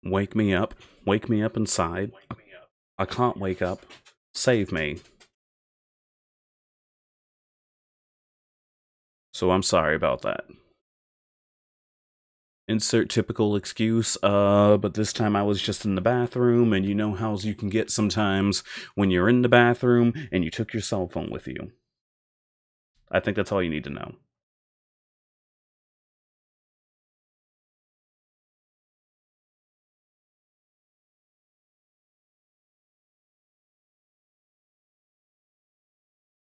Wake me up. Wake me up inside. I can't wake up. Save me. So I'm sorry about that. Insert typical excuse, but this time I was just in the bathroom, and you know how you can get sometimes when you're in the bathroom and you took your cell phone with you. I think that's all you need to know.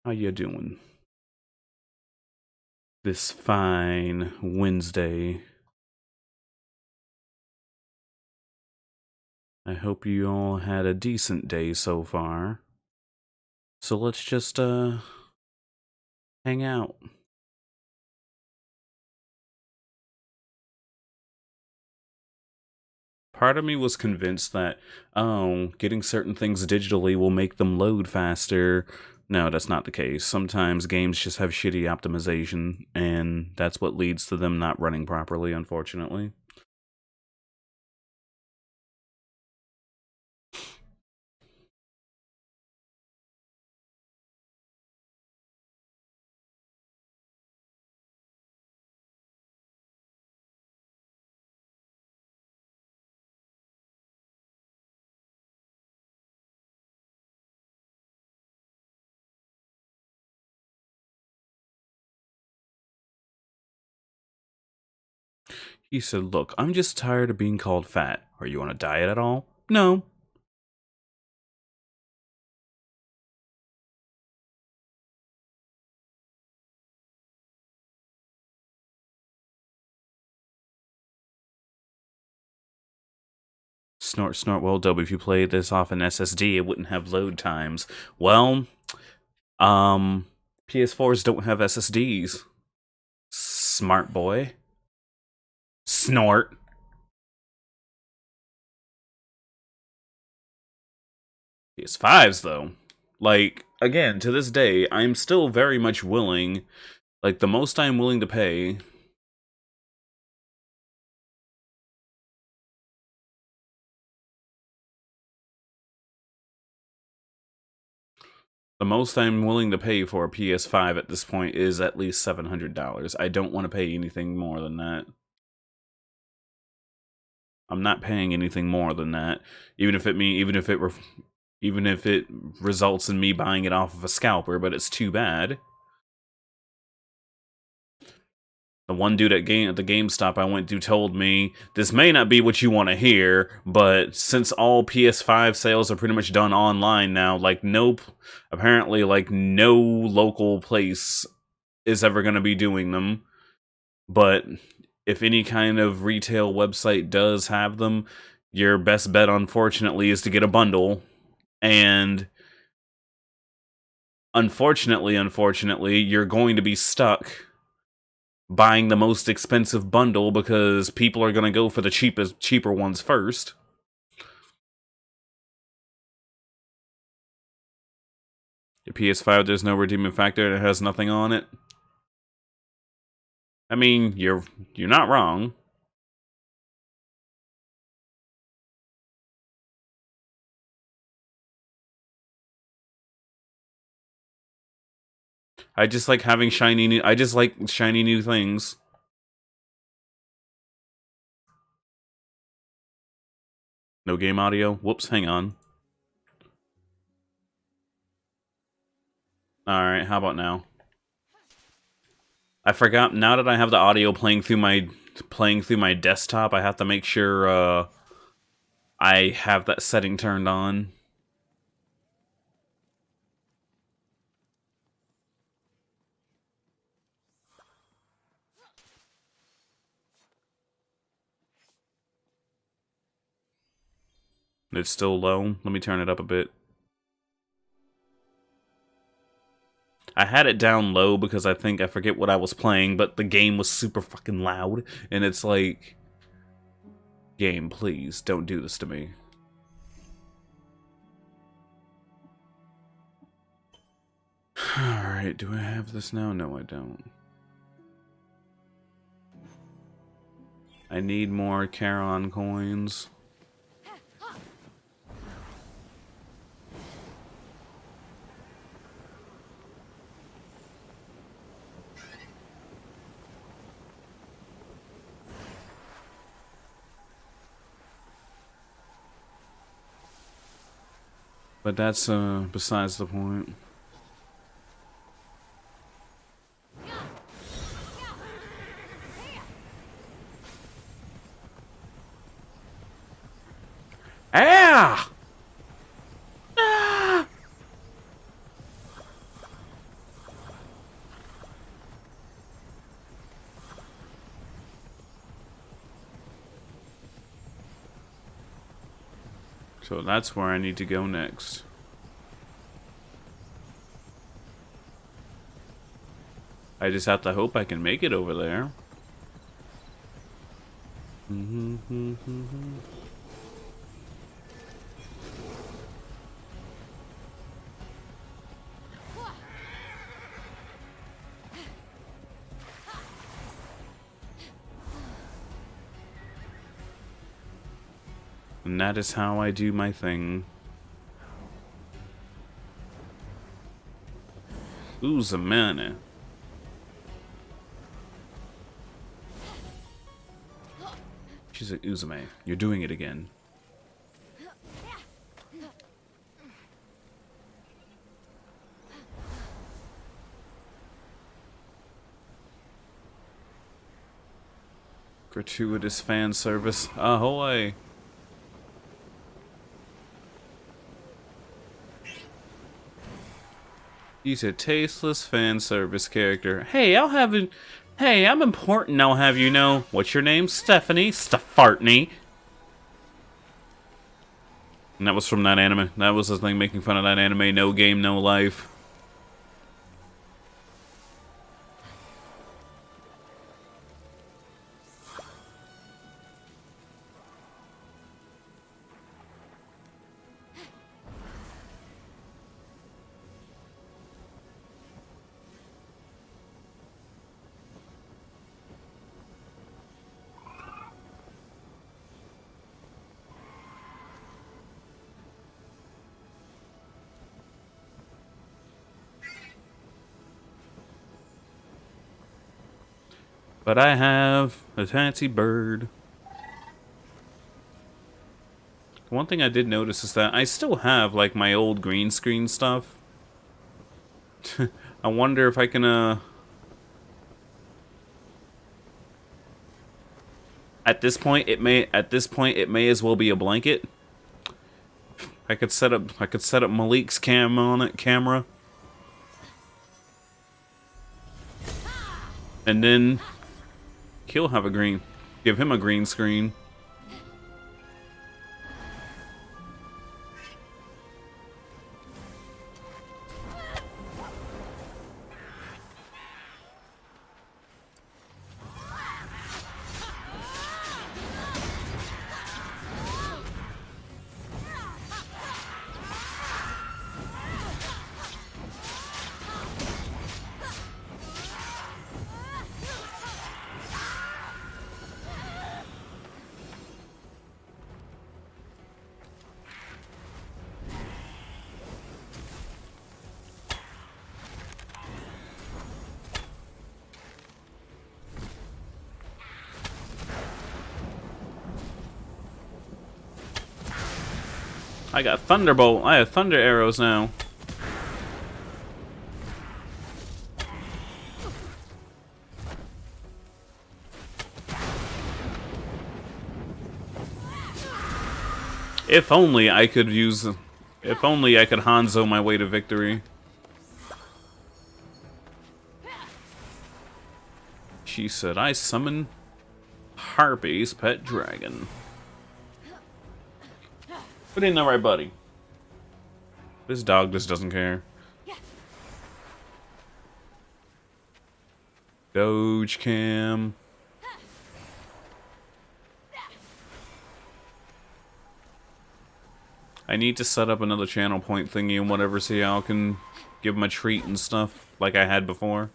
How you doing? This fine Wednesday. I hope you all had a decent day so far. So let's just, hang out. Part of me was convinced that, oh, getting certain things digitally will make them load faster. No, that's not the case. Sometimes games just have shitty optimization, and that's what leads to them not running properly, unfortunately. He said, look, I'm just tired of being called fat. Are you on a diet at all? No. Snort, snort, well, W, if you played this off an SSD, it wouldn't have load times. Well, PS4s don't have SSDs. Smart boy. Snort. PS5s, though. Like, again, to this day, I'm still very much willing, like, the most I'm willing to pay. The most I'm willing to pay for a PS5 at this point is at least $700. I don't want to pay anything more than that. I'm not paying anything more than that, even if it results in me buying it off of a scalper. But it's too bad. The one dude at the GameStop I went to told me, this may not be what you want to hear, but since all PS5 sales are pretty much done online now, like apparently like no local place is ever going to be doing them. But if any kind of retail website does have them, your best bet, unfortunately, is to get a bundle. And unfortunately, you're going to be stuck buying the most expensive bundle because people are going to go for the cheaper ones first. Your PS5, there's no redeeming factor and it has nothing on it. I mean, you're not wrong. I just like having I just like shiny new things. No game audio? Whoops, hang on. Alright, how about now? I forgot, now that I have the audio playing through my desktop, I have to make sure I have that setting turned on. It's still low. Let me turn it up a bit. I had it down low because I forget what I was playing, but the game was super fucking loud, and it's like, game, please, don't do this to me. Alright, do I have this now? No, I don't. I need more Charon coins. But that's besides the point. Ah! Ah! So that's where I need to go next. I just have to hope I can make it over there. And that is how I do my thing. Ooze a minute. She's like, Uzume, you're doing it again. Gratuitous fan service. Ahoy! He's a tasteless fan service character. Hey, Hey, I'm important, I'll have you know. What's your name? Stephanie? Steffartney. And that was from that anime. That was the thing making fun of that anime. No game, no life. But I have a fancy bird. One thing I did notice is that I still have, like, my old green screen stuff. I wonder if I can, At this point, it may as well be a blanket. I could set up Malik's camera. And then he'll have give him a green screen. I got Thunderbolt. I have Thunder Arrows now. If only I could Hanzo my way to victory. She said, I summon Harpy's pet dragon. But ain't that right, buddy? This dog just doesn't care. Doge Cam. I need to set up another channel point thingy and whatever so y'all can give him a treat and stuff like I had before.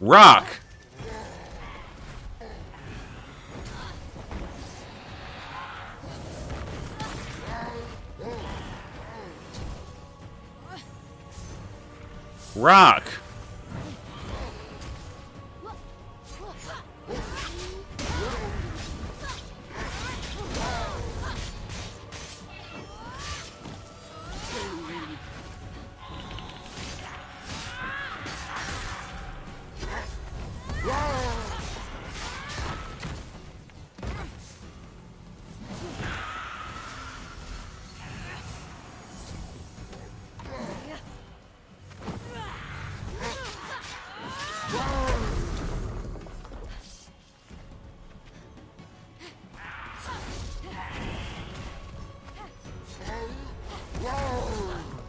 Rock! Rock!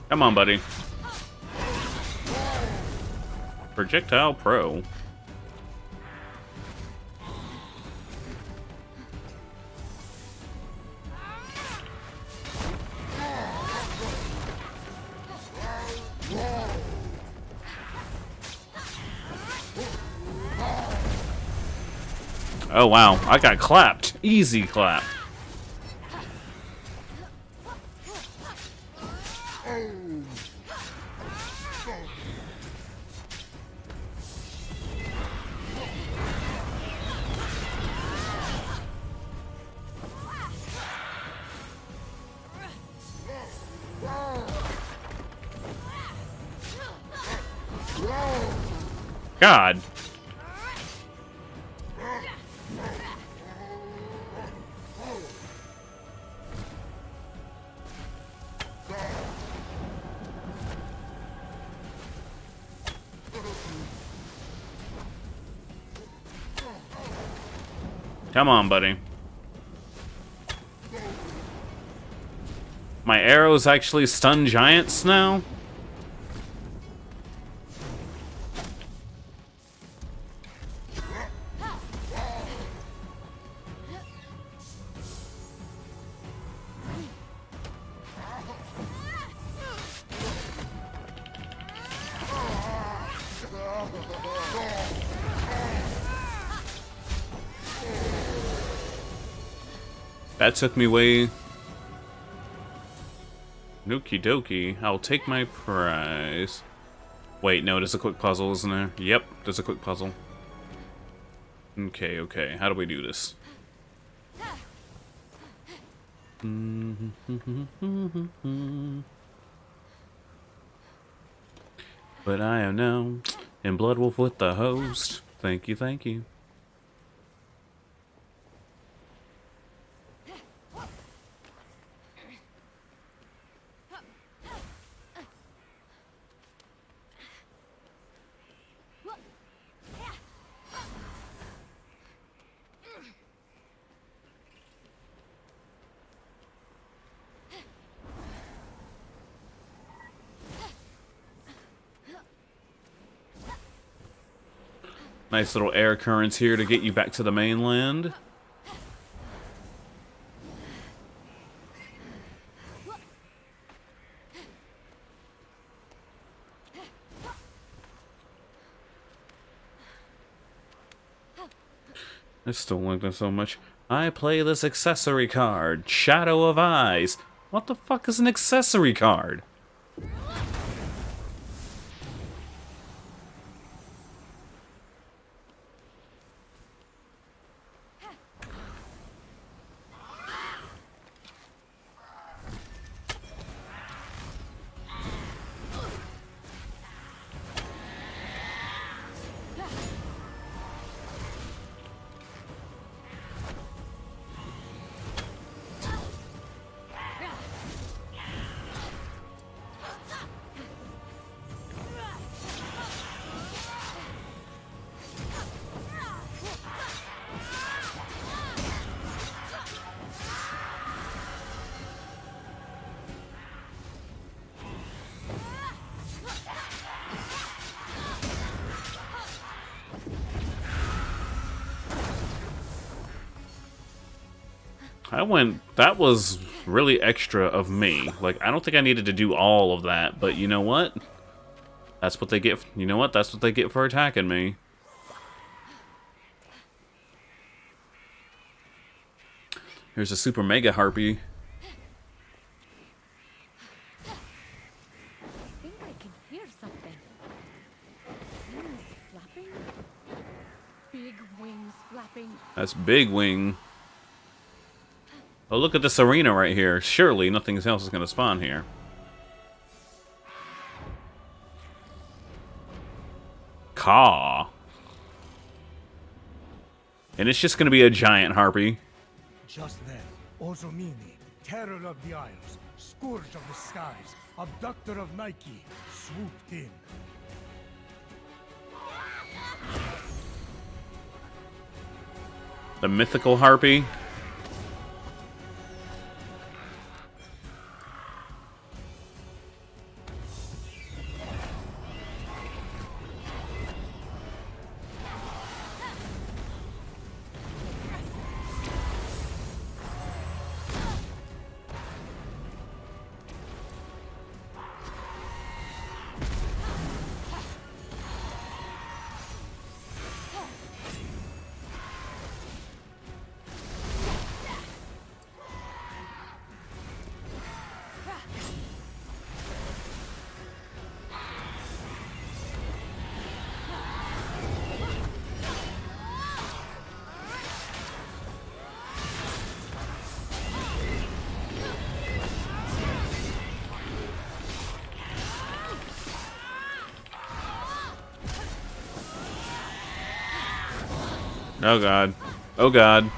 Come on, buddy. Projectile Pro. Oh wow, I got clapped. Easy clap. God. Come on, buddy. My arrows actually stun giants now? That took me way... Okie dokie. I'll take my prize. Wait, no, there's a quick puzzle, isn't there? Yep, there's a quick puzzle. Okay, okay. How do we do this? But I am now in Bloodwolf with the host. Thank you, thank you. Nice little air currents here to get you back to the mainland. I still like that so much. I play this accessory card, Shadow of Eyes. What the fuck is an accessory card? That was really extra of me. Like, I don't think I needed to do all of that, but you know what? That's what they get, you know what? That's what they get for attacking me. Here's a super mega harpy. I think I can hear something. Wings flapping? Big wings flapping. That's Big Wing. Oh, look at this arena right here. Surely nothing else is going to spawn here. Caw. And it's just going to be a giant harpy. Just then, Ozomini, terror of the Isles, scourge of the skies, abductor of Nike, swooped in. The mythical harpy. Oh god. Oh god.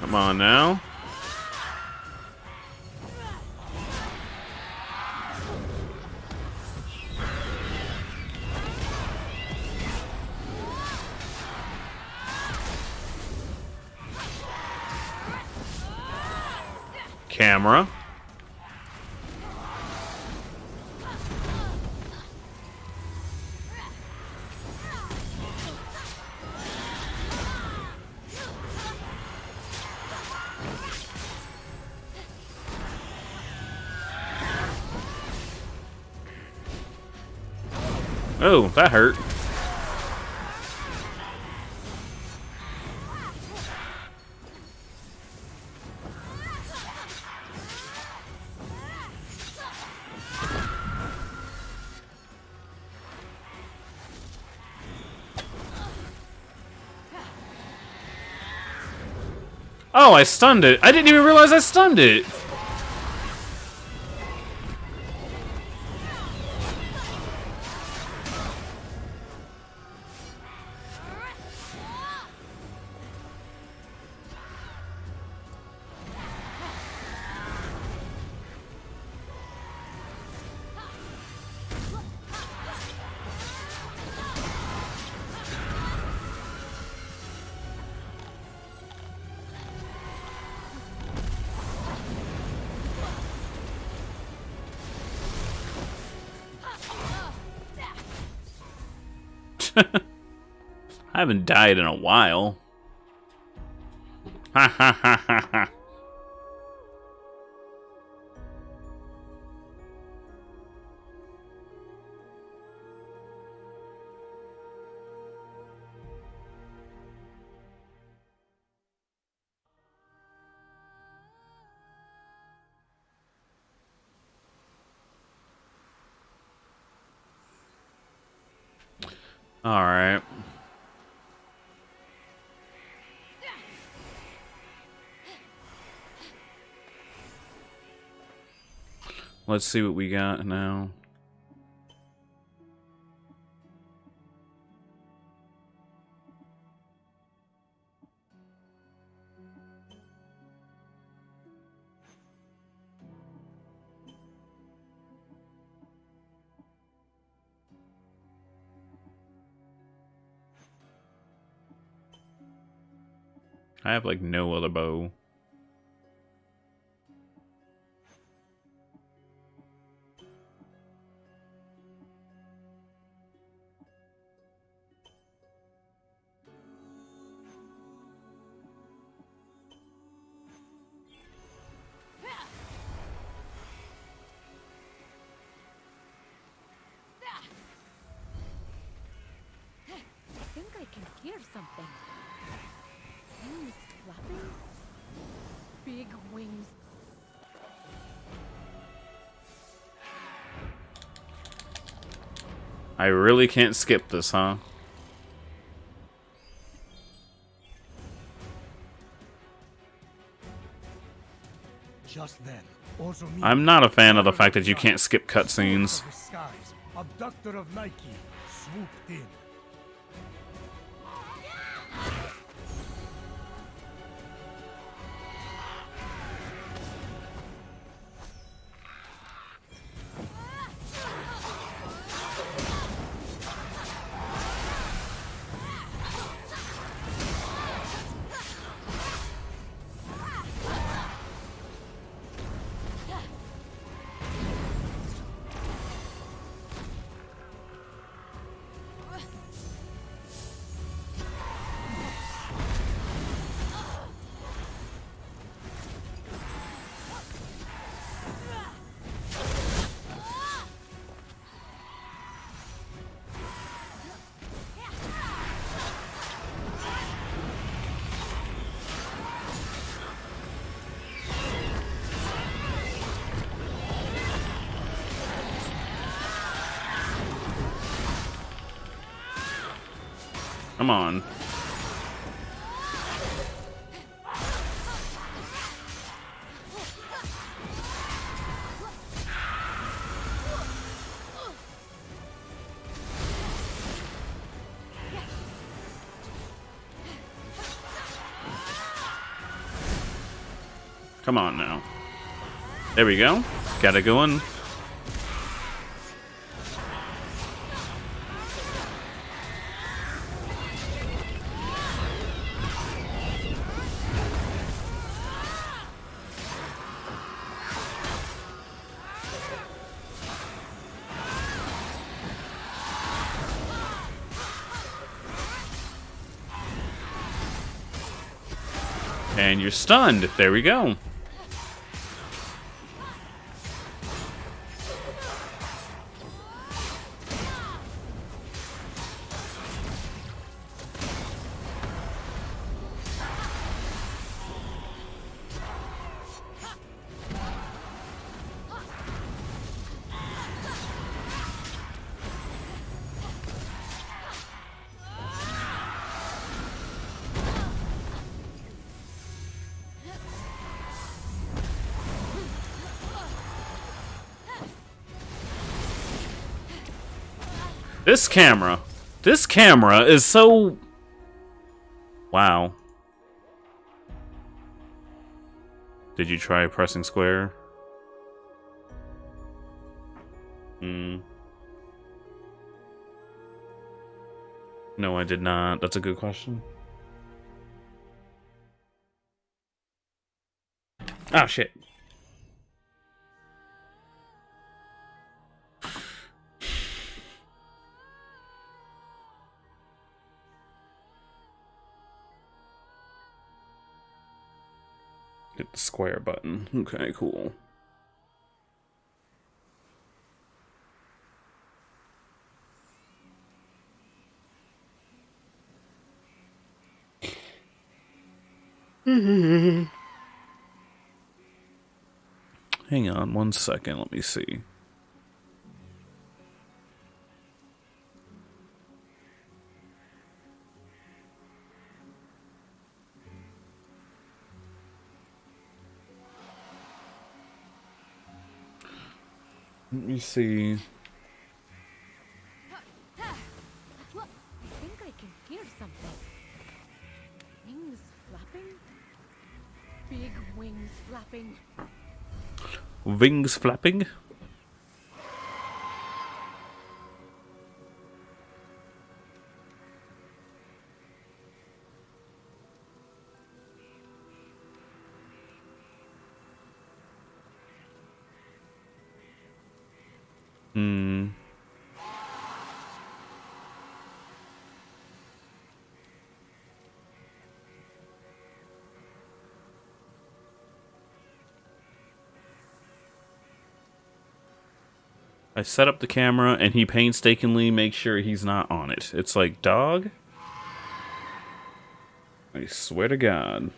Come on now. Camera. Oh, that hurt. Oh, I stunned it. I didn't even realize I stunned it. I haven't died in a while. Ha ha ha ha ha. All right. Let's see what we got now. I have like no other bow. I think I can hear something. Wings flapping? Big wings. I really can't skip this, huh? Just then, also me, I'm not a fan of the fact that you can't skip cutscenes. Scourge of the skies, abductor of Nike, swooped in. Come on. Come on now. There we go. Got it going. And you're stunned. There we go. This camera is so... Wow. Did you try pressing square? No, I did not. That's a good question. Ah, shit. Hit the square button. Okay, cool. Hang on 1 second, let me see. Let me see. I think I can hear something. Wings flapping? Big wings flapping. Wings flapping? I set up the camera and he painstakingly makes sure he's not on it. It's like, dog? I swear to God.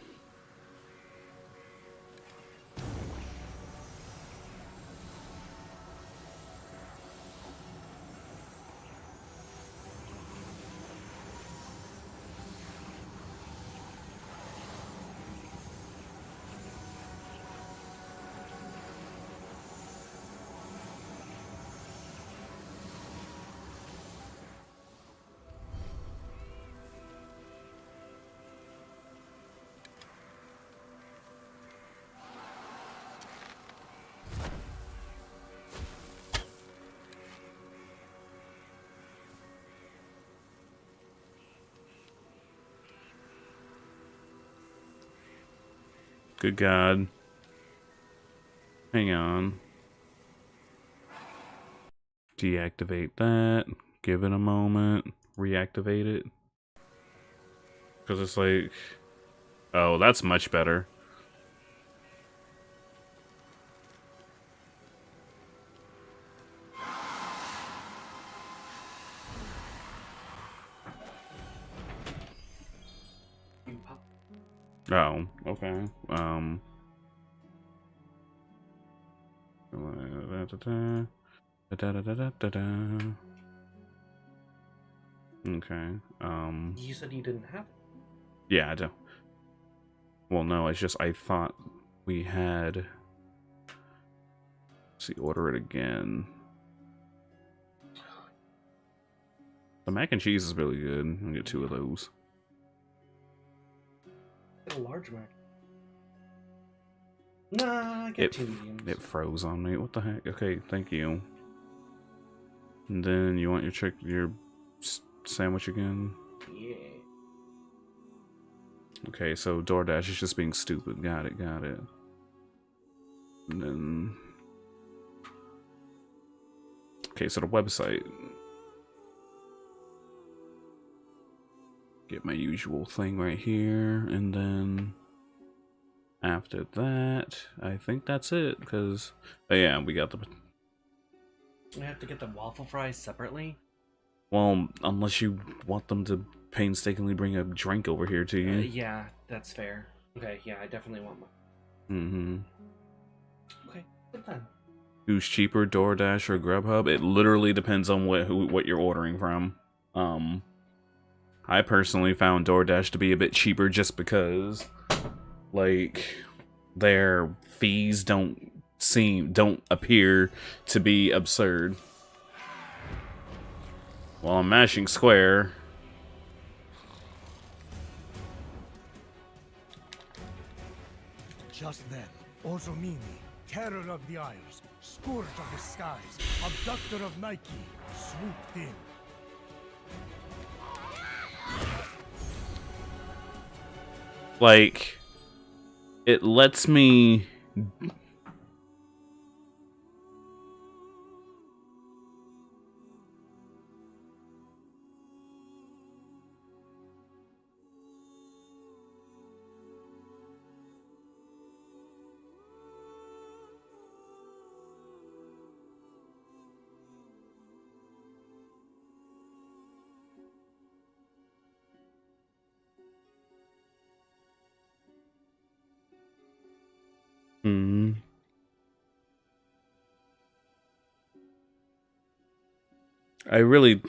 Good God. Hang on. Deactivate that. Give it a moment. Reactivate it. Because it's like... Oh, that's much better. Oh, okay. Okay. You said you didn't have it. Yeah, I do. Well, no, it's just I thought we had. Let's see, order it again. The mac and cheese is really good. I'll get 2 of those. Get a large mac. Nah, I get 2 mediums. It froze on me. What the heck? Okay, thank you. And then you want your sandwich again? Yeah. Okay, so DoorDash is just being stupid. Got it, got it. And then... Okay, so the website. Get my usual thing right here, and then... After that, I think that's it, because... Oh yeah, we got the... We have to get the waffle fries separately? Well, unless you want them to painstakingly bring a drink over here to you. Yeah, that's fair. Okay, yeah, I definitely want one. Mm-hmm. Okay, good then. Who's cheaper, DoorDash or Grubhub? It literally depends on what you're ordering from. I personally found DoorDash to be a bit cheaper just because, like, their fees don't appear to be absurd. While I'm mashing square. Just then, Ozomini, terror of the Isles, scourge of the skies, abductor of Nike, swooped in. Like, it lets me... I really...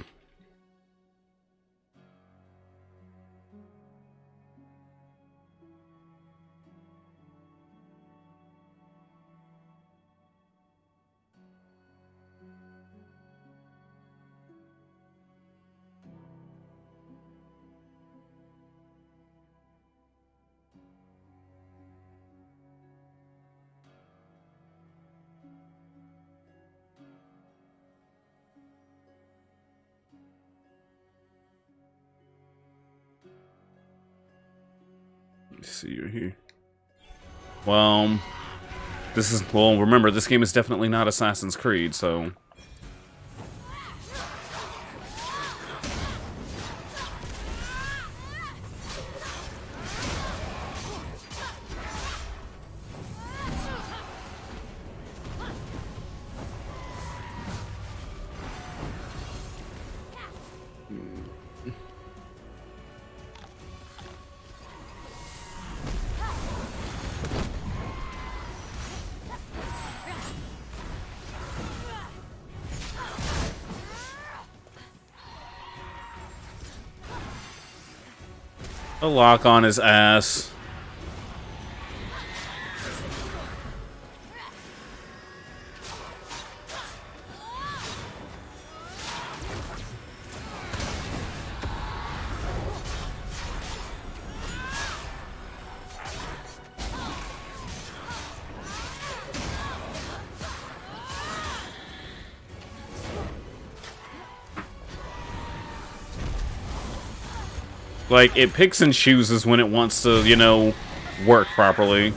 Let's see, you're here. Well, remember, this game is definitely not Assassin's Creed, so... A lock on his ass. Like, it picks and chooses when it wants to, you know, work properly.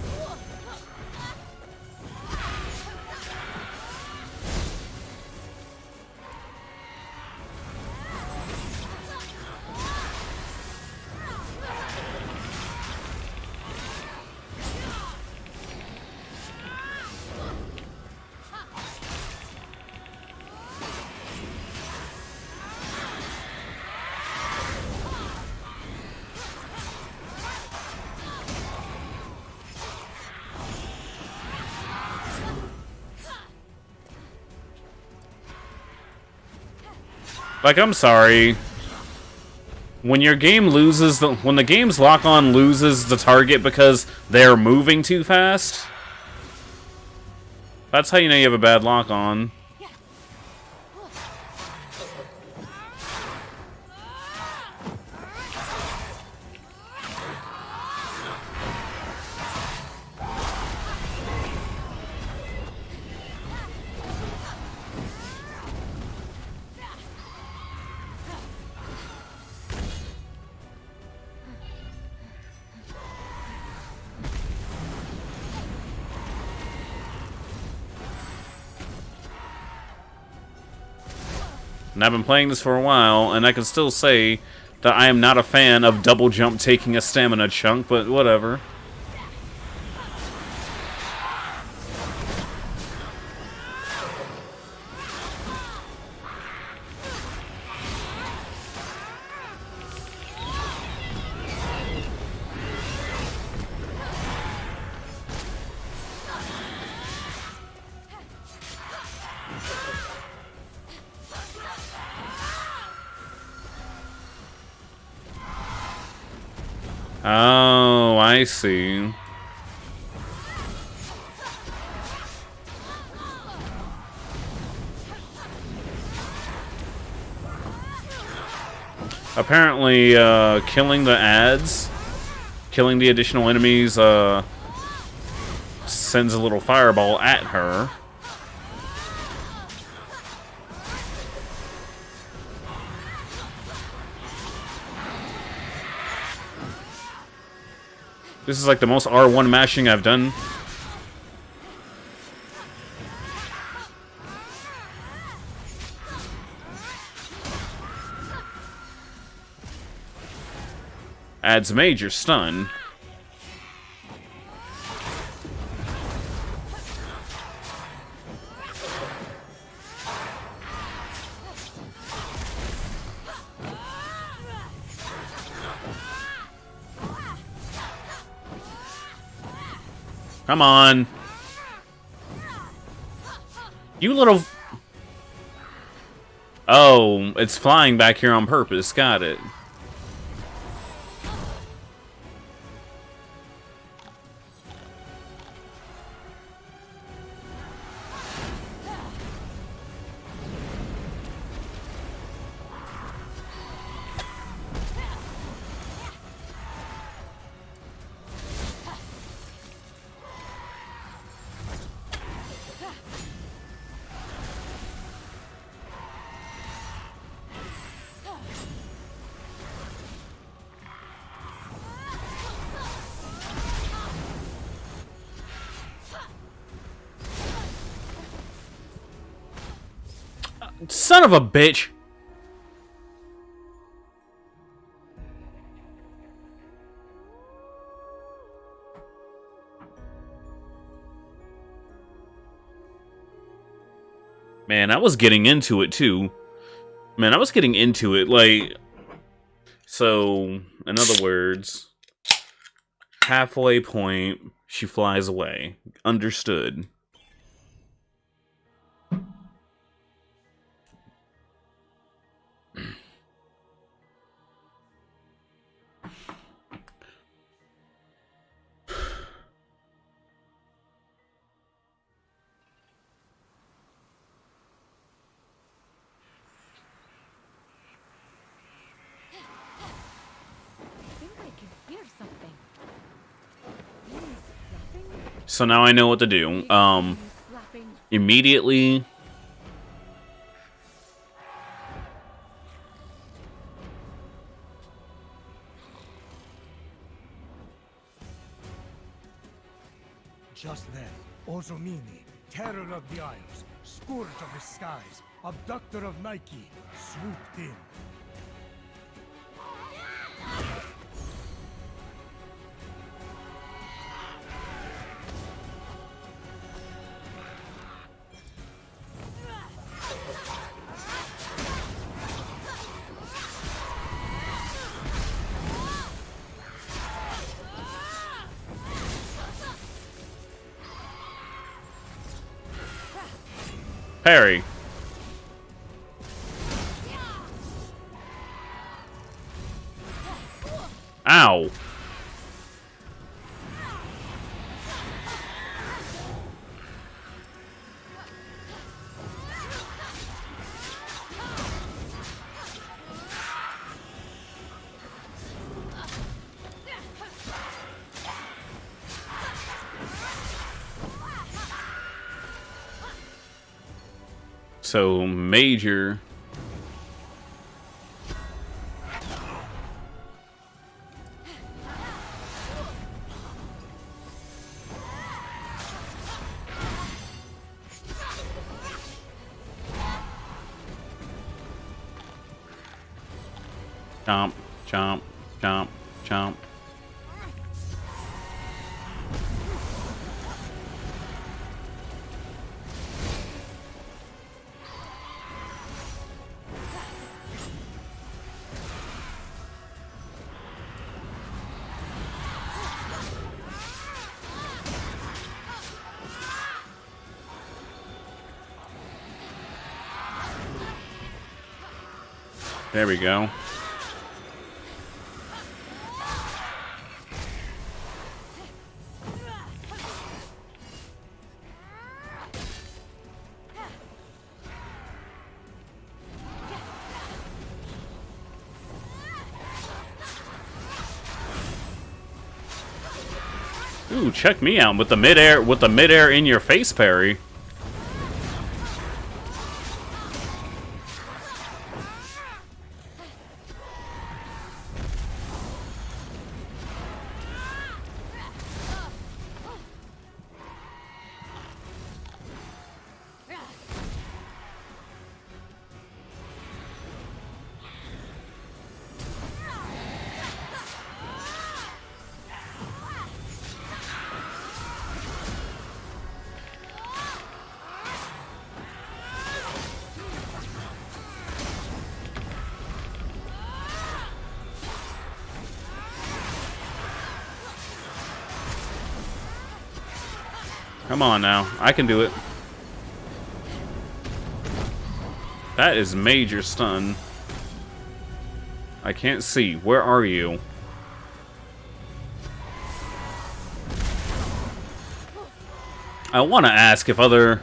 Like, I'm sorry. When your game loses when the game's lock-on loses the target because they're moving too fast, that's how you know you have a bad lock-on. And I've been playing this for a while, and I can still say that I am not a fan of double jump taking a stamina chunk, but whatever. Oh, I see. Apparently, killing the ads, killing the additional enemies, sends a little fireball at her. This is like the most R1 mashing I've done. Adds major stun. Come on. You little... Oh, it's flying back here on purpose. Got it. Son of a bitch! Man, I was getting into it too. Man, I was getting into it, like... So, in other words... Halfway point, she flies away. Understood. So now I know what to do. Immediately... Just then, Ozomini, terror of the Isles, scourge of the skies, abductor of Nike, swooped in. Parry. So, major. Chomp, chomp, chomp, chomp. There we go. Ooh, check me out with the midair in your face parry. Come on now, I can do it. That is major stun. I can't see. Where are you? I want to ask if other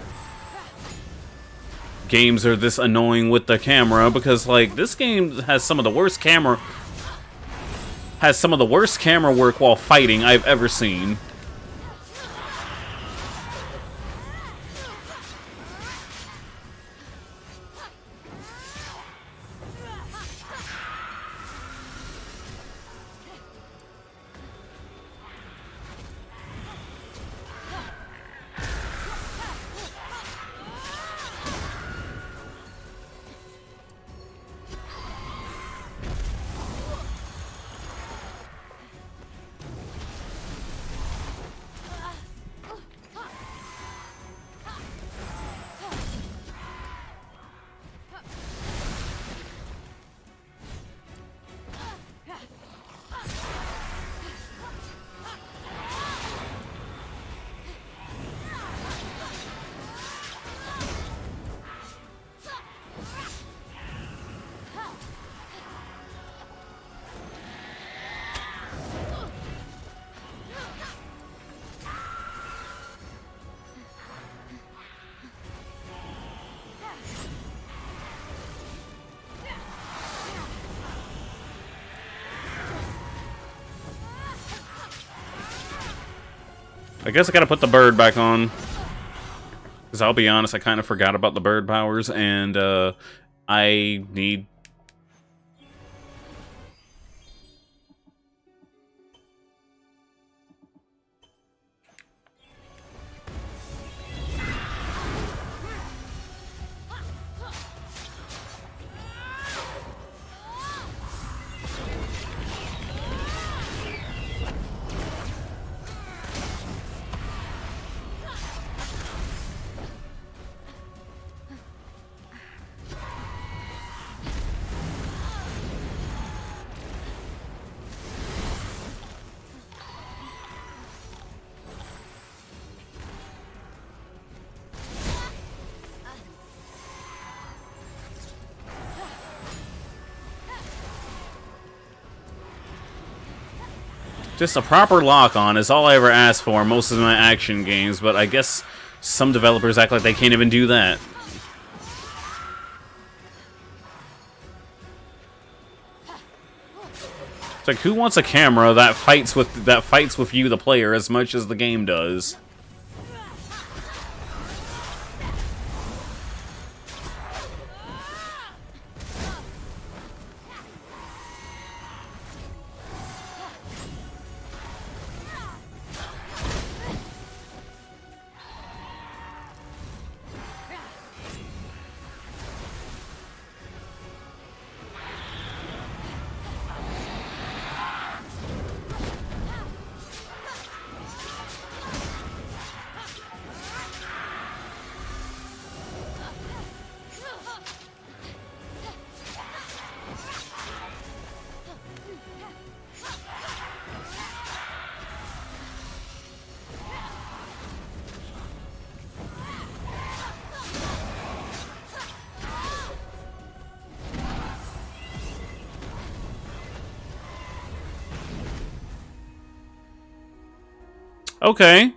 games are this annoying with the camera, because like this game has some of the worst camera work while fighting I've ever seen. I guess I gotta put the bird back on. Because I'll be honest, I kind of forgot about the bird powers, and I need... Just a proper lock-on is all I ever ask for in most of my action games, but I guess some developers act like they can't even do that. It's like, who wants a camera that fights with you, the player, as much as the game does? Okay.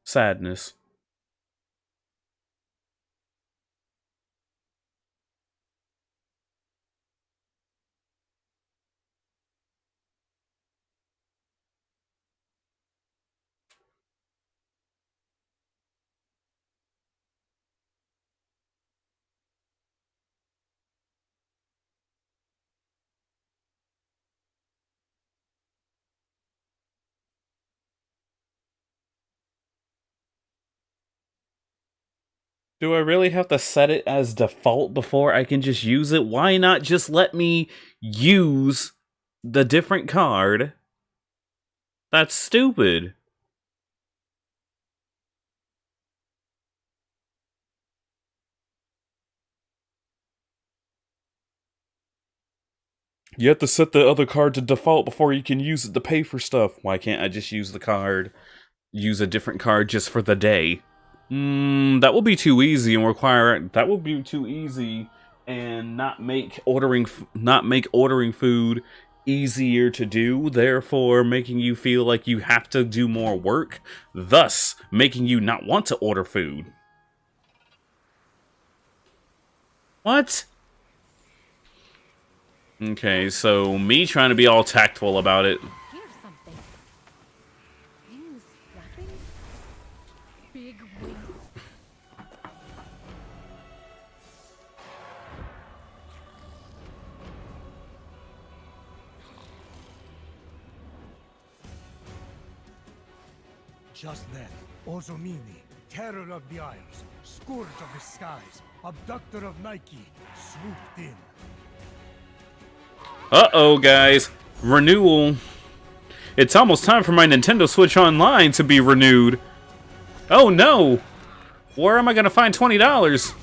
Sadness. Do I really have to set it as default before I can just use it? Why not just let me use the different card? That's stupid. You have to set the other card to default before you can use it to pay for stuff. Why can't I just use the card, use a different card just for the day? That will be too easy and require that will be too easy and not make ordering food easier to do, therefore making you feel like you have to do more work, thus making you not want to order food. What? Okay, so me trying to be all tactful about it. Hear something. Wings flapping. Big wings. Just then, Ozomini, terror of the Isles, scourge of the skies, abductor of Nike, swooped in. Uh-oh, guys. Renewal. It's almost time for my Nintendo Switch Online to be renewed. Oh no! Where am I gonna find $20?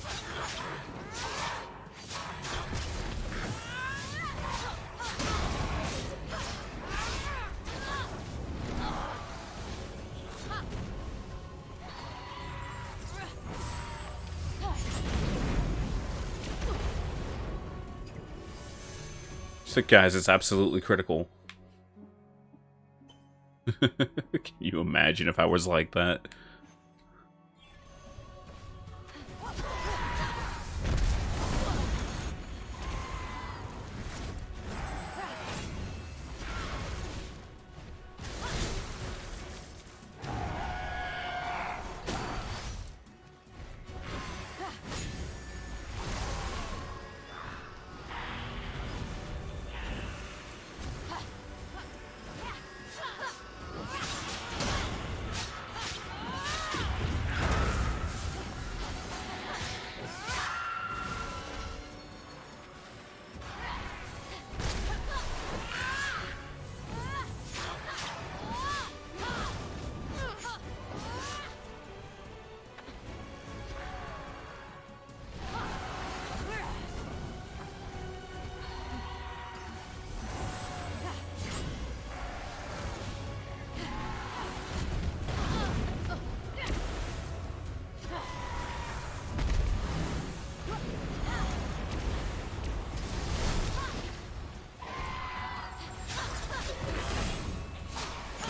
So guys, it's absolutely critical. Can you imagine if I was like that?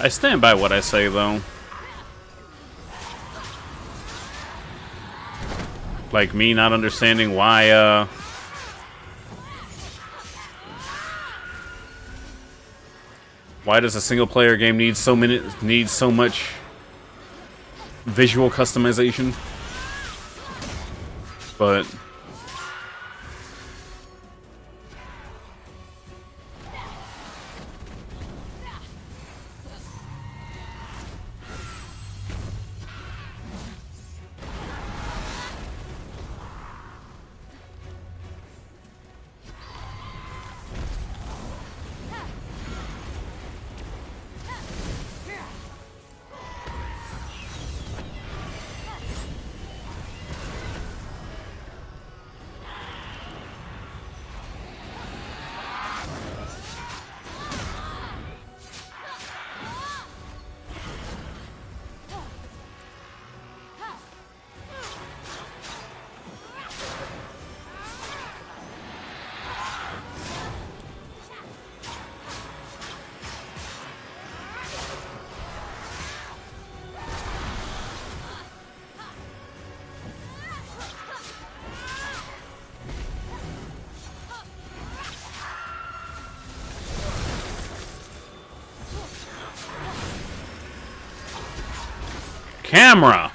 I stand by what I say, though. Like, me not understanding why, why does a single-player game need so much visual customization? But Camera!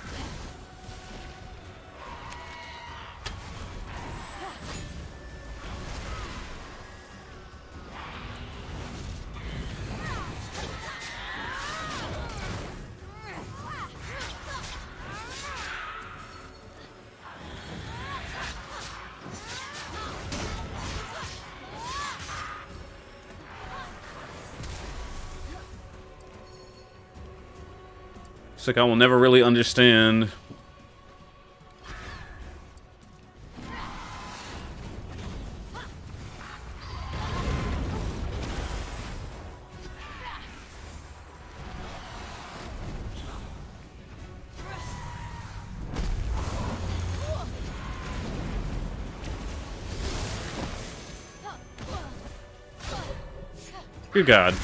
It's like I will never really understand. Good God.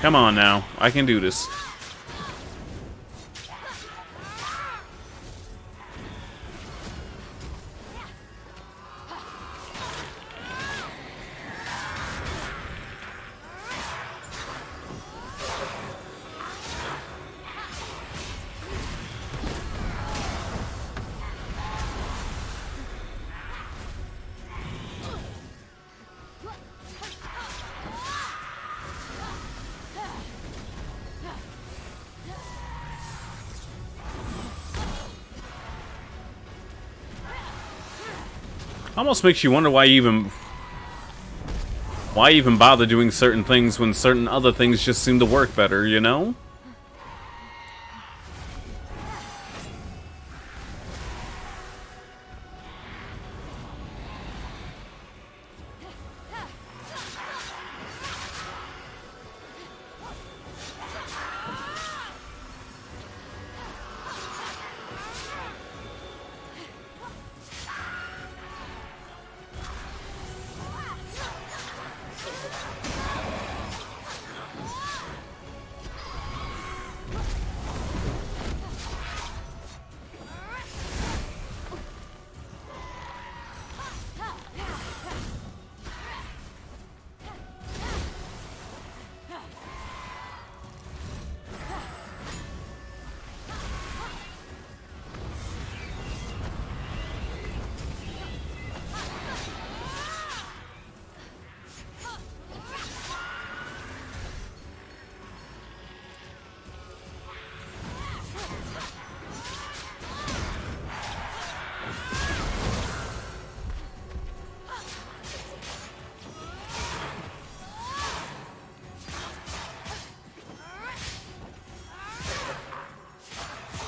Come on now. I can do this. Almost makes you wonder why you even bother doing certain things when certain other things just seem to work better, you know?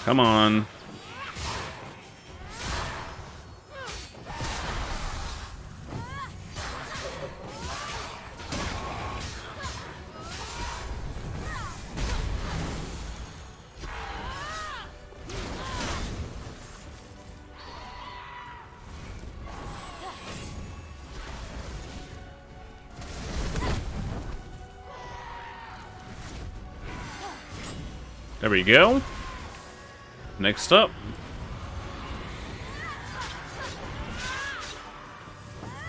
Come on. There we go. Next up.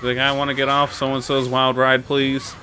The guy want to get off so-and-so's wild ride, please?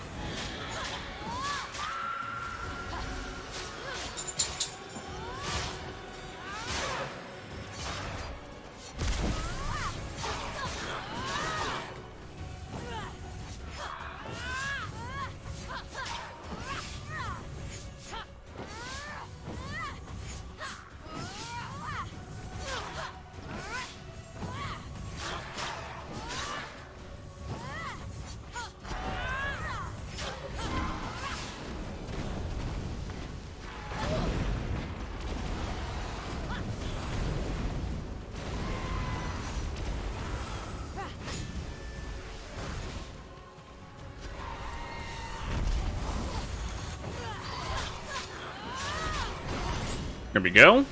Here we go.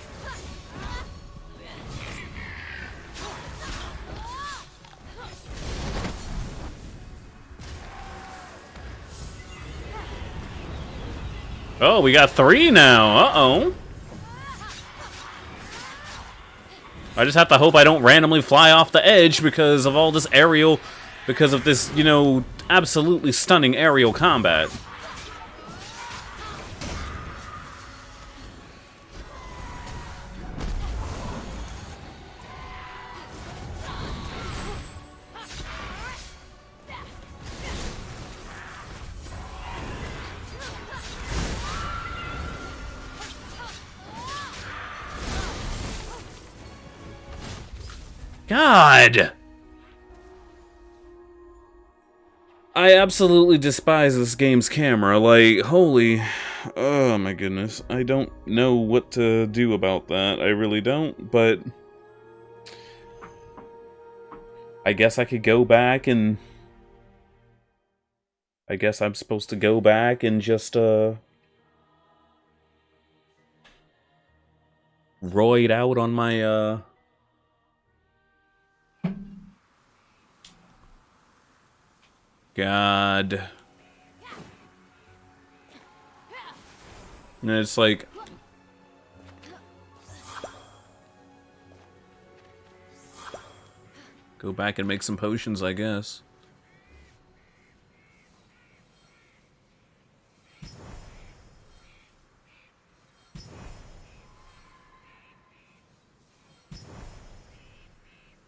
Oh, we got 3 now. Uh-oh. I just have to hope I don't randomly fly off the edge because of all this aerial, because of this, you know, absolutely stunning aerial combat. God! I absolutely despise this game's camera. Like, holy... Oh my goodness. I don't know what to do about that. I really don't, but... I guess I could go back and... I guess I'm supposed to go back and just, roid out on my, God. And it's like... Go back and make some potions, I guess.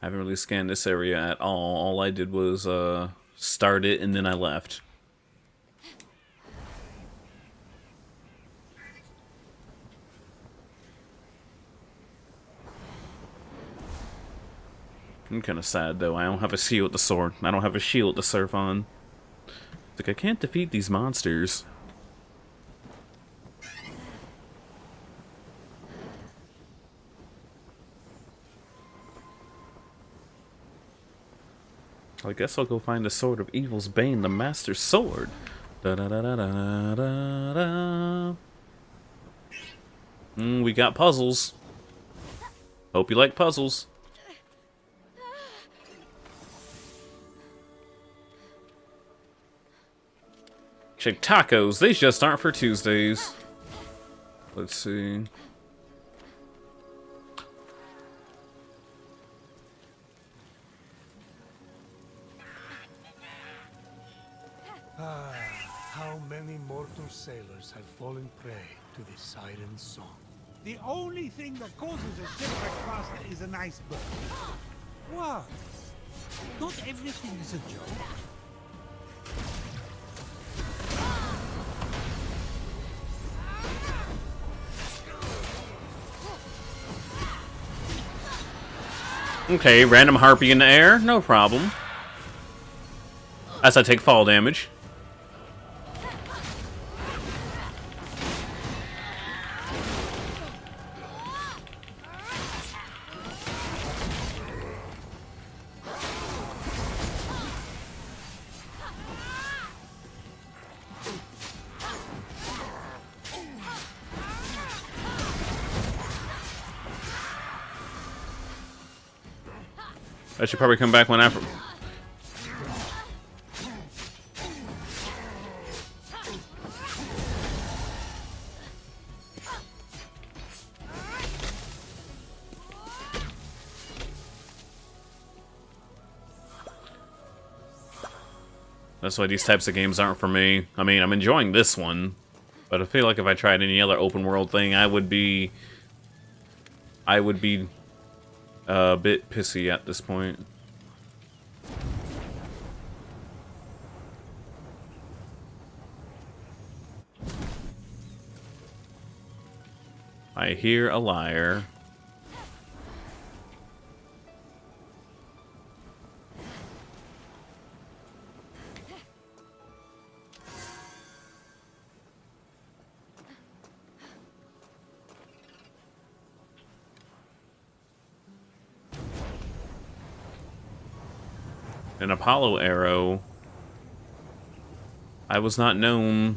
I haven't really scanned this area at all. All I did was, start it and then I left. I'm kind of sad though. I don't have a shield to sword. I don't have a shield to surf on. Like, I can't defeat these monsters. I guess I'll go find the Sword of Evil's Bane, the Master Sword. Da da da da da da da. We got puzzles. Hope you like puzzles. Check tacos. They just aren't for Tuesdays. Let's see. How many mortal sailors have fallen prey to the siren song? The only thing that causes a shipwreck faster is an iceberg. What? Not everything is a joke. Okay, random harpy in the air, no problem. As I take fall damage. I should probably come back when after. That's why these types of games aren't for me. I mean, I'm enjoying this one, but I feel like if I tried any other open world thing, I would be a bit pissy at this point. I hear a liar. An Apollo arrow. I was not known.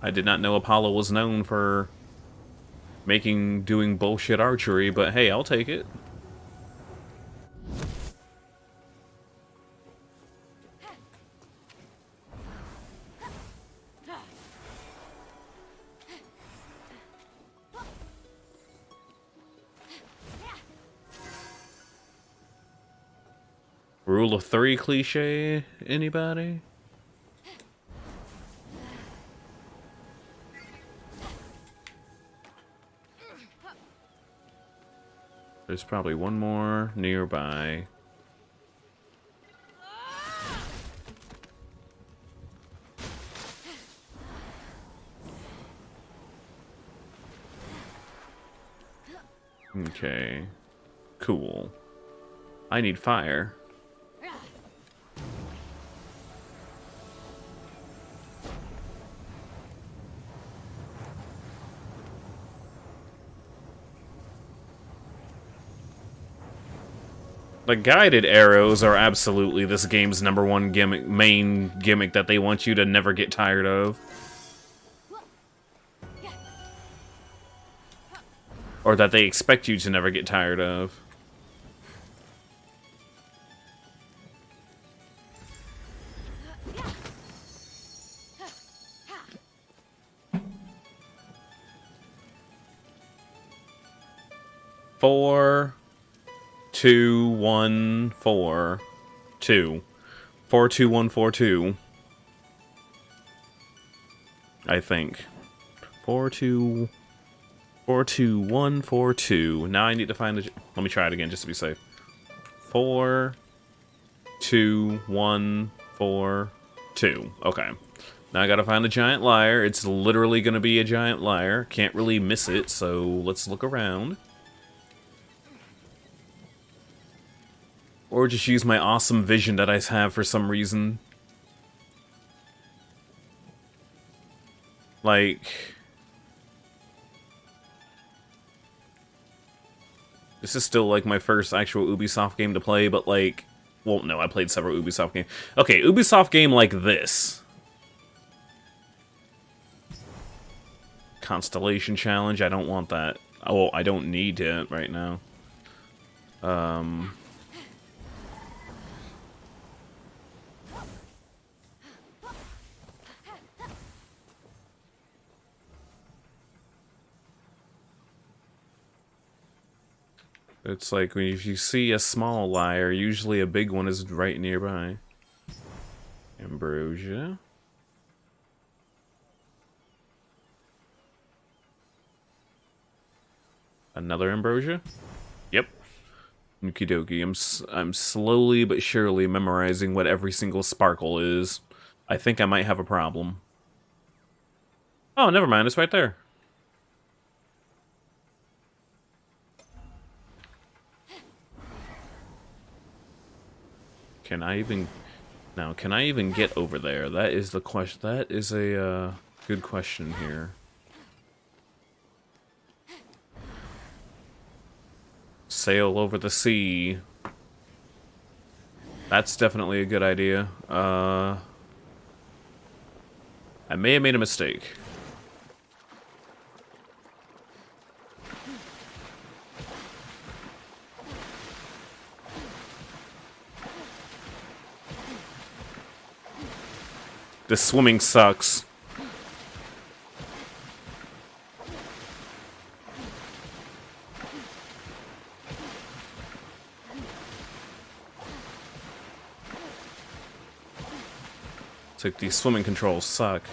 I did not know Apollo was known for doing bullshit archery, but hey, I'll take it. Rule of 3 cliche, anybody? There's probably one more nearby. Okay. Cool. I need fire. The guided arrows are absolutely this game's #1 gimmick, main gimmick that they want you to never get tired of. Or that they expect you to never get tired of. Four, 2, 1, 4, 2. 4, 2, 1, 4, 2. I think. 4, 2, 4, 2, 1, 4, 2. Now I need to find the... Let me try it again just to be safe. 4, 2, 1, 4, 2. Okay. Now I gotta find the giant lyre. It's literally gonna be a giant lyre. Can't really miss it, so let's look around. Or just use my awesome vision that I have for some reason. Like... This is still, like, my first actual Ubisoft game to play, but, like... Well, no, I played several Ubisoft games. Okay, Ubisoft game like this. Constellation Challenge, I don't want that. Oh, I don't need it right now. It's like when if you see a small lyre, usually a big one is right nearby. Ambrosia. Another ambrosia? Yep. Okie dokie. I'm slowly but surely memorizing what every single sparkle is. I think I might have a problem. Oh, never mind. It's right there. Can I even... Now, can I even get over there? That is the question. That is a good question here. Sail over the sea. That's definitely a good idea. I may have made a mistake. The swimming sucks. It's like these swimming controls suck.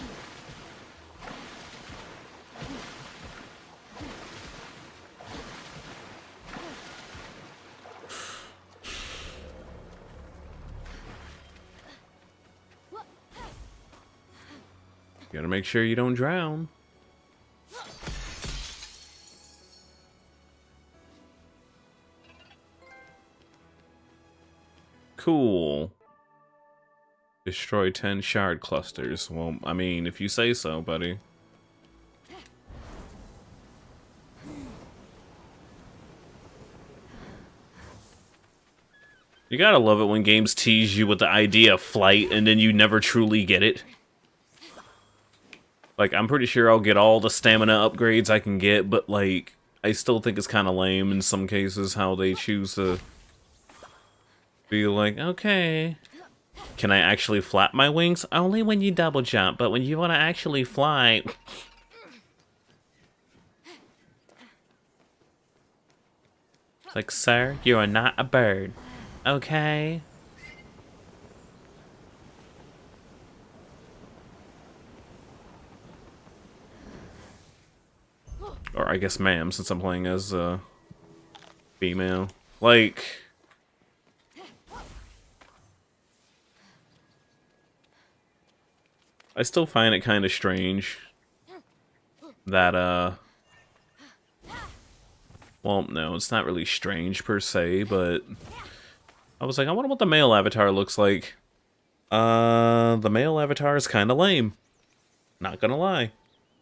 Gotta make sure you don't drown. Cool. Destroy 10 shard clusters. Well, I mean, if you say so, buddy. You gotta love it when games tease you with the idea of flight and then you never truly get it. Like, I'm pretty sure I'll get all the stamina upgrades I can get, but, like, I still think it's kind of lame in some cases how they choose to be like, okay, can I actually flap my wings? Only when you double jump, but when you want to actually fly... It's like, sir, you are not a bird, okay? Or I guess ma'am, since I'm playing as female. Like, I still find it kind of strange that well, no, it's not really strange per se, but I was like, I wonder what the male avatar looks like. The male avatar is kind of lame. Not gonna lie,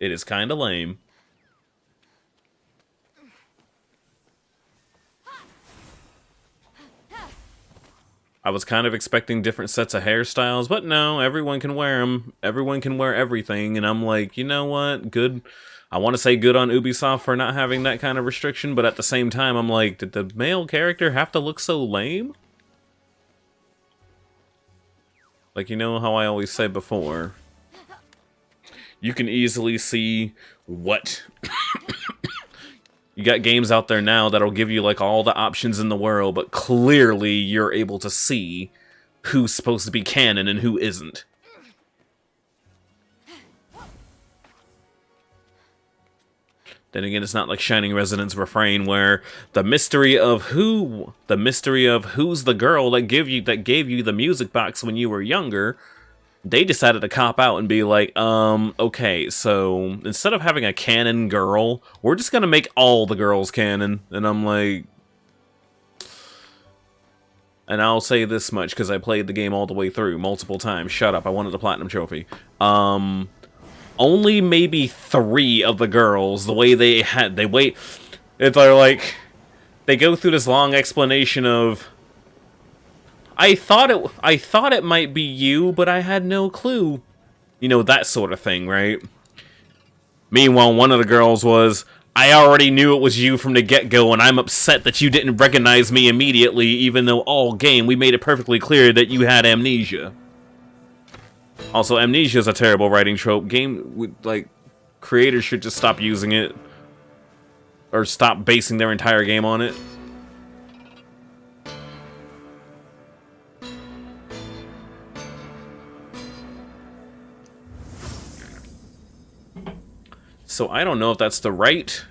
it is kind of lame. I was kind of expecting different sets of hairstyles, but no, everyone can wear them. Everyone can wear everything, and I'm like, you know what? Good. I want to say good on Ubisoft for not having that kind of restriction, but at the same time, I'm like, did the male character have to look so lame? Like, you know how I always say before, you can easily see what... You got games out there now that'll give you, like, all the options in the world, but clearly you're able to see who's supposed to be canon and who isn't. Then again, it's not like Shining Resonance Refrain, where the mystery of who's the girl that gave you the music box when you were younger, they decided to cop out and be like, okay, so instead of having a canon girl, we're just gonna make all the girls canon. And I'm like... And I'll say this much, because I played the game all the way through multiple times. Shut up, I wanted the Platinum Trophy. Only maybe 3 of the girls, the way they wait... They're like... They go through this long explanation of... I thought it might be you, but I had no clue. You know, that sort of thing, right? Meanwhile, one of the girls was, I already knew it was you from the get-go, and I'm upset that you didn't recognize me immediately, even though all game we made it perfectly clear that you had amnesia. Also, amnesia is a terrible writing trope. Creators should just stop using it. Or stop basing their entire game on it. So I don't know if that's the right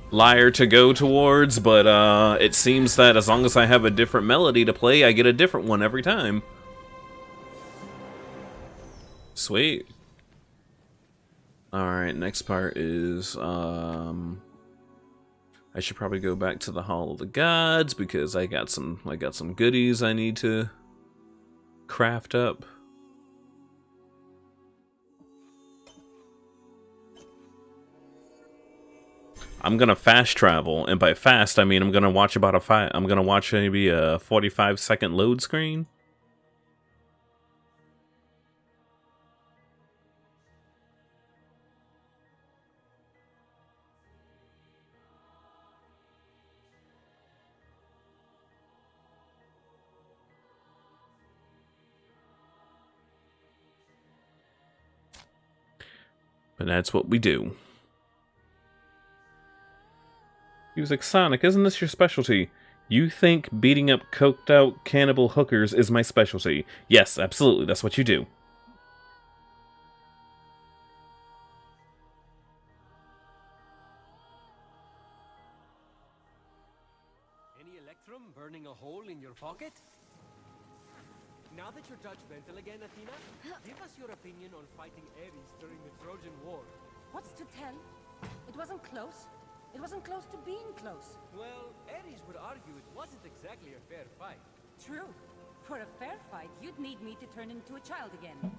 lyre to go towards, but it seems that as long as I have a different melody to play, I get a different one every time. Sweet. Alright, next part is, I should probably go back to the Hall of the Gods, because I got some goodies I need to craft up. I'm gonna fast travel, and by fast I mean I'm gonna watch maybe a 45-second load screen. But that's what we do. He was like, Sonic, isn't this your specialty? You think beating up coked out cannibal hookers is my specialty? Yes, absolutely, that's what you do. Any electrum burning a hole in your pocket? Now that you're judgmental again, Athena, give us your opinion on fighting Ares during the Trojan War. What's to tell? It wasn't close. It wasn't close to being close. Well, Ares would argue it wasn't exactly a fair fight. True. For a fair fight, you'd need me to turn into a child again.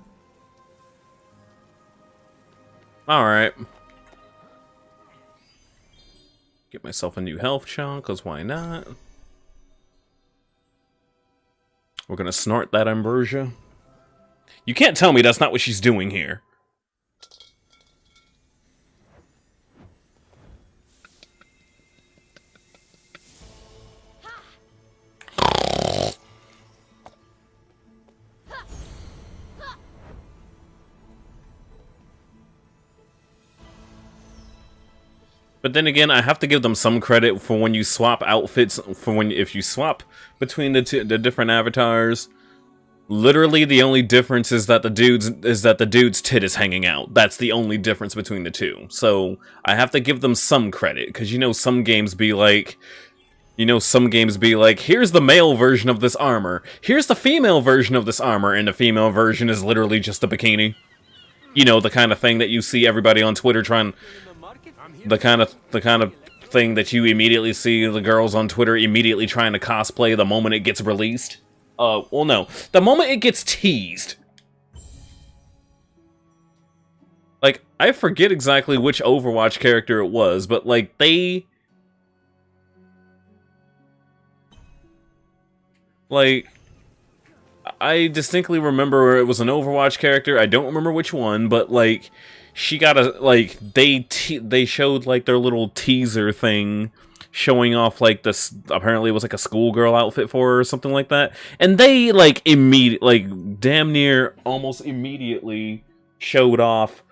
Alright. Get myself a new health chunk, because why not? We're gonna snort that ambrosia. You can't tell me that's not what she's doing here. But then again, I have to give them some credit for when you swap outfits, if you swap between the different avatars. Literally, the only difference is that the dude's tit is hanging out. That's the only difference between the two. So I have to give them some credit, because some games be like, here's the male version of this armor, here's the female version of this armor, and the female version is literally just a bikini. The kind of thing that you see everybody on Twitter trying. The kind of thing that you immediately see the girls on Twitter immediately trying to cosplay the moment it gets released. Well, no. The moment it gets teased. Like, I forget exactly which Overwatch character it was, but, like, they... Like, I distinctly remember it was an Overwatch character. I don't remember which one, but, like... She got a, like, they showed, like, their little teaser thing showing off, like, this, apparently it was, like, a schoolgirl outfit for her or something like that. And they, like, damn near almost immediately showed off,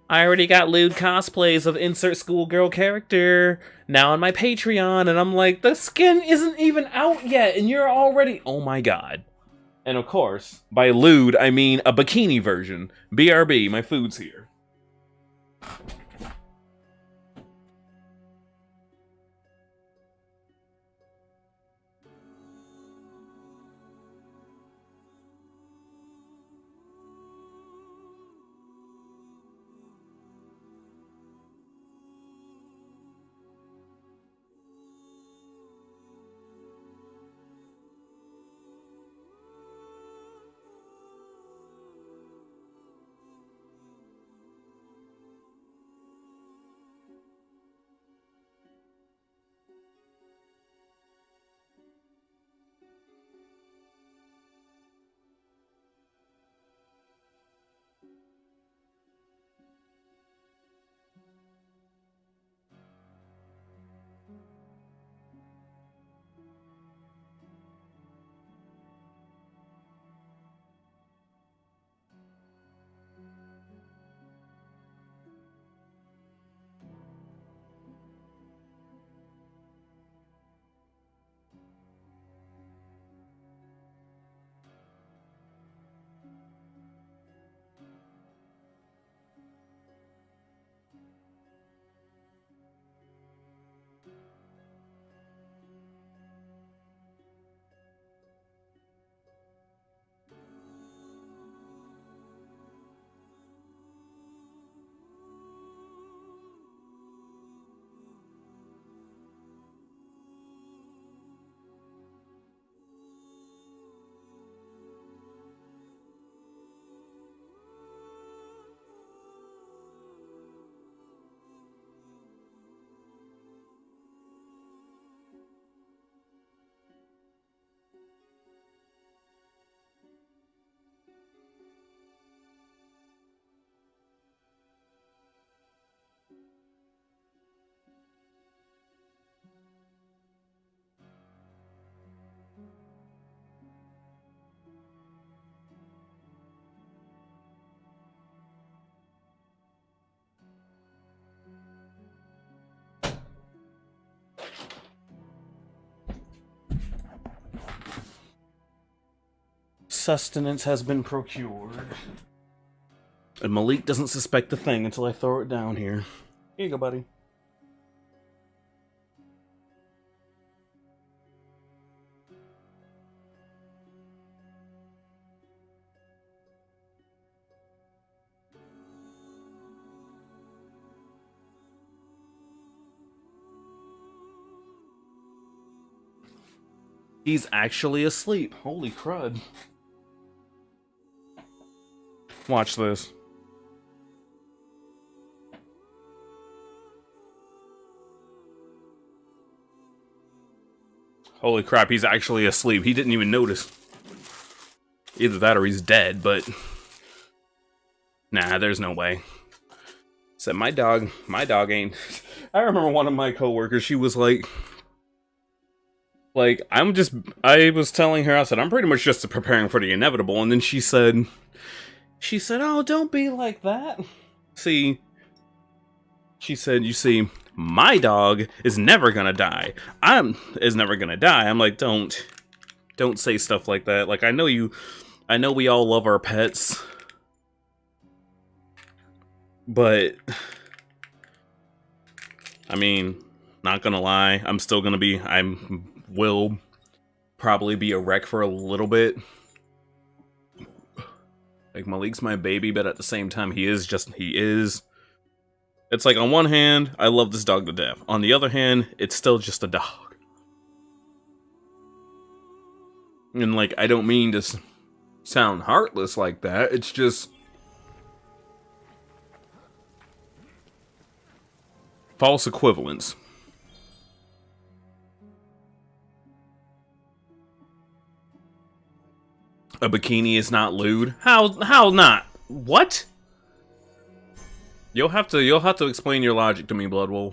I already got lewd cosplays of insert schoolgirl character now on my Patreon. And I'm like, the skin isn't even out yet, and you're already, oh my god. And of course, by lewd, I mean a bikini version. BRB, my food's here. Sustenance has been procured. And Malik doesn't suspect a thing until I throw it down here. Here you go, buddy. He's actually asleep. Holy crud. Watch this. Holy crap, he's actually asleep. He didn't even notice. Either that or he's dead, but nah, there's no way. Said my dog ain't. I remember one of my coworkers, she was like, I was telling her, I said, I'm pretty much just preparing for the inevitable, and then she said, oh, don't be like that. See, she said, you see, my dog is never gonna die. Is never gonna die. I'm like, don't say stuff like that. Like, I know we all love our pets, but I mean, not gonna lie, will probably be a wreck for a little bit. Like, Malik's my baby, but at the same time, he is. It's like, on one hand, I love this dog to death. On the other hand, it's still just a dog. And, like, I don't mean to sound heartless like that. It's just false equivalence. A bikini is not lewd? How not? What? You'll have to explain your logic to me, Bloodwolf.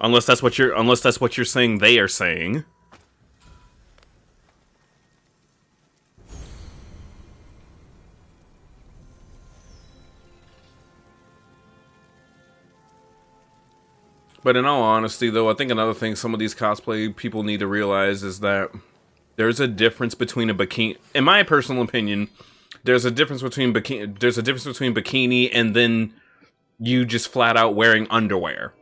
Unless that's what you're saying they are saying. But in all honesty, though, I think another thing some of these cosplay people need to realize is that there's a difference between a bikini. In my personal opinion, there's a difference between bikini and then you just flat out wearing underwear.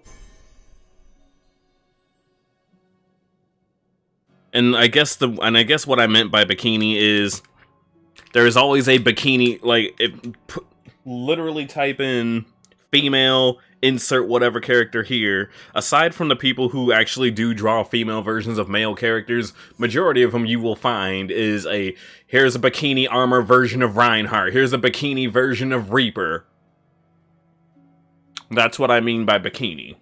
And I guess what I meant by bikini is there is always a bikini. Like, literally type in female, insert whatever character here. Aside from the people who actually do draw female versions of male characters, majority of them you will find is here's a bikini armor version of Reinhardt, here's a bikini version of Reaper. That's what I mean by bikini.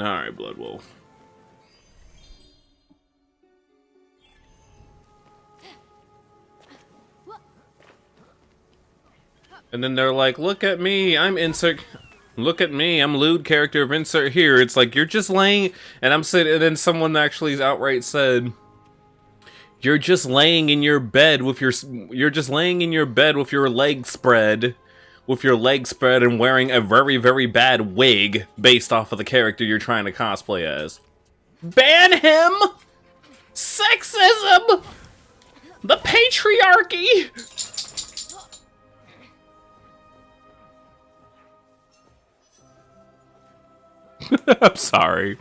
Alright, Bloodwolf. And then they're like, look at me, I'm lewd character of insert here. It's like, you're just laying, and and then someone actually outright said, you're just laying in your bed with your legs spread. With your legs spread and wearing a very, very bad wig based off of the character you're trying to cosplay as. Ban him! Sexism! The patriarchy! I'm sorry.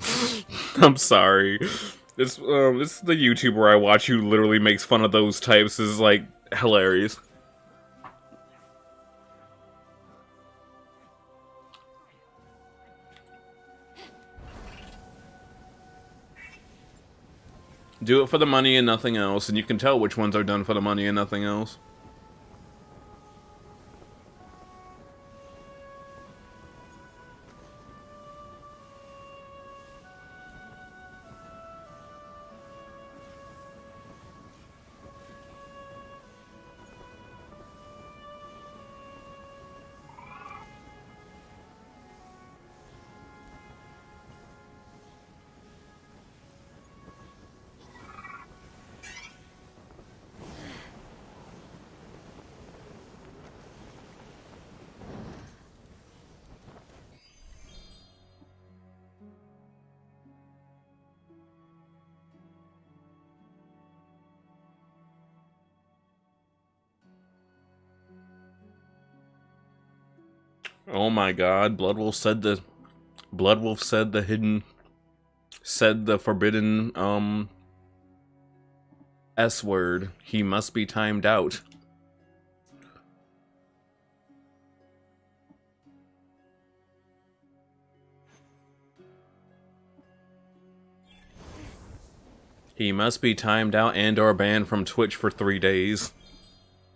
It's the YouTuber I watch who literally makes fun of those types is, like, hilarious. Do it for the money and nothing else, and you can tell which ones are done for the money and nothing else. Oh my god, Bloodwolf said the hidden said the forbidden S word. He must be timed out. He must be timed out and or banned from Twitch for 3 days.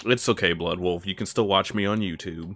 It's okay, Bloodwolf. You can still watch me on YouTube.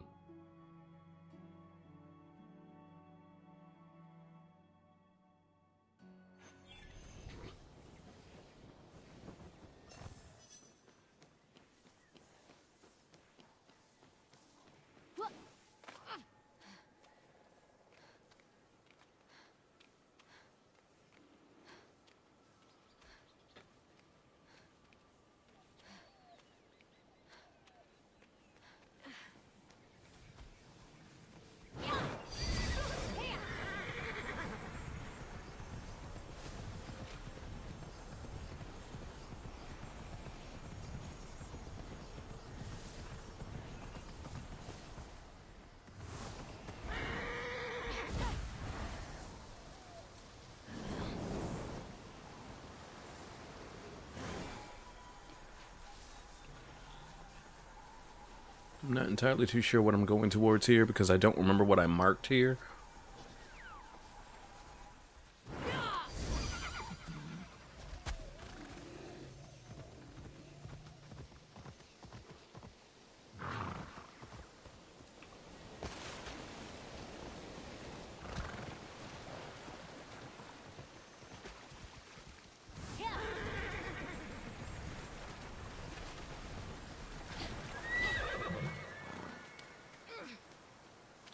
I'm not entirely too sure what I'm going towards here because I don't remember what I marked here.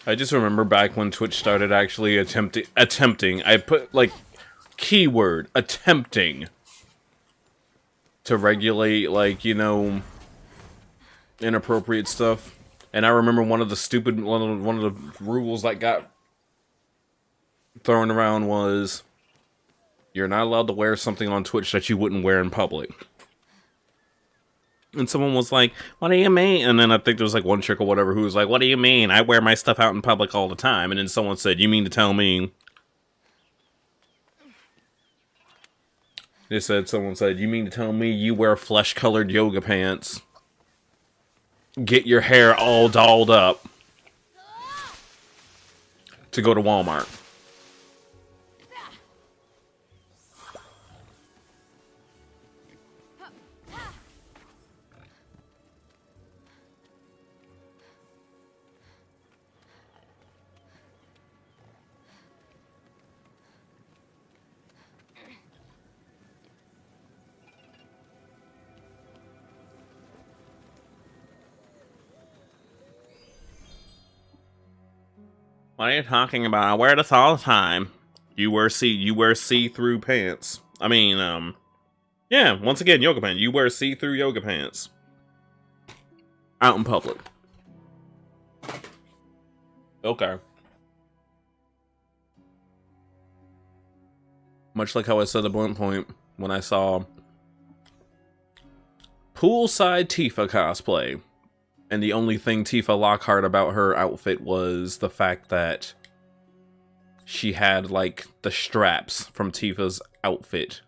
I just remember back when Twitch started actually attempting, I put like keyword attempting to regulate, like, you know, inappropriate stuff. And I remember one of the rules that got thrown around was you're not allowed to wear something on Twitch that you wouldn't wear in public. And someone was like, what do you mean? And then I think there was like one chick or whatever who was like, what do you mean? I wear my stuff out in public all the time. And then someone said, you mean to tell me? Someone said, you mean to tell me you wear flesh-colored yoga pants? Get your hair all dolled up to go to Walmart. What are you talking about? I wear this all the time. You wear see-through pants. I mean, yeah, once again, yoga pants. You wear see-through yoga pants. Out in public. Okay. Much like how I said at one point when I saw poolside Tifa cosplay. And the only thing Tifa Lockhart about her outfit was the fact that she had, like, the straps from Tifa's outfit.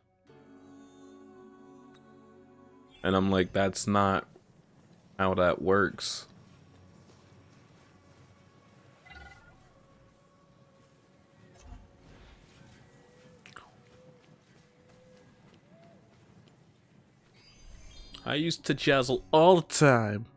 And I'm like, that's not how that works. I used to jazzle all the time.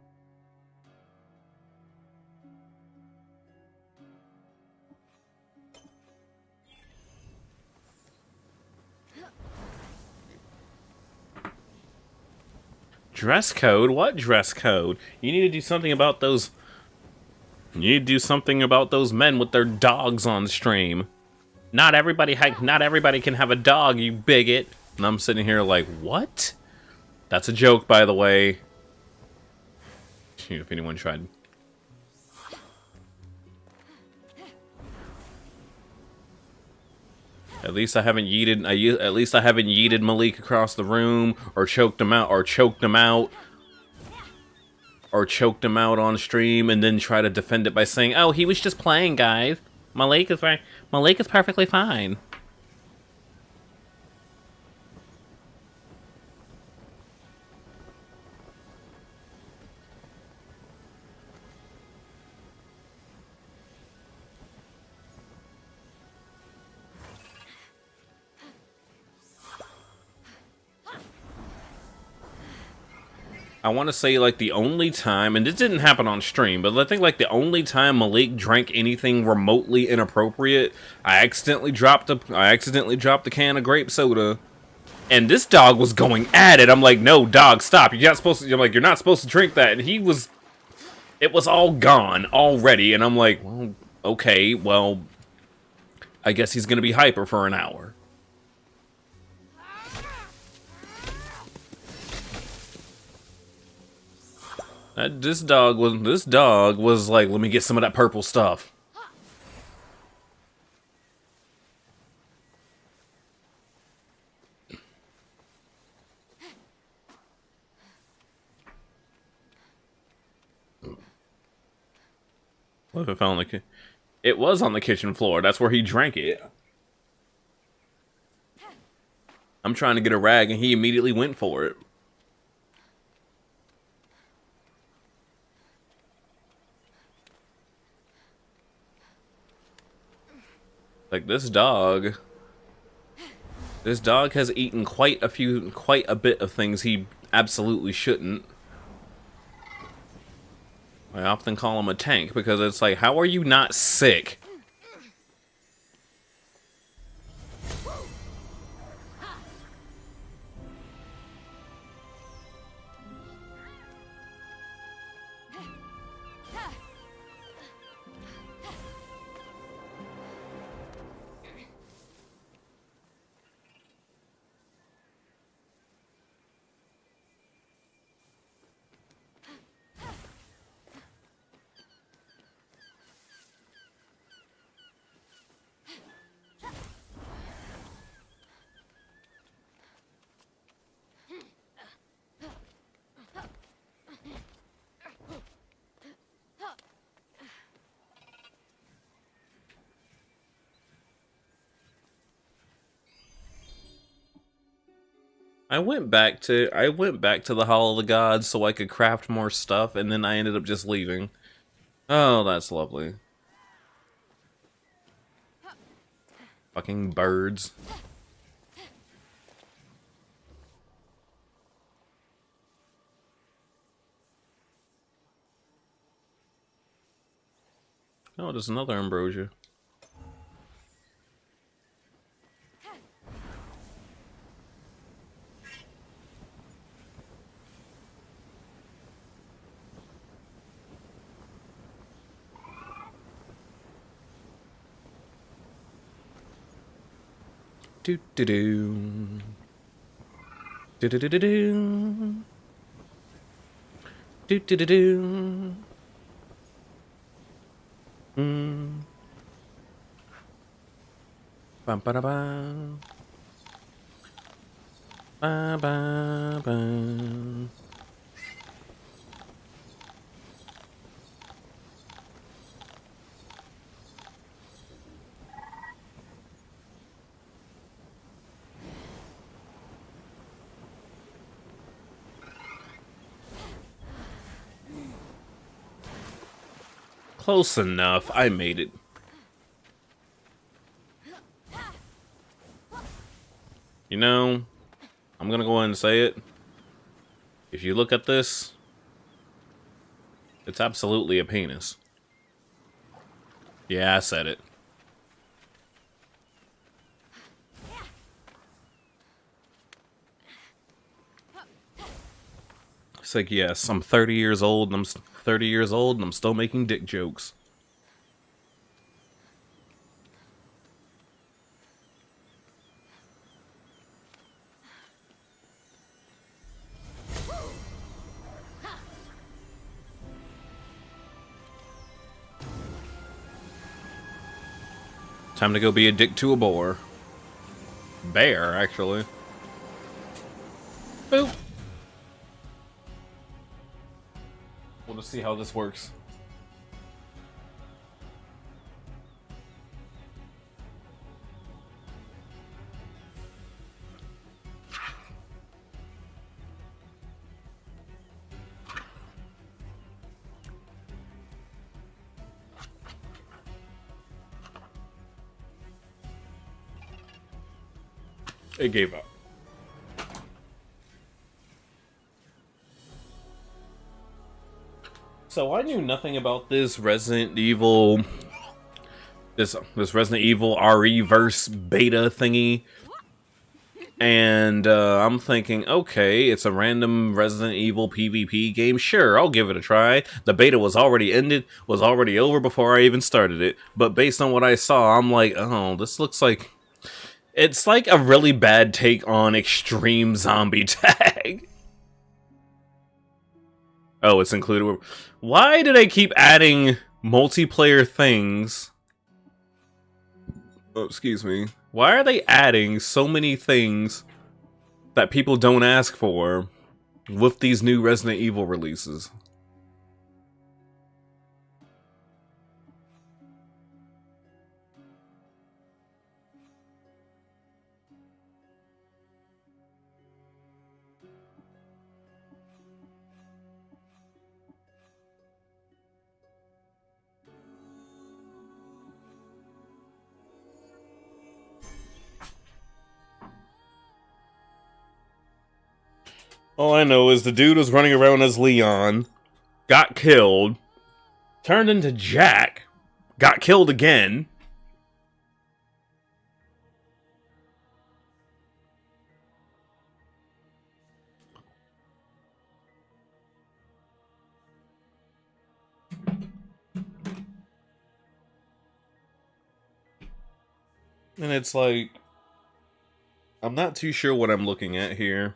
Dress code? What dress code? You need to do something about those... You need to do something about those men with their dogs on stream. Not everybody can have a dog, you bigot. And I'm sitting here like, what? That's a joke, by the way. If anyone tried. At least I haven't yeeted Malik across the room, or choked him out, on stream, and then try to defend it by saying, "Oh, he was just playing, guys. Malik is perfectly fine." I want to say like the only time, and this didn't happen on stream, but I think like the only time Malik drank anything remotely inappropriate, I accidentally dropped a can of grape soda, and this dog was going at it. I'm like, no, dog, stop! You're not supposed to. I'm like, you're not supposed to drink that, and it was all gone already, and I'm like, well, okay, well, I guess he's gonna be hyper for an hour. This dog was like, let me get some of that purple stuff. What if it fell on the It was on the kitchen floor. That's where he drank it. I'm trying to get a rag and he immediately went for it. Like this dog has eaten quite a bit of things he absolutely shouldn't. I often call him a tank because it's like, how are you not sick? I went back to the Hall of the Gods so I could craft more stuff, and then I ended up just leaving. Oh, that's lovely. Fucking birds. Oh, there's another ambrosia. Do do do. Do do do do do. Do do do do. Bum ba da bum. Ba ba ba. Close enough. I made it. You know, I'm gonna go ahead and say it. If you look at this, it's absolutely a penis. Yeah, I said it. It's like, yes, I'm 30 years old, and I'm still making dick jokes. Time to go be a dick to a boar. Bear, actually. Boop. We'll just see how this works. It gave up. So I knew nothing about this Resident Evil, this Resident Evil RE-verse beta thingy, and I'm thinking, okay, it's a random Resident Evil PvP game. Sure, I'll give it a try. The beta was already ended, was already over before I even started it. But based on what I saw, I'm like, oh, this looks like it's like a really bad take on Extreme Zombie Tag. Oh, it's included. Why do they keep adding multiplayer things? Oh, excuse me. Why are they adding so many things that people don't ask for with these new Resident Evil releases? All I know is the dude was running around as Leon, got killed, turned into Jack, got killed again. And it's like, I'm not too sure what I'm looking at here.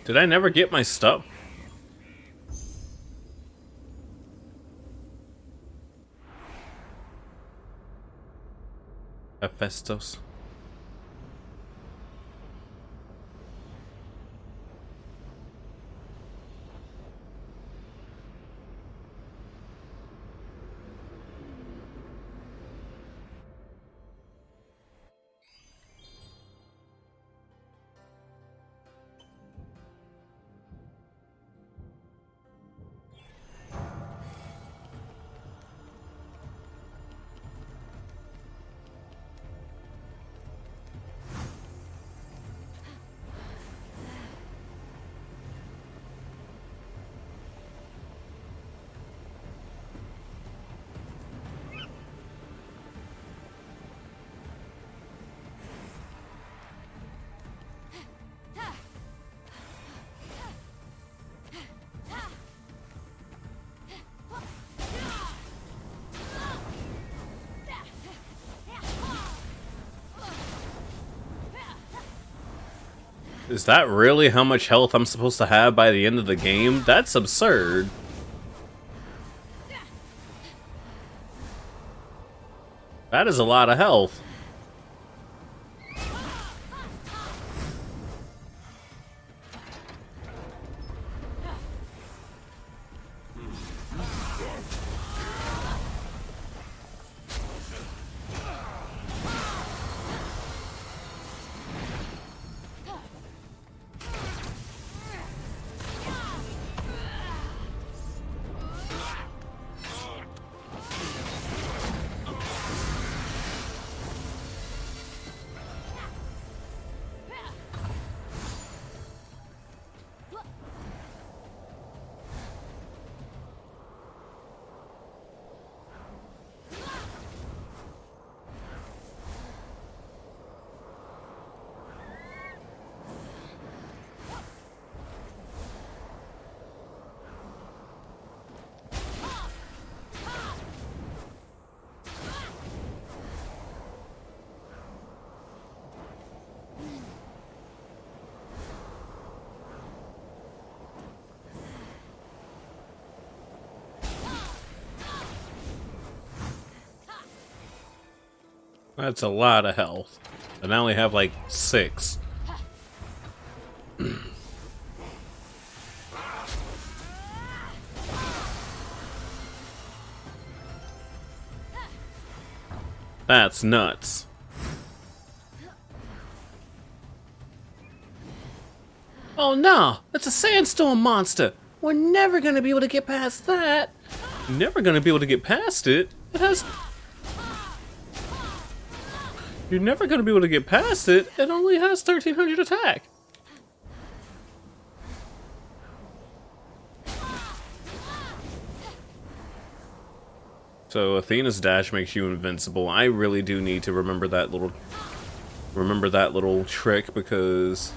Did I never get my stuff? Hephaestus. Is that really how much health I'm supposed to have by the end of the game? That's absurd. That is a lot of health. That's a lot of health. And I only have like 6. That's nuts. Oh no, it's a sandstorm monster. We're never gonna be able to get past that. Never gonna be able to get past it? It has... You're never gonna be able to get past it. It only has 1300 attack. So Athena's dash makes you invincible. I really do need to remember that little trick because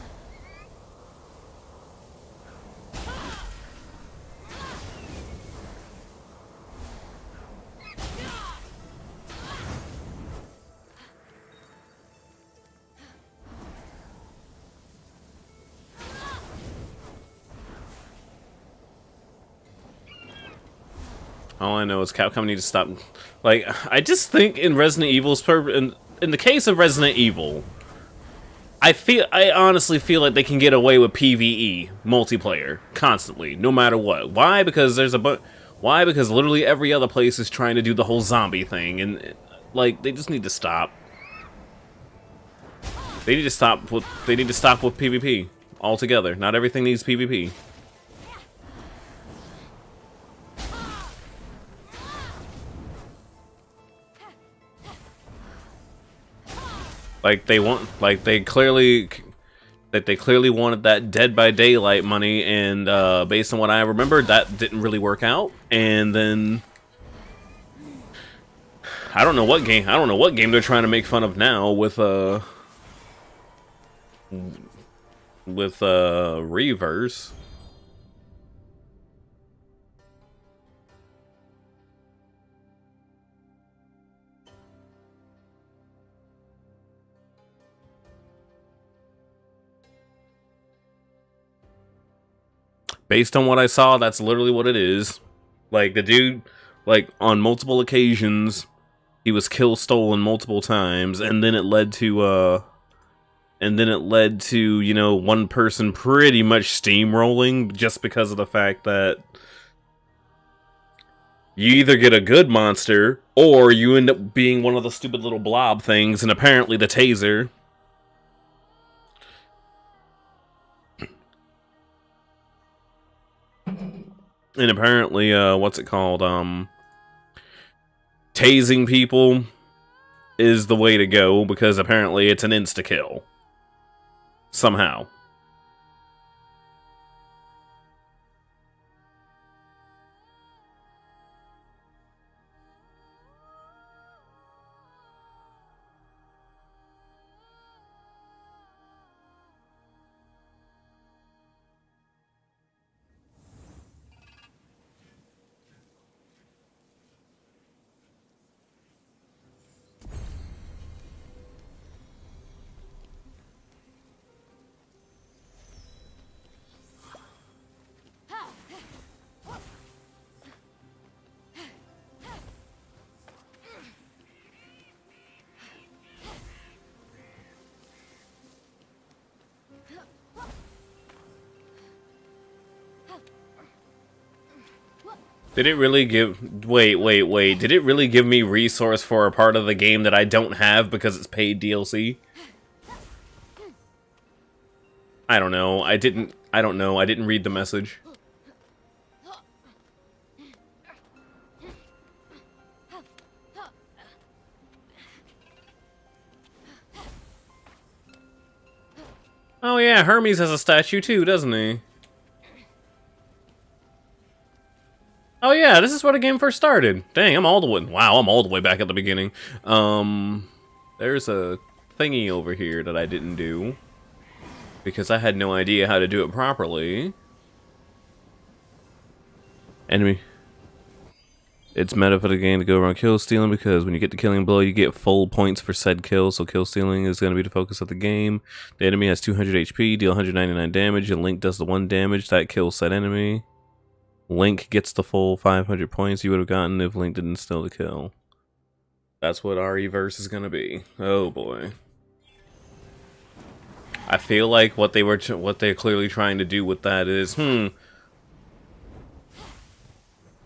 all I know is Capcom need to stop. Like, I just think in Resident Evil's in the case of Resident Evil, I honestly feel like they can get away with PvE multiplayer constantly, no matter what. Why? Because why? Because literally every other place is trying to do the whole zombie thing, and like they just need to stop. They need to stop with PvP altogether. Not everything needs PvP. They clearly wanted that Dead by Daylight money, and based on what I remember, that didn't really work out. And then I don't know what game they're trying to make fun of now with Reverse. Based on what I saw, that's literally what it is. Like, the dude, like, on multiple occasions, he was kill stolen multiple times, and then it led to, you know, one person pretty much steamrolling just because of the fact that you either get a good monster, or you end up being one of the stupid little blob things, and apparently the taser. And apparently, what's it called? Tasing people is the way to go, because apparently it's an insta-kill. Somehow. Did it really give... Wait. Did it really give me resource for a part of the game that I don't have because it's paid DLC? I don't know. I don't know. I didn't read the message. Oh yeah, Hermes has a statue too, doesn't he? Oh yeah, this is where the game first started. Dang, I'm all the way back at the beginning. There's a thingy over here that I didn't do because I had no idea how to do it properly. Enemy. It's meta for the game to go around kill stealing because when you get the killing blow, you get full points for said kill. So kill stealing is going to be the focus of the game. The enemy has 200 HP, deal 199 damage, and Link does the 1 damage that kills said enemy. Link gets the full 500 points you would have gotten if Link didn't steal the kill. That's what RE-verse is gonna be. Oh boy. I feel like what they're clearly trying to do with that is,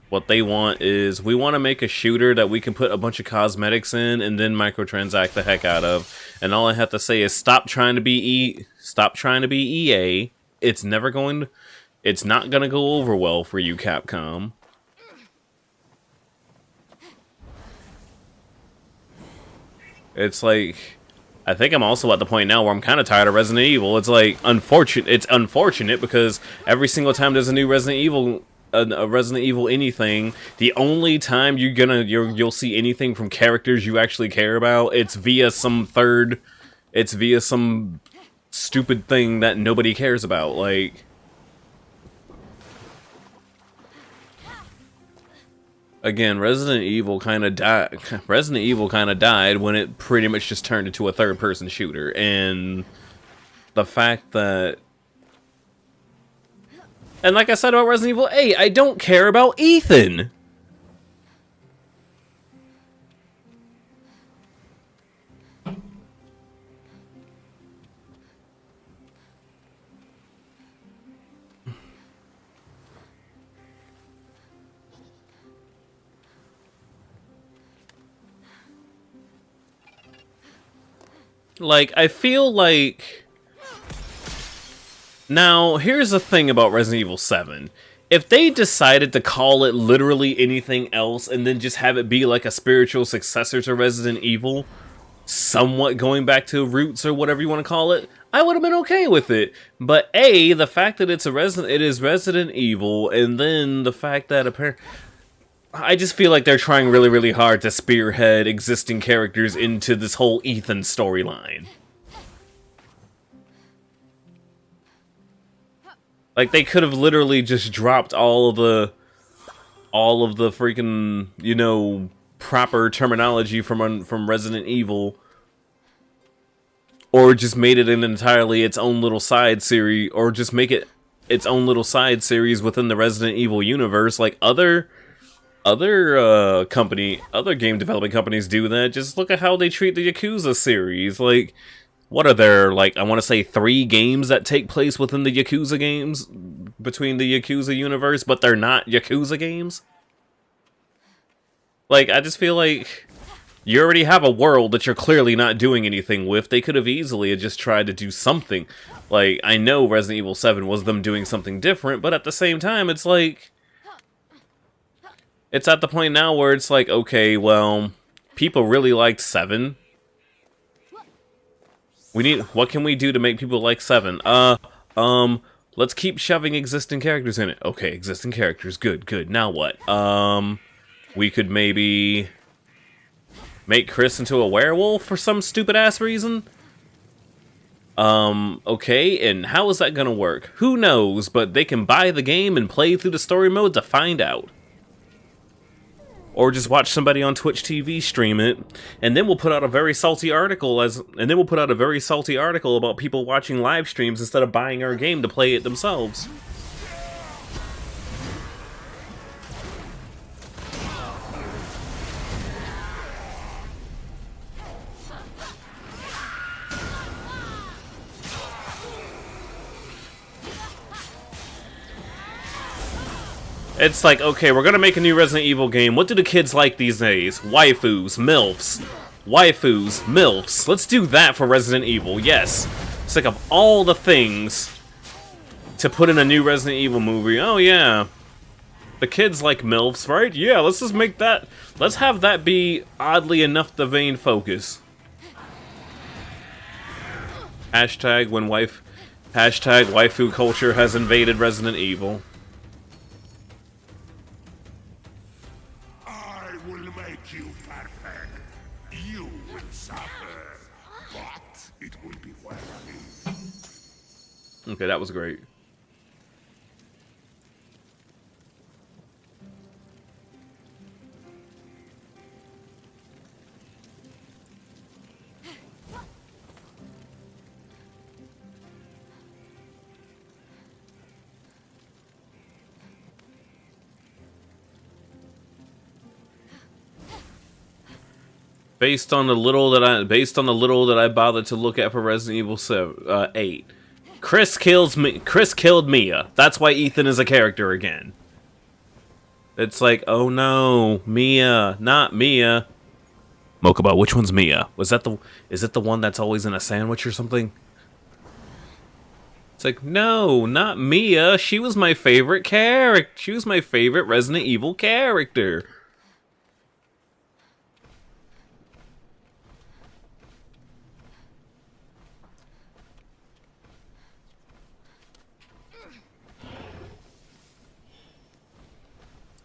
what they want is, we want to make a shooter that we can put a bunch of cosmetics in and then microtransact the heck out of. And all I have to say is stop trying to be EA. it's never going to, it's not going to go over well for you, Capcom. It's like, I think I'm also at the point now where I'm kind of tired of Resident Evil. It's like, it's unfortunate because every single time there's a new Resident Evil, a Resident Evil anything, the only time you'll see anything from characters you actually care about, it's via some stupid thing that nobody cares about. Like, again, Resident Evil kind of died. Resident Evil kind of died when it pretty much just turned into a third-person shooter, and the fact that, and like I said about Resident Evil 8, I don't care about Ethan. Like, I feel like... Now, here's the thing about Resident Evil 7. If they decided to call it literally anything else and then just have it be like a spiritual successor to Resident Evil, somewhat going back to roots or whatever you want to call it, I would have been okay with it. But A, the fact that it is Resident Evil, and then the fact that apparently... I just feel like they're trying really, really hard to spearhead existing characters into this whole Ethan storyline. Like, they could have literally just dropped all of the freaking, you know, proper terminology from Resident Evil, or just made it an entirely its own little side series, or just make it its own little side series within the Resident Evil universe, like other game development companies do that. Just look at how they treat the Yakuza series. Like, what are there, like, I want to say 3 games that take place within the Yakuza games, between the Yakuza universe, but they're not Yakuza games? Like, I just feel like you already have a world that you're clearly not doing anything with. They could have easily just tried to do something. Like, I know Resident Evil 7 was them doing something different, but at the same time, it's like... It's at the point now where it's like, okay, well, people really liked 7. What can we do to make people like 7? Let's keep shoving existing characters in it. Okay, existing characters, good. Now what? We could maybe make Chris into a werewolf for some stupid ass reason? Okay, and how is that gonna work? Who knows, but they can buy the game and play through the story mode to find out. Or just watch somebody on Twitch TV stream it, and then we'll put out a very salty article about people watching live streams instead of buying our game to play it themselves. It's like, okay, we're gonna make a new Resident Evil game. What do the kids like these days? Waifus, MILFs. Waifus, MILFs. Let's do that for Resident Evil, yes. It's like, of all the things to put in a new Resident Evil movie, oh yeah. The kids like MILFs, right? Yeah, let's just make that... Let's have that be, oddly enough, the main focus. Hashtag waifu culture has invaded Resident Evil. Okay, that was great. Based on the little that I bothered to look at for Resident Evil 8. Chris killed Mia. That's why Ethan is a character again. It's like, oh no, Mia, not Mia. Mokuba, which one's Mia? Is it the one that's always in a sandwich or something? like, no, not Mia. She was my favorite character. She was my favorite Resident Evil character.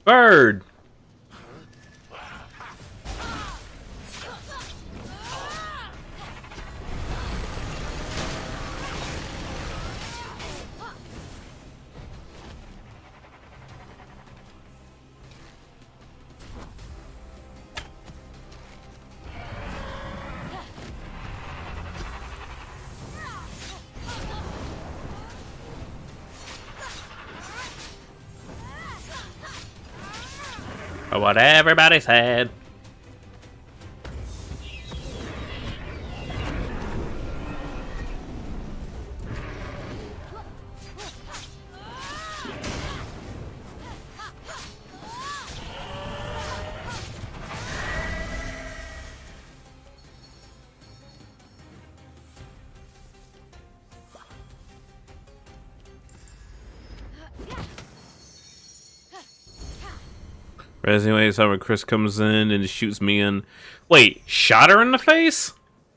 Bird. What everybody said. Anyways, however, Chris comes in and shoots me in. Wait, shot her in the face?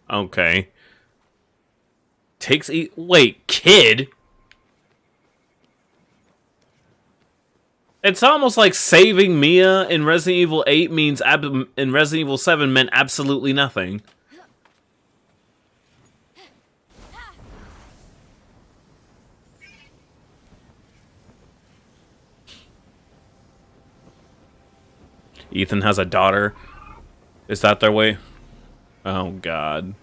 Okay. Wait, kid? It's almost like saving Mia in Resident Evil 8 means in Resident Evil 7 meant absolutely nothing. Ethan has a daughter. Is that their way? Oh, God.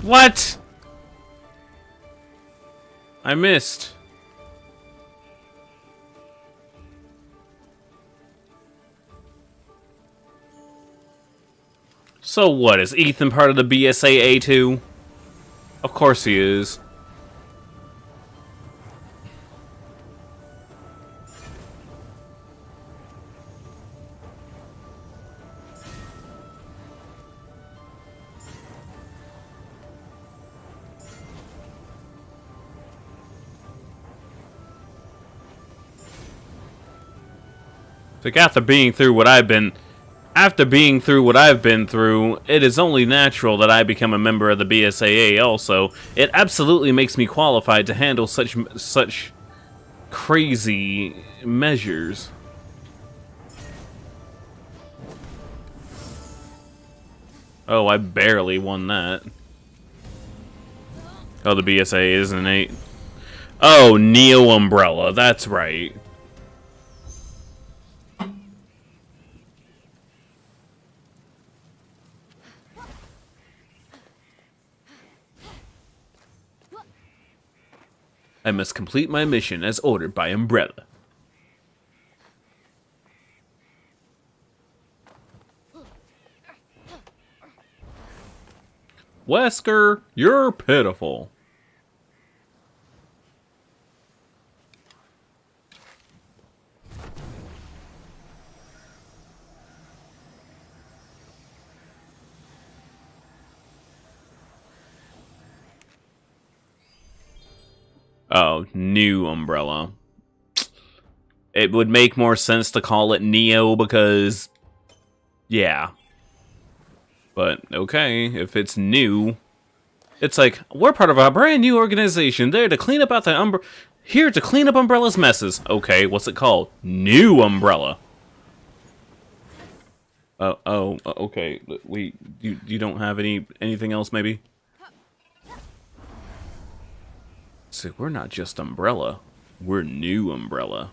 What? I missed. So what, is Ethan part of the BSAA too? Of course he is. Like, after being through what I've been through, it is only natural that I become a member of the BSAA also. It absolutely makes me qualified to handle such crazy measures. Oh, I barely won that. Oh, the BSAA is an 8. Oh, Neo Umbrella, that's right. I must complete my mission as ordered by Umbrella. Wesker, you're pitiful. Oh, new Umbrella. It would make more sense to call it Neo because Yeah. But, okay, if it's new, it's like, we're part of a brand new organization, there to clean up out the here to clean up Umbrella's messes. Okay, what's it called? New Umbrella. Okay. You don't have anything else, maybe? So we're not just Umbrella, we're New Umbrella.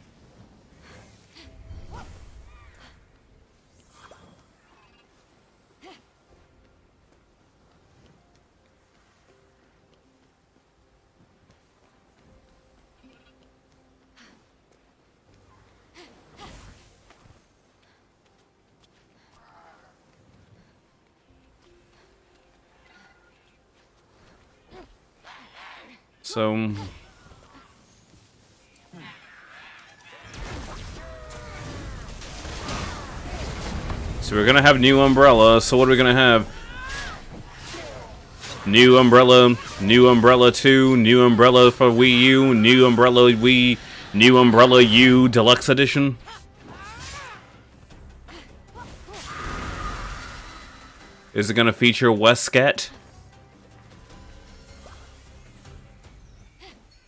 So we're gonna have New Umbrella, so what are we gonna have? New Umbrella 2, New Umbrella for Wii U, New Umbrella Wii, New Umbrella U Deluxe Edition? Is it gonna feature Westcat?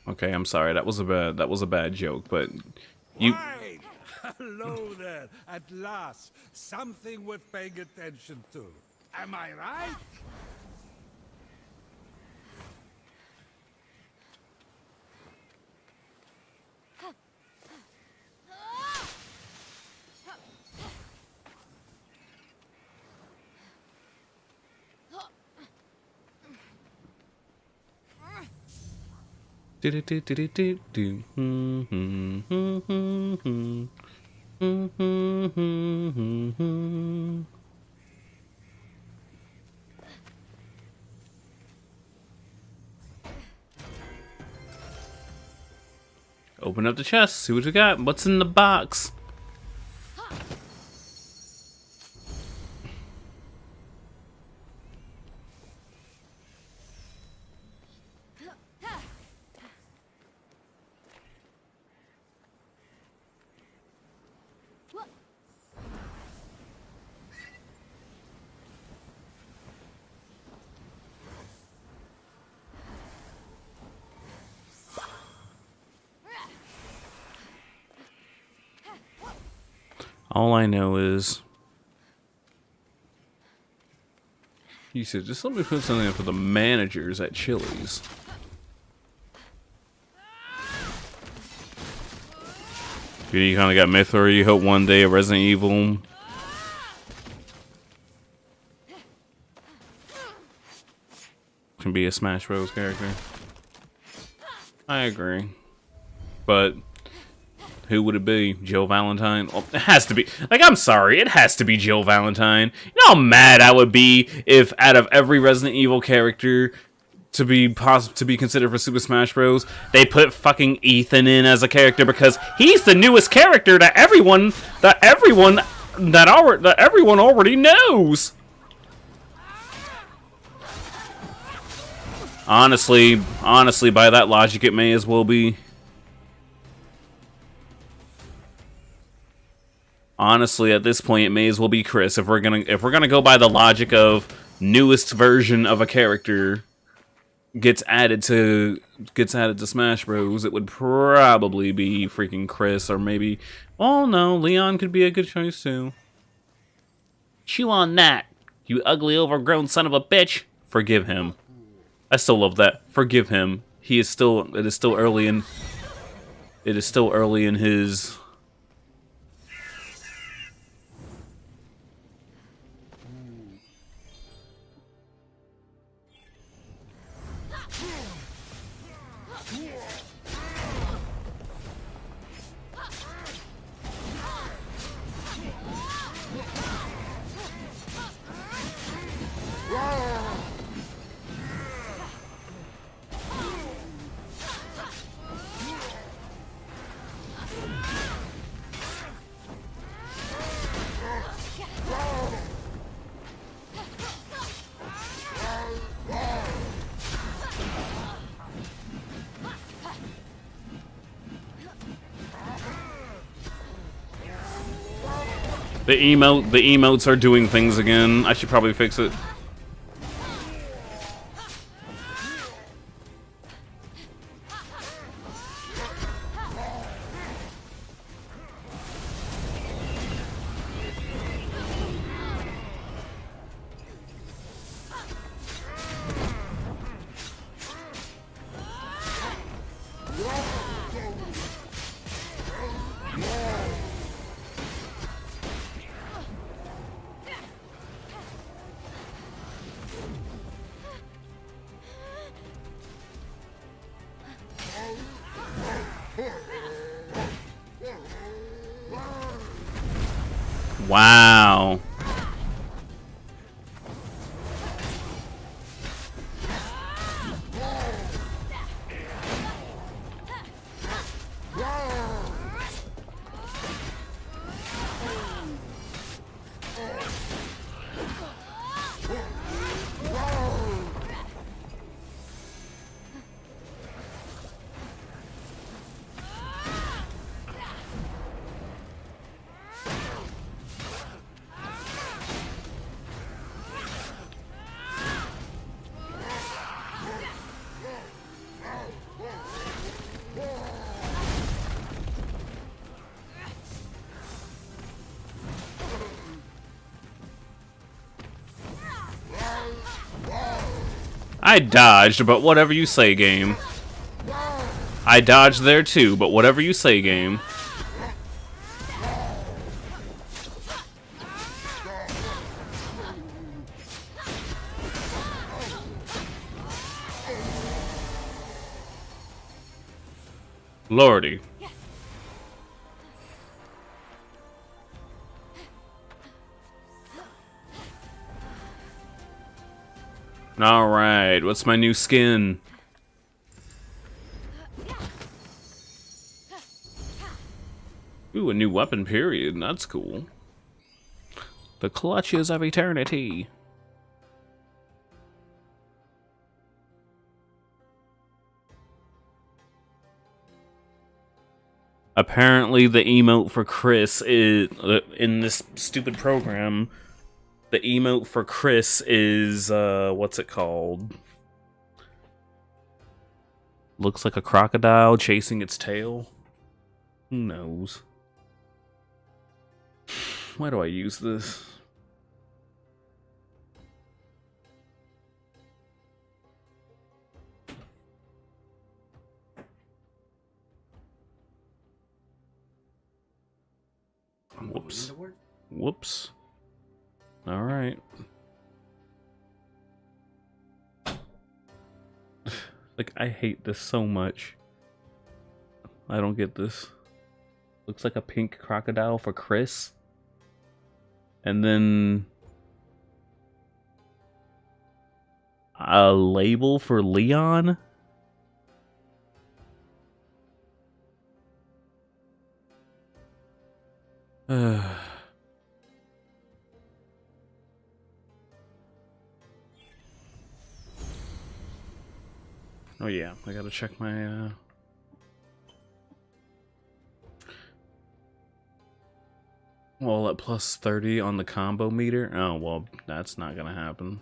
Okay, I'm sorry, that was a bad joke, but you... Why? Hello there. At last, something worth paying attention to. Am I right? Open up the chest, see what we got. What's in the box? All I know is... He said, just let me put something up for the managers at Chili's. You kind of got Mythra, you hope one day a Resident Evil... can be a Smash Bros. Character. I agree. But... who would it be? Jill Valentine? Well, it has to be. Like, I'm sorry, it has to be Jill Valentine. You know how mad I would be if out of every Resident Evil character to be considered for Super Smash Bros, they put fucking Ethan in as a character because he's the newest character that everyone already knows. Honestly, by that logic, it may as well be. Honestly, at this point, it may as well be Chris. If we're gonna go by the logic of newest version of a character gets added to Smash Bros, it would probably be freaking Chris, or maybe, oh no, Leon could be a good choice too. Chew on that, you ugly overgrown son of a bitch. Forgive him. I still love that. Forgive him. It is still early in his. The emotes are doing things again. I should probably fix it. Wow. I dodged, but whatever you say, game. I dodged there too, but whatever you say, game. Lordy. Alright, what's my new skin? Ooh, a new weapon period. That's cool. The Clutches of Eternity. Apparently the emote for Chris is in this stupid program. The emote for Chris is what's it called? Looks like a crocodile chasing its tail. Who knows? Why do I use this? Whoops. Whoops. All right. Like, I hate this so much. I don't get this. Looks like a pink crocodile for Chris. And then a label for Leon. Oh yeah, I gotta check my well, at plus 30 on the combo meter. Oh well, that's not gonna happen.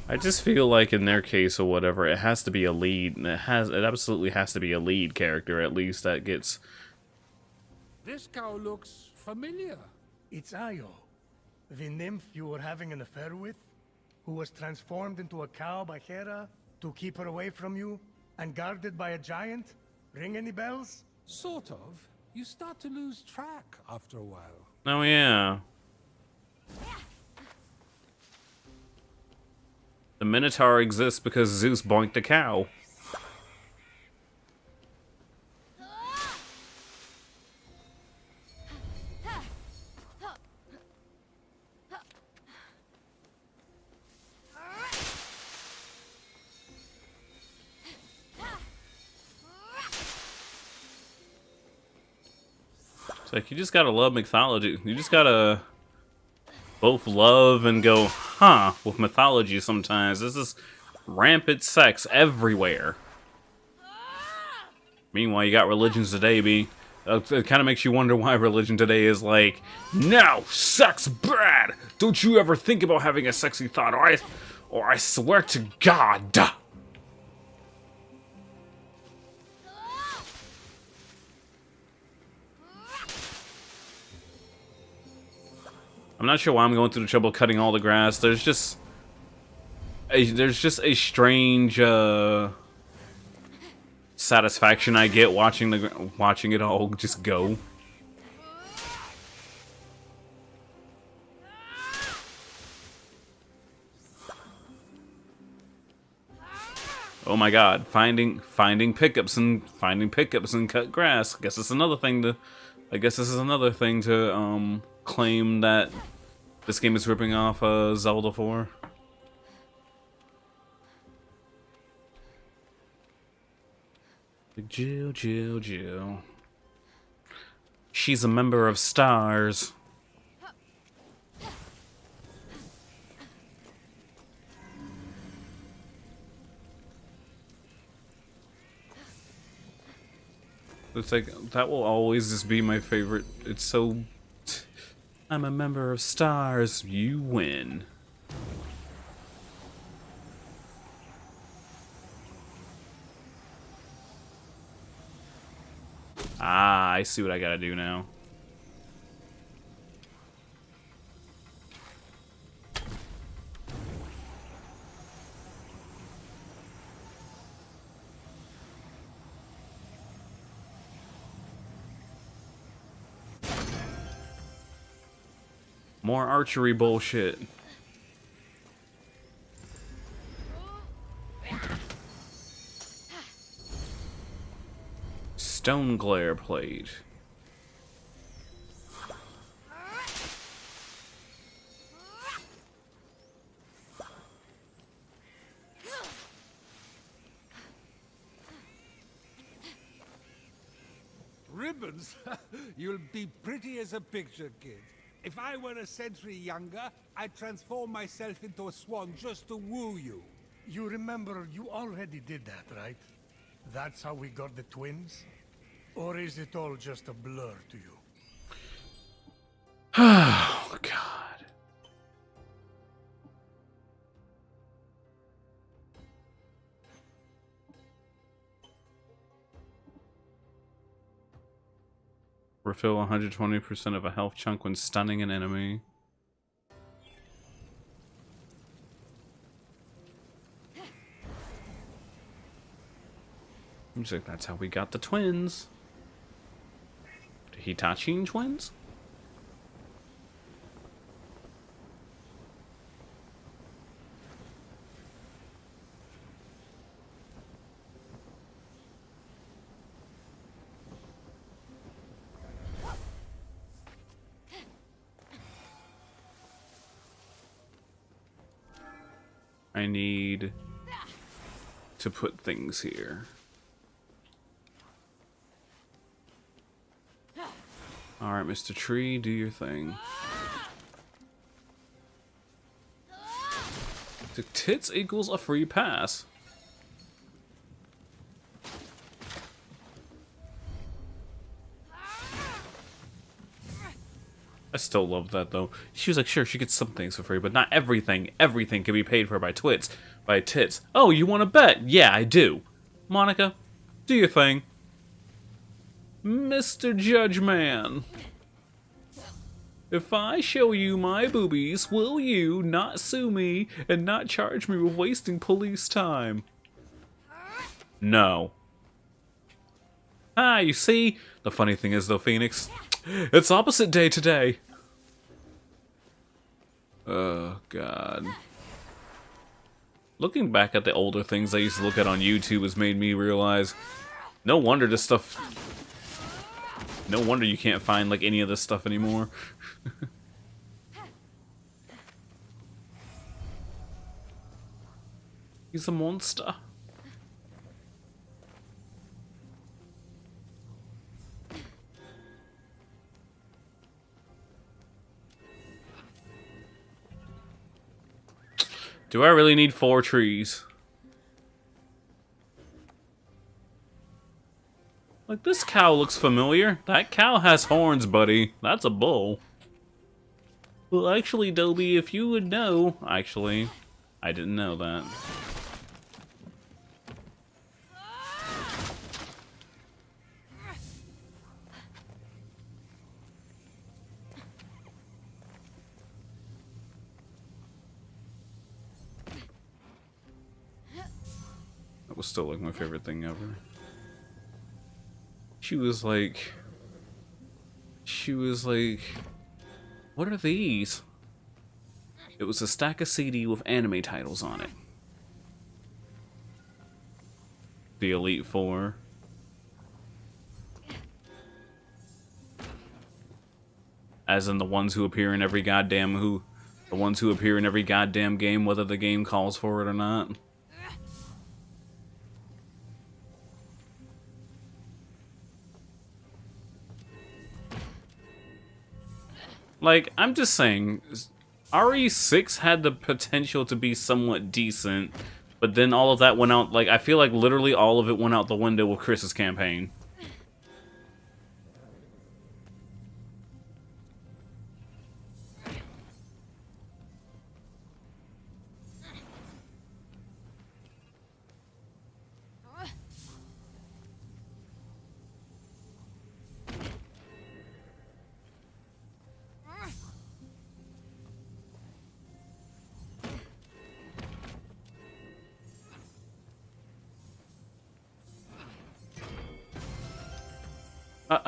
I just feel like in their case or whatever, it has to be a lead, and it absolutely has to be a lead character at least that gets. This cow looks familiar. It's Io, the nymph you were having an affair with, who was transformed into a cow by Hera to keep her away from you, and guarded by a giant. Ring any bells? Sort of. You start to lose track after a while. Oh yeah. The Minotaur exists because Zeus boinked a cow. It's like, you just gotta love mythology. You just gotta both love and go, huh, with mythology sometimes. This is rampant sex everywhere. Meanwhile, you got religions today, it kind of makes you wonder why religion today is like, no, sex bad. Don't you ever think about having a sexy thought, or I swear to God. I'm not sure why I'm going through the trouble cutting all the grass. There's just a strange satisfaction I get watching it all just go. Oh my God! Finding pickups and cut grass. I guess this is another thing to claim that this game is ripping off Zelda for. Jill. She's a member of Stars. It's like, that will always just be my favorite. It's so... I'm a member of Stars. You win. Ah, I see what I gotta do now. More archery bullshit. Stone glare plate. Ribbons? You'll be pretty as a picture, kid. If I were a century younger, I'd transform myself into a swan just to woo you. You remember you already did that, right? That's how we got the twins? Or is it all just a blur to you? Oh, God. Refill 120% of a health chunk when stunning an enemy. Looks like that's how we got the twins. The Hitachi twins? I need to put things here. Alright, Mr. Tree, do your thing. The tits equals a free pass. I still love that though. She was like, sure, she gets some things for free, but not everything. Everything can be paid for by tits. Oh, you want to bet? Yeah, I do. Monica, do your thing. Mr. Judge Man. If I show you my boobies, will you not sue me and not charge me with wasting police time? No. Ah, you see? The funny thing is though, Fenyx, it's opposite day today. Oh, God. Looking back at the older things I used to look at on YouTube has made me realize, no wonder this stuff... No wonder you can't find, like, any of this stuff anymore. He's a monster. Do I really need 4 trees? Like, this cow looks familiar. That cow has horns, buddy. That's a bull. Well, actually, Dobie, if you would know... Actually, I didn't know that. That was still, like, my favorite thing ever. She was like, what are these? It was a stack of CD with anime titles on it. The Elite Four. As in the ones who appear in every goddamn game, whether the game calls for it or not. Like, I'm just saying, RE6 had the potential to be somewhat decent, but then all of that went out, like, I feel like literally all of it went out the window with Chris's campaign.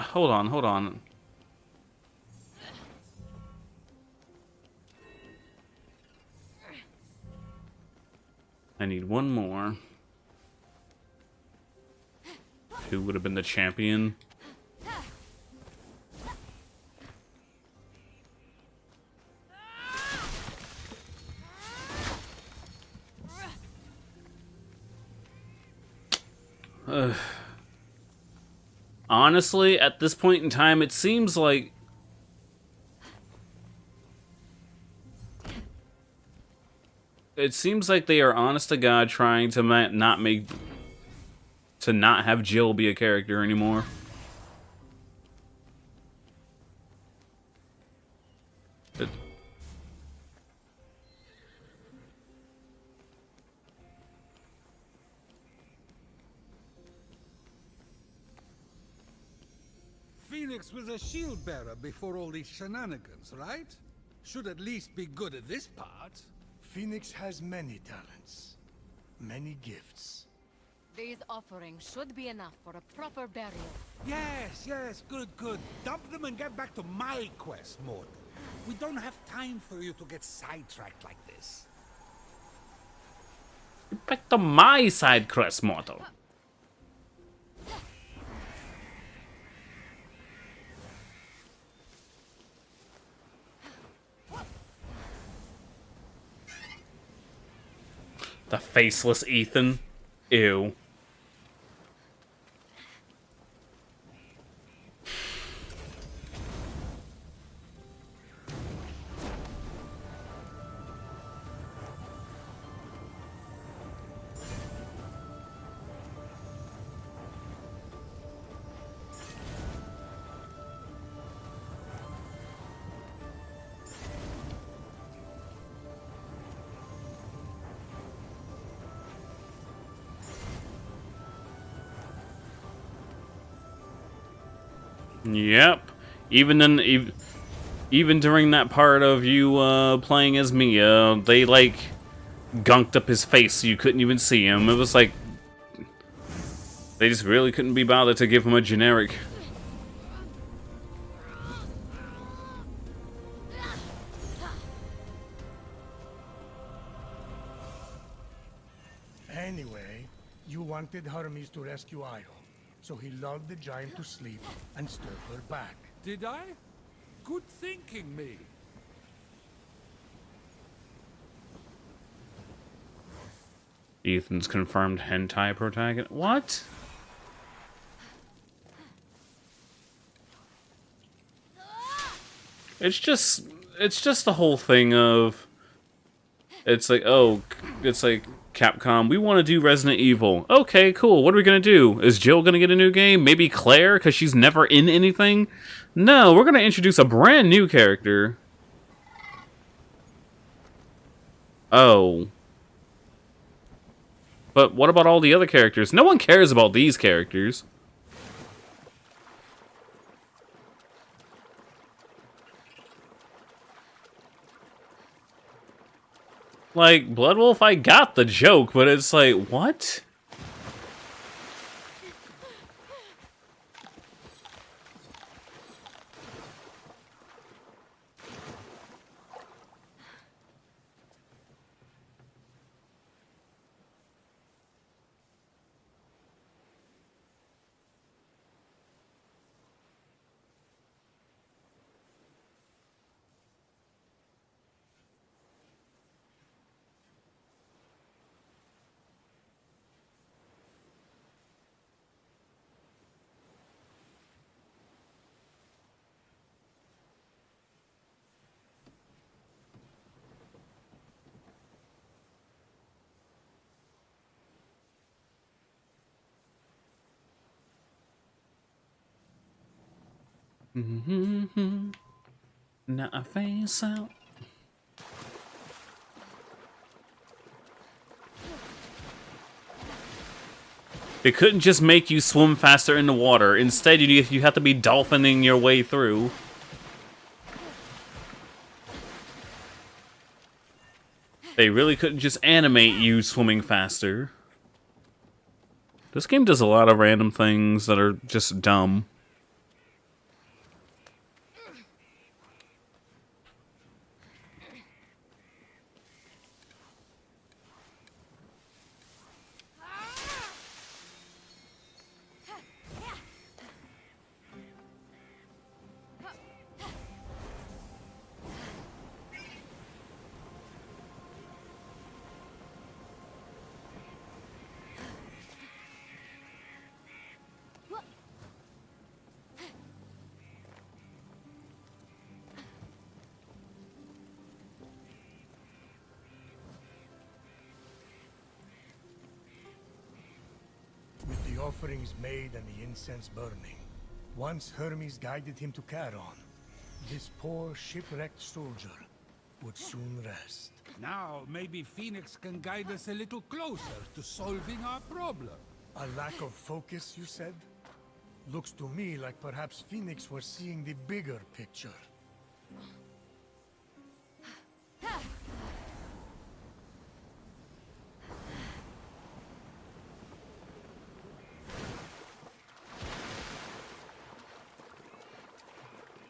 Hold on. I need one more. Who would have been the champion? Honestly, at this point in time, it seems like they are honest to God trying to not have Jill be a character anymore. Fenyx was a shield bearer before all these shenanigans, right? Should at least be good at this part. Fenyx has many talents, many gifts. These offerings should be enough for a proper burial. Yes, good. Dump them and get back to my quest, mortal. We don't have time for you to get sidetracked like this. Back to my side quest, mortal. The faceless Ethan. Ew. Yep. Even during that part of you playing as Mia, they like gunked up his face so you couldn't even see him. It was like they just really couldn't be bothered to give him a generic. Anyway, you wanted Hermes to rescue Io. So he lulled the giant to sleep and stirred her back. Did I? Good thinking, me. Ethan's confirmed hentai protagonist. What? It's just the whole thing of It's like, oh, it's like, Capcom, we want to do Resident Evil. Okay, cool. What are we going to do? Is Jill going to get a new game? Maybe Claire, because she's never in anything? No, we're going to introduce a brand new character. Oh. But what about all the other characters? No one cares about these characters. Like, Blood Wolf, I got the joke, but it's like, what? Now I face out. They couldn't just make you swim faster in the water. Instead, you have to be dolphining your way through. They really couldn't just animate you swimming faster. This game does a lot of random things that are just dumb. With the offerings made and the incense burning, once Hermes guided him to Charon, this poor shipwrecked soldier would soon rest. Now, maybe Fenyx can guide us a little closer to solving our problem. A lack of focus, you said? Looks to me like perhaps Fenyx was seeing the bigger picture.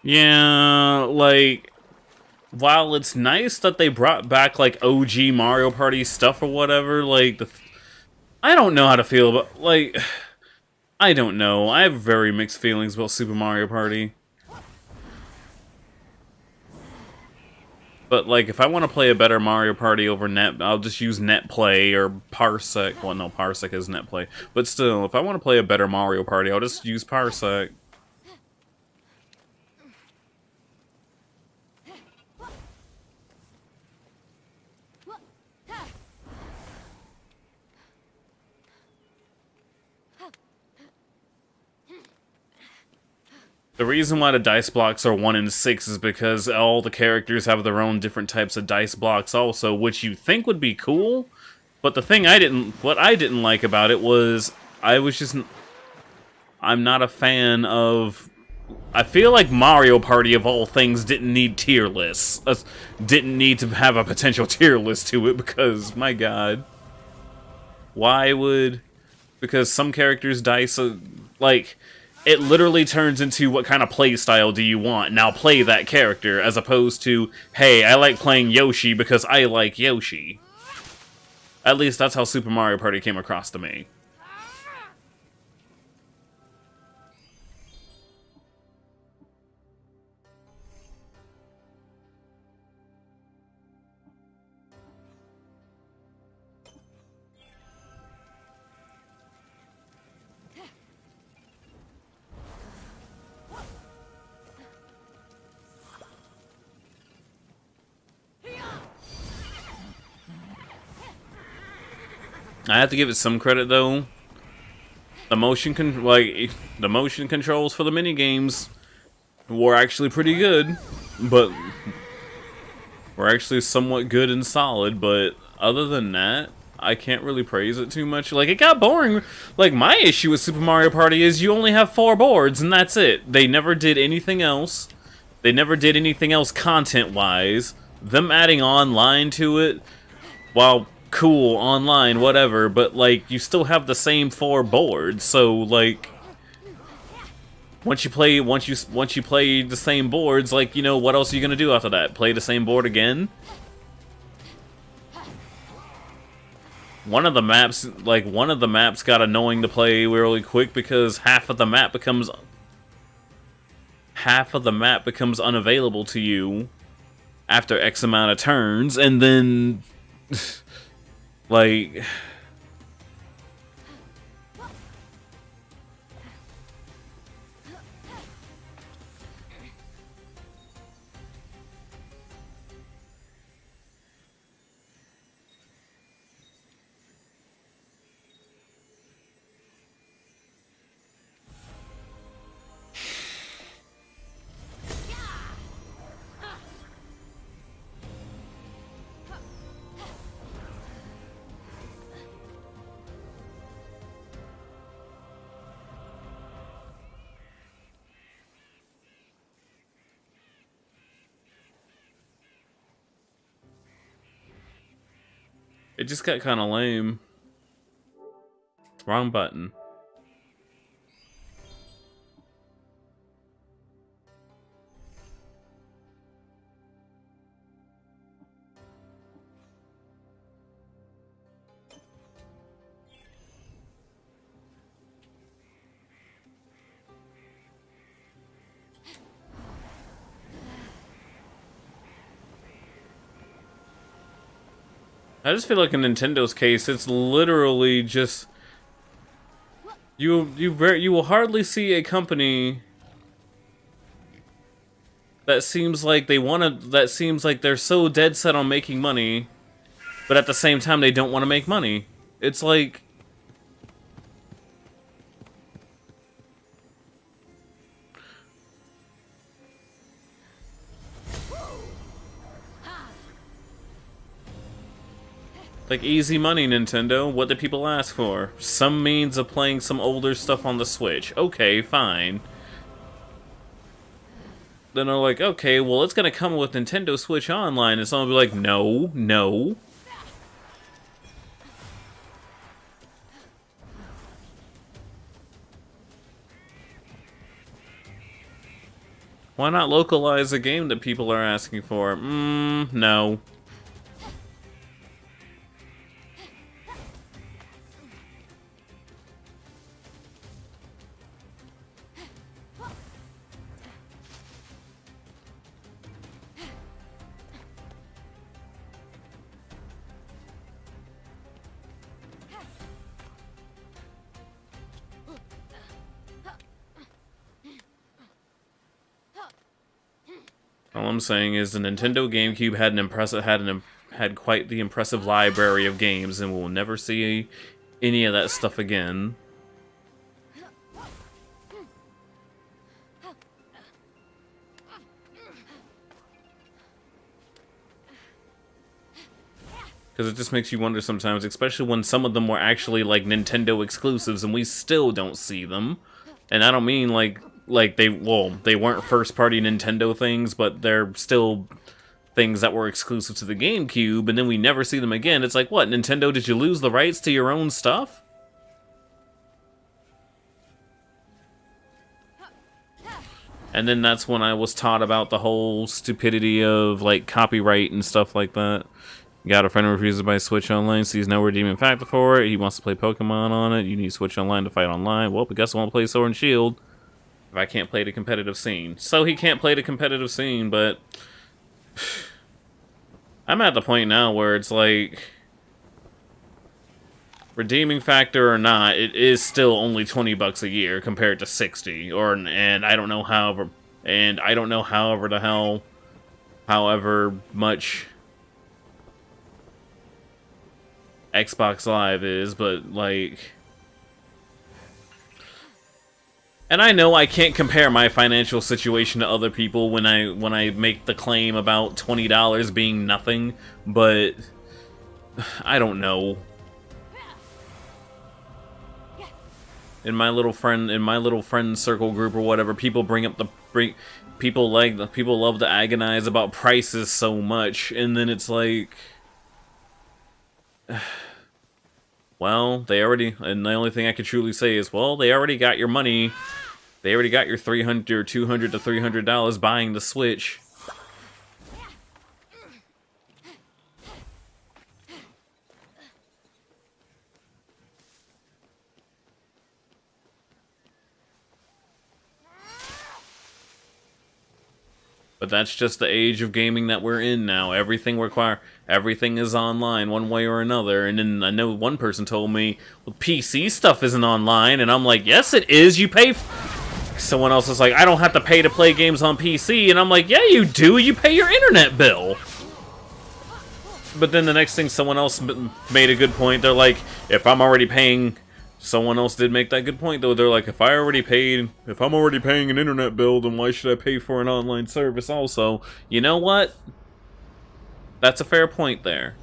Yeah, like, while it's nice that they brought back, like, OG Mario Party stuff or whatever, like, I don't know how to feel about, like, I don't know. I have very mixed feelings about Super Mario Party. But, like, if I want to play a better Mario Party over Net, I'll just use Net Play or Parsec. Well, no, Parsec is Net Play. But still, if I want to play a better Mario Party, I'll just use Parsec. The reason why the dice blocks are 1 and 6 is because all the characters have their own different types of dice blocks also, which you think would be cool, but the thing what I didn't like about it was, I'm not a fan of, I feel like Mario Party of all things didn't need tier lists, didn't need to have a potential tier list to it, because, my god. Because some characters' dice, like, it literally turns into what kind of play style do you want? Now play that character, as opposed to, hey, I like playing Yoshi because I like Yoshi. At least that's how Super Mario Party came across to me. I have to give it some credit though. The motion controls for the mini games were actually pretty good, but were actually somewhat good and solid. But other than that, I can't really praise it too much. Like, it got boring. Like, my issue with Super Mario Party is you only have 4 boards and that's it. They never did anything else. They never did anything else content-wise. Them adding online to it, while cool, online, whatever, but, like, you still have the same 4 boards, so, like, once you play the same boards, like, you know, what else are you gonna do after that? Play the same board again? One of the maps got annoying to play really quick because half of the map becomes unavailable to you after X amount of turns, and then like, it just got kind of lame. Wrong button. I just feel like in Nintendo's case, it's literally just you will hardly see a company that seems like they're so dead set on making money, but at the same time they don't want to make money. It's like, easy money, Nintendo. What do people ask for? Some means of playing some older stuff on the Switch. Okay, fine. Then they're like, okay, well, it's gonna come with Nintendo Switch Online. And someone will be like, no, no. Why not localize a game that people are asking for? No. All I'm saying is the Nintendo GameCube had quite the impressive library of games, and we'll never see any of that stuff again. Because it just makes you wonder sometimes, especially when some of them were actually like Nintendo exclusives, and we still don't see them. And I don't mean like they weren't first-party Nintendo things, but they're still things that were exclusive to the GameCube, and then we never see them again. It's like, what, Nintendo, did you lose the rights to your own stuff? And then that's when I was taught about the whole stupidity of, like, copyright and stuff like that. Got a friend who refuses to buy Switch Online, sees no redeeming factor for it. He wants to play Pokemon on it. You need Switch Online to fight online. Well, I guess I won't play Sword and Shield if I can't play the competitive scene. So he can't play the competitive scene, but I'm at the point now where it's like, redeeming factor or not, it is still only $20 a year compared to 60, and I don't know however the hell, however much Xbox Live is, but like... And I know I can't compare my financial situation to other people when I make the claim about $20 being nothing, but I don't know. In my little friend circle group or whatever, people people love to agonize about prices so much, and then it's like, well, and the only thing I could truly say is, well, they already got your money. They already got your $200 to $300 buying the Switch. But that's just the age of gaming that we're in now. Everything is online one way or another. And then I know one person told me, well, PC stuff isn't online, and I'm like, yes, it is. You pay. Someone else is like, I don't have to pay to play games on PC, and I'm like, yeah, you do. You pay your internet bill. But then the next thing, someone else made a good point. They're like, if I'm already paying. Someone else did make that good point, though. They're like, if I'm already paying an internet bill, then why should I pay for an online service also? You know what? That's a fair point there.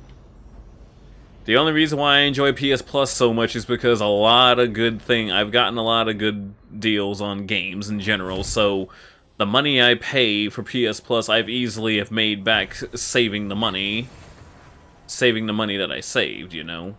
The only reason why I enjoy PS Plus so much is because I've gotten a lot of good deals on games in general, so the money I pay for PS Plus, I've easily have made back saving the money that I saved, you know?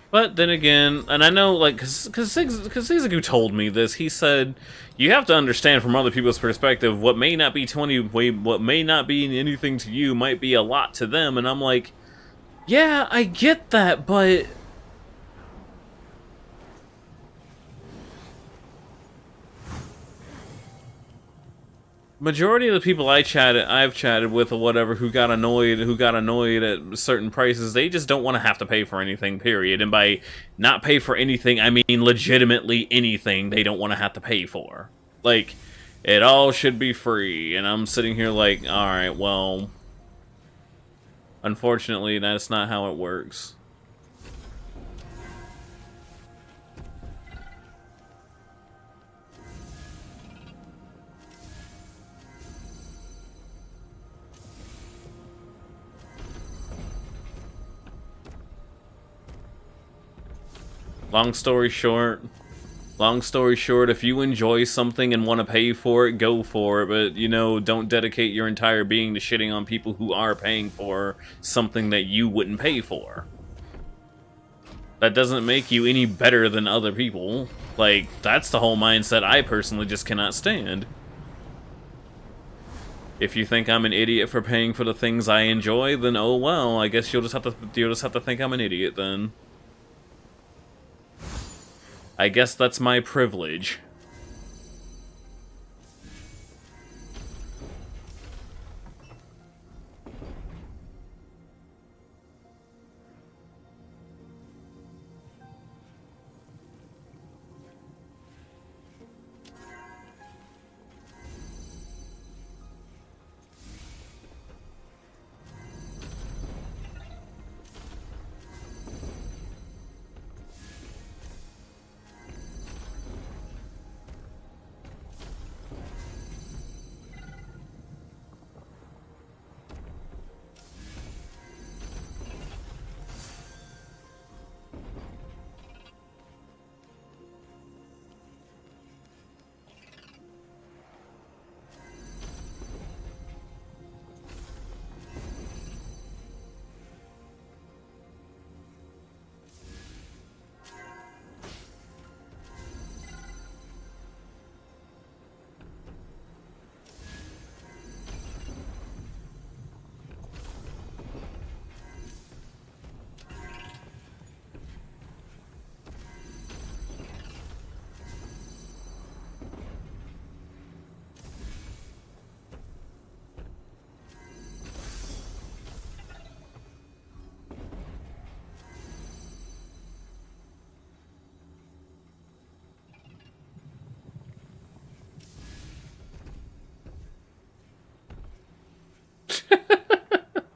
But then again, and I know, like, because Zizagu told me this, he said, you have to understand from other people's perspective, what may not be anything to you might be a lot to them, and I'm like, yeah, I get that, but... Majority of the people I've chatted with or whatever who got annoyed at certain prices, they just don't want to have to pay for anything, period. And by not pay for anything, I mean legitimately anything they don't want to have to pay for. Like, it all should be free. And I'm sitting here like, alright, well, unfortunately, that's not how it works. Long story short, if you enjoy something and want to pay for it, go for it. But, you know, don't dedicate your entire being to shitting on people who are paying for something that you wouldn't pay for. That doesn't make you any better than other people. Like, that's the whole mindset I personally just cannot stand. If you think I'm an idiot for paying for the things I enjoy, then oh well, I guess you'll just have to think I'm an idiot then. I guess that's my privilege.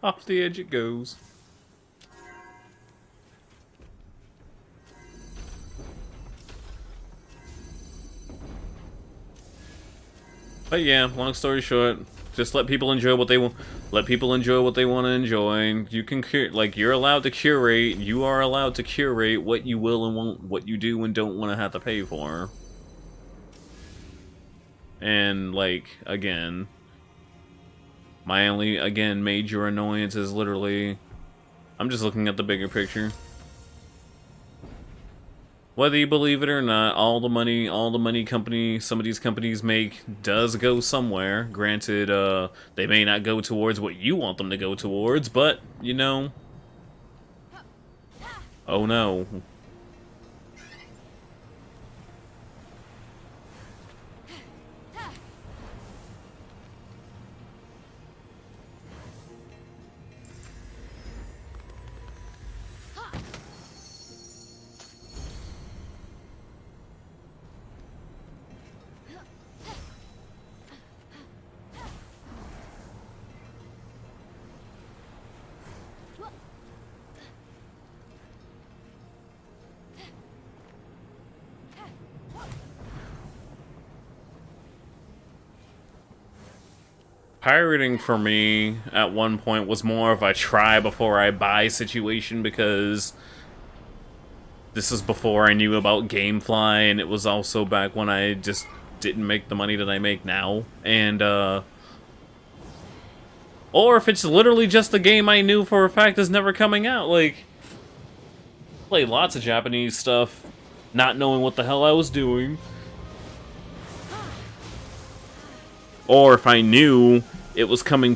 Off the edge it goes. But yeah, long story short, just let people enjoy what they want. Let people enjoy what they want to enjoy. You can like you're allowed to curate. You are allowed to curate what you will and won't, what you do and don't want to have to pay for. And like again, my only major annoyance is literally, I'm just looking at the bigger picture. Whether you believe it or not, all the money some of these companies make does go somewhere. Granted, they may not go towards what you want them to go towards, but, you know. Oh no. Pirating for me at one point was more of a try before I buy situation, because this is before I knew about GameFly, and it was also back when I just didn't make the money that I make now. And or if it's literally just a game I knew for a fact is never coming out. Like, played lots of Japanese stuff not knowing what the hell I was doing. Or if I knew it was coming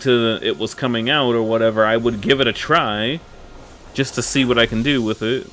out or whatever, I would give it a try just to see what I can do with it.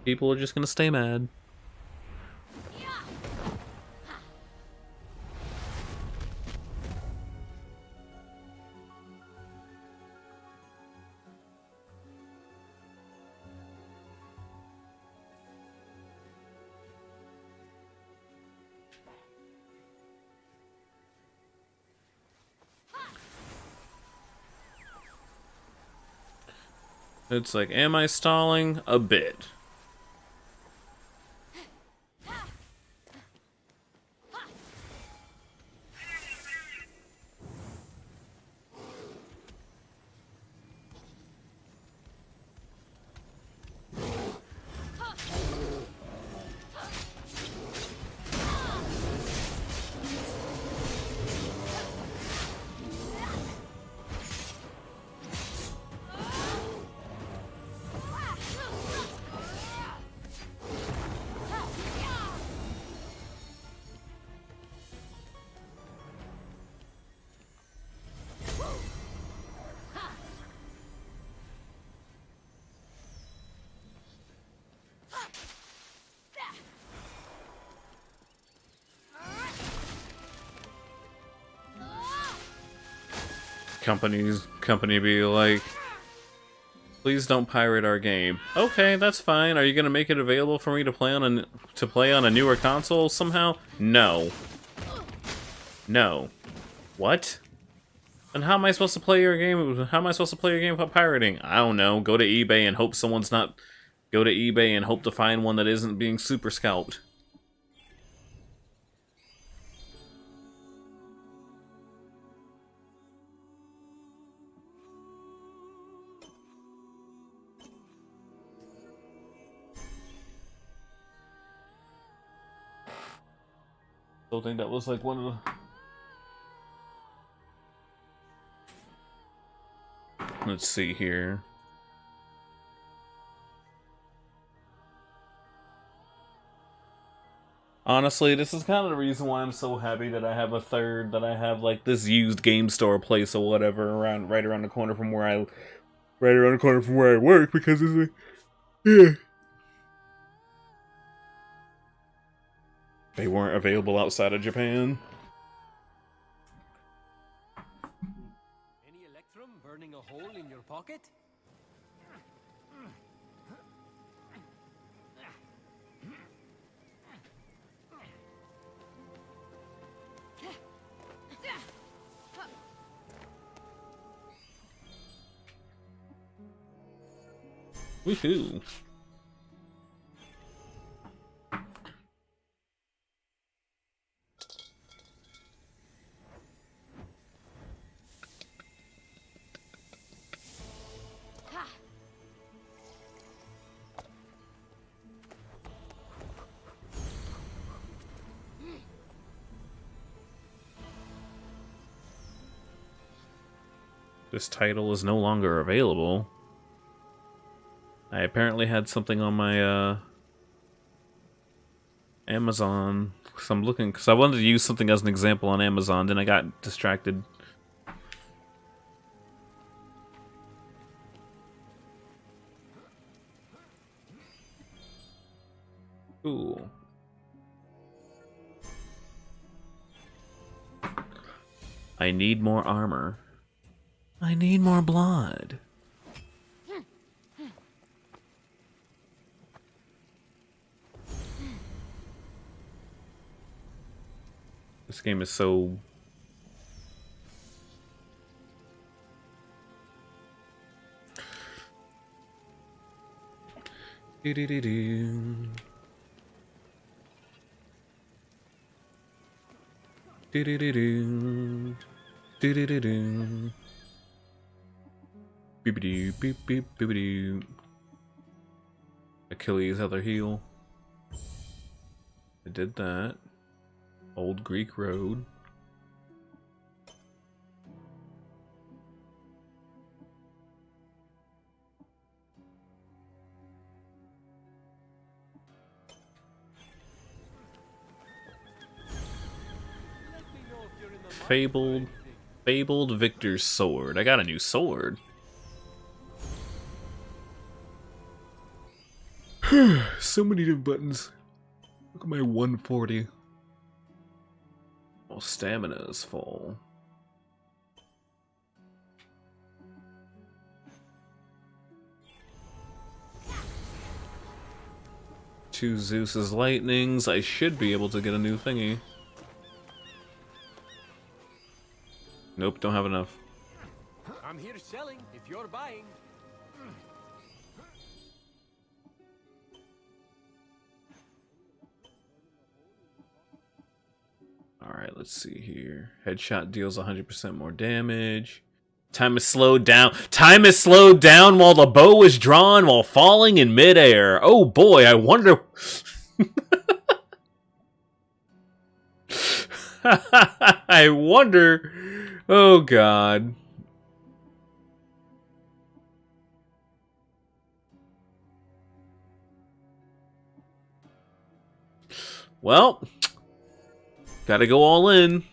People are just gonna stay mad. It's like, am I stalling? A bit. Company be like, please don't pirate our game. Okay, that's fine. Are you gonna make it available for me to play on a newer console somehow? No. No. What? And how am I supposed to play your game? How am I supposed to play your game without pirating? I don't know. Go to eBay and hope someone's not. Go to eBay and hope to find one that isn't being super scalped. I think that was like one of the... Let's see here. Honestly, this is kind of the reason why I'm so happy that I have like this used game store place or whatever right around the corner from where I work, because it's like, yeah, They weren't available outside of Japan. Any electrum burning a hole in your pocket? Woohoo! This title is no longer available. I apparently had something on my Amazon. Cause I'm looking, because I wanted to use something as an example on Amazon, then I got distracted. Ooh. I need more armor. I need more blood. This game is so... Do-do-do-do. Do-do-do-do. Do-do-do-do. Beep-a-doo, beep beep beep-a-doo. Achilles other heel. I did that. Old Greek Road. Fabled Victor's sword. I got a new sword. So many different buttons. Look at my 140. Well, stamina is full. Two Zeus's lightnings. I should be able to get a new thingy. Nope, don't have enough. I'm here selling if you're buying. Alright, let's see here. Headshot deals 100% more damage. Time is slowed down. Time is slowed down while the bow is drawn while falling in midair. Oh boy, I wonder... I wonder... Oh god. Well, gotta go all in.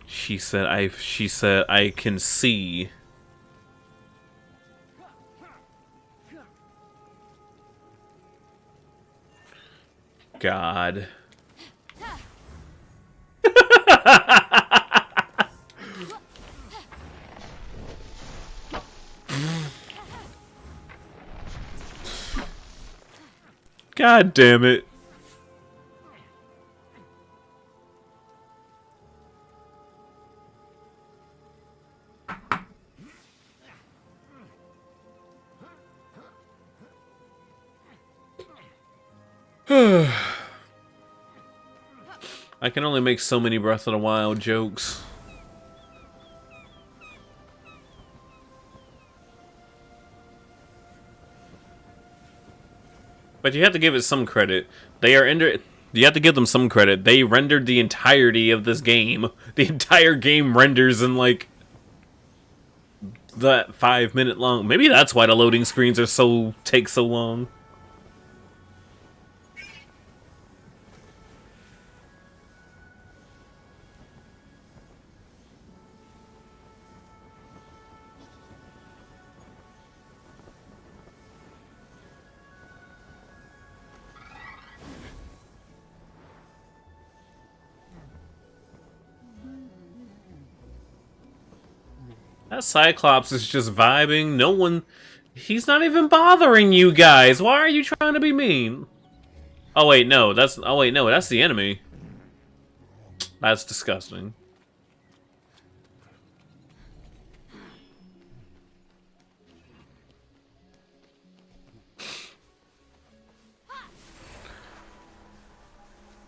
She said I can see. God. God damn it. I can only make so many Breath of the Wild jokes. But you have to give it some credit. You have to give them some credit. They rendered the entirety of this game. The entire game renders in like that 5-minute long. Maybe that's why the loading screens are take so long. That Cyclops is just vibing. No one... He's not even bothering you guys. Why are you trying to be mean? Oh wait, no. That's... Oh wait, no. That's the enemy. That's disgusting.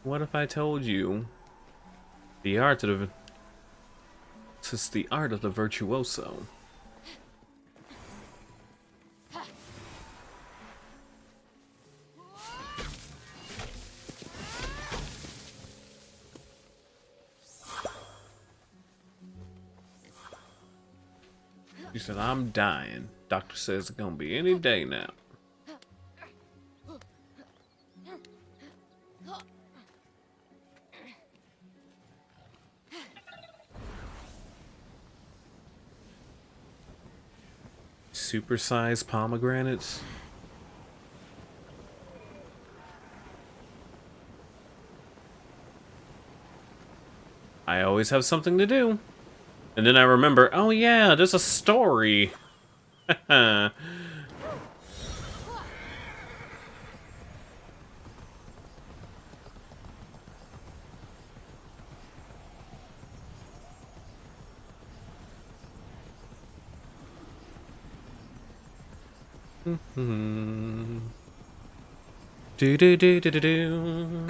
What if I told you? The art of the... It's the art of the virtuoso. She said, I'm dying. Doctor says it's gonna be any day now. Supersized pomegranates. I always have something to do. And then I remember, oh yeah, there's a story. Do do do do do do.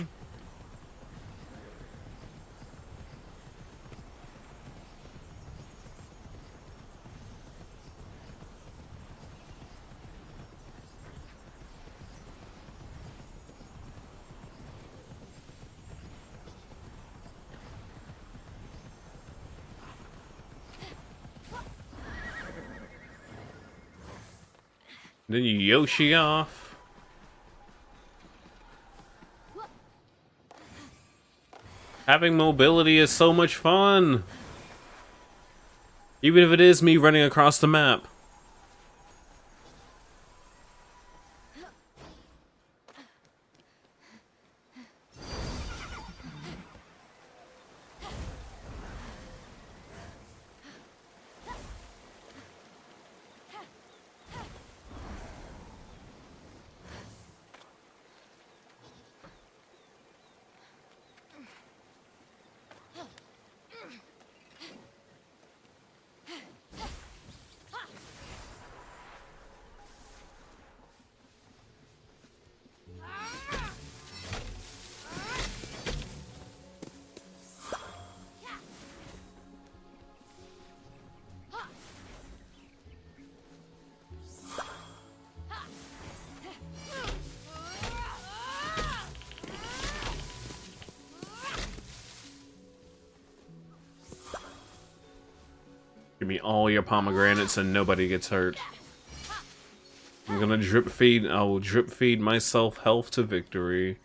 Then you Yoshi off. Having mobility is so much fun. Even if it is me running across the map. Give me all your pomegranates and nobody gets hurt. I'm gonna drip feed. I will drip feed myself health to victory.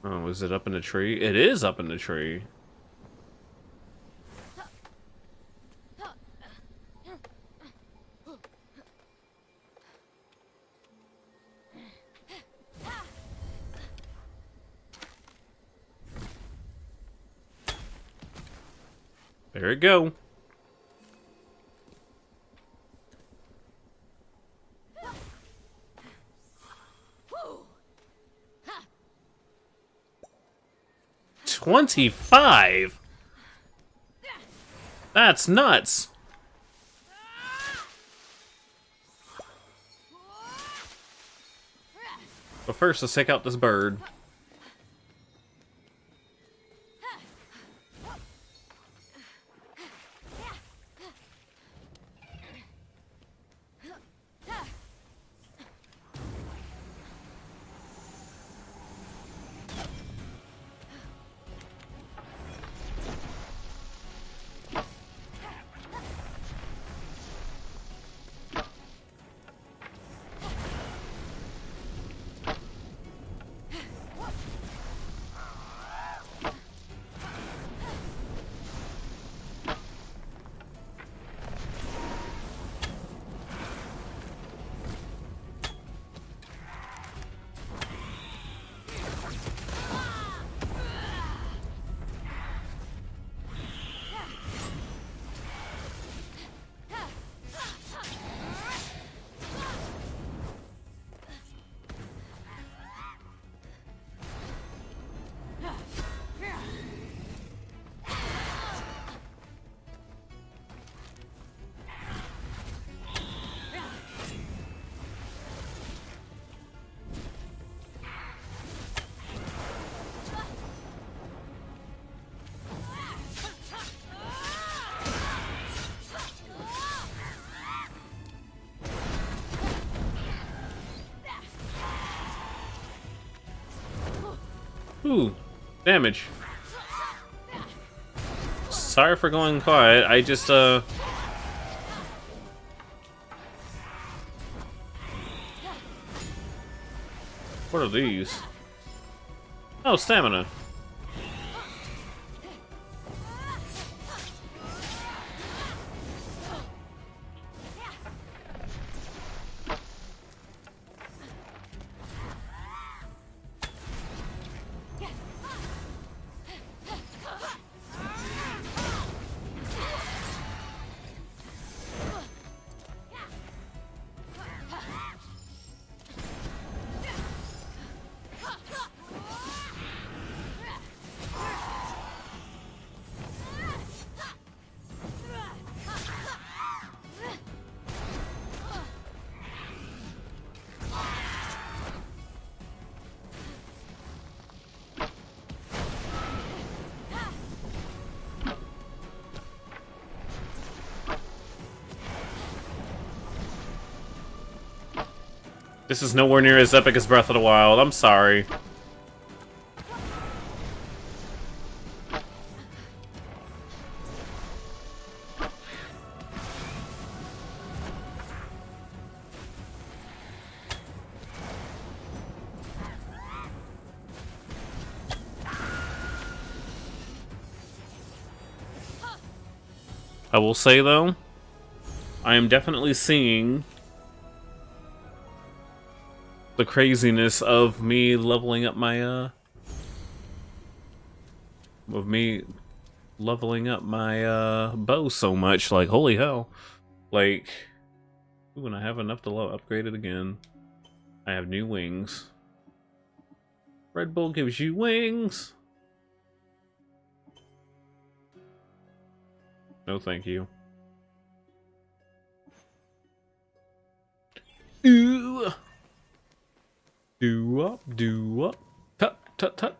Oh, is it up in the tree? It is up in the tree. There it go. $25? That's nuts. But first, let's take out this bird. Ooh, damage. Sorry for going quiet. I just, what are these? Oh, stamina. This is nowhere near as epic as Breath of the Wild. I'm sorry. I will say, though, I am definitely seeing the craziness of me leveling up my, bow so much. Like, holy hell. Like, ooh, and I have enough to upgrade it again. I have new wings. Red Bull gives you wings. No, thank you. Ooh. Do up, do up. Tut, tut, tut.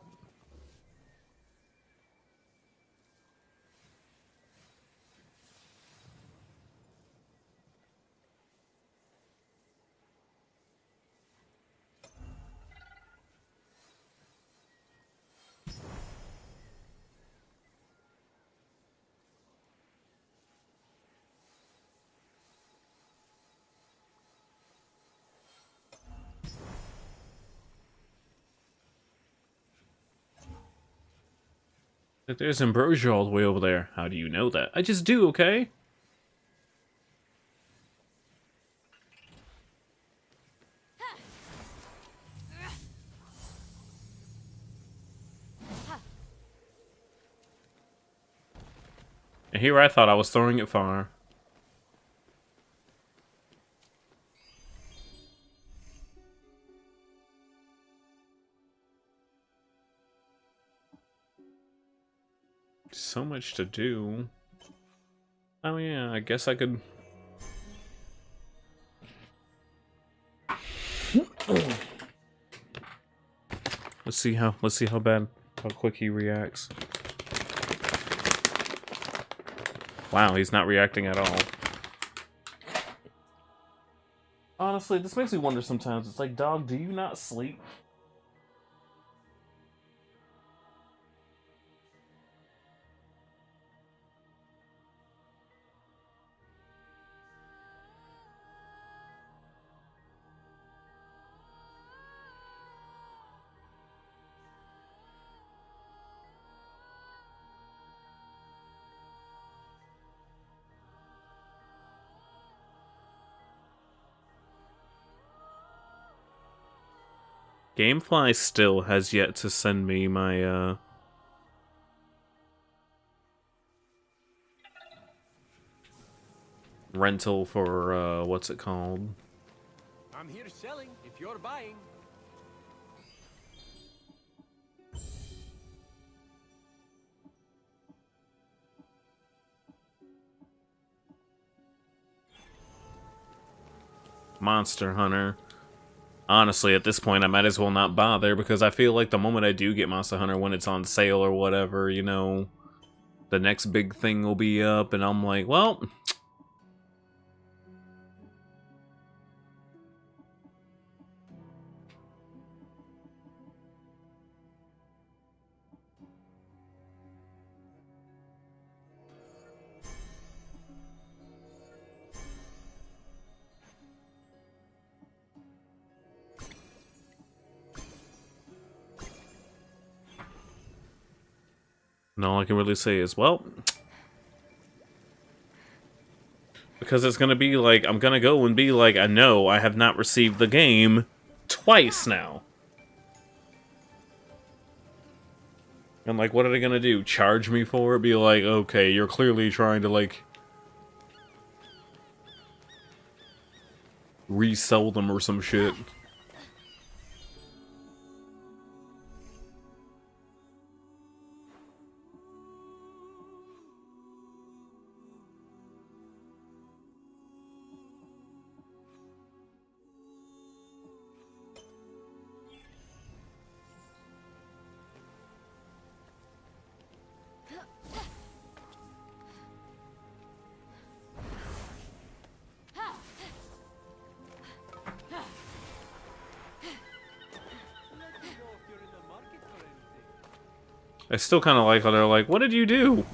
There's ambrosia all the way over there. How do you know that? I just do, okay? And here I thought I was throwing it far. So much to do. Oh yeah, I guess I could. Let's see how quick he reacts. Wow, he's not reacting at all. Honestly, this makes me wonder sometimes. It's like, dog, do you not sleep? Gamefly still has yet to send me my, rental for, what's it called? I'm here selling if you're buying. Monster Hunter. Honestly, at this point, I might as well not bother, because I feel like the moment I do get Monster Hunter, when it's on sale or whatever, you know, the next big thing will be up, and I'm like, well... And all I can really say is, well, because it's gonna be like, I'm gonna go and be like, I know I have not received the game twice now. And like, what are they gonna do? Charge me for it? Be like, okay, you're clearly trying to like resell them or some shit. I still kind of like how they're like, what did you do?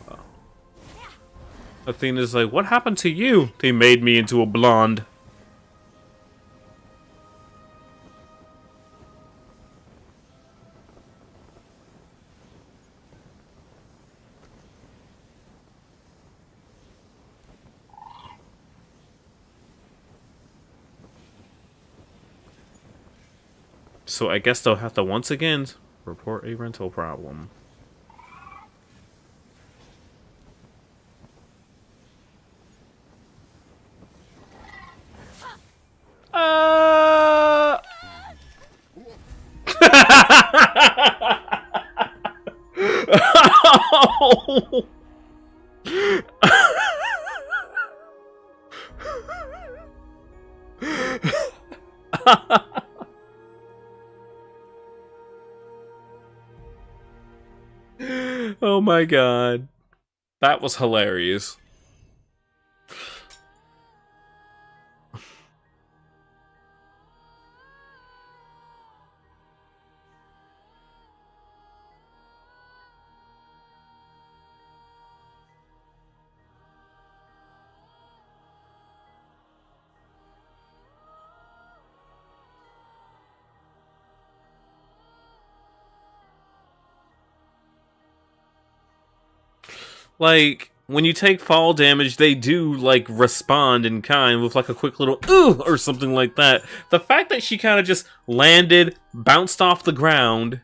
Athena's like, what happened to you? They made me into a blonde. So I guess they'll have to once again report a rental problem. Oh my god. That was hilarious. Like, when you take fall damage, they do, like, respond in kind with, like, a quick little ooh or something like that. The fact that she kind of just landed, bounced off the ground.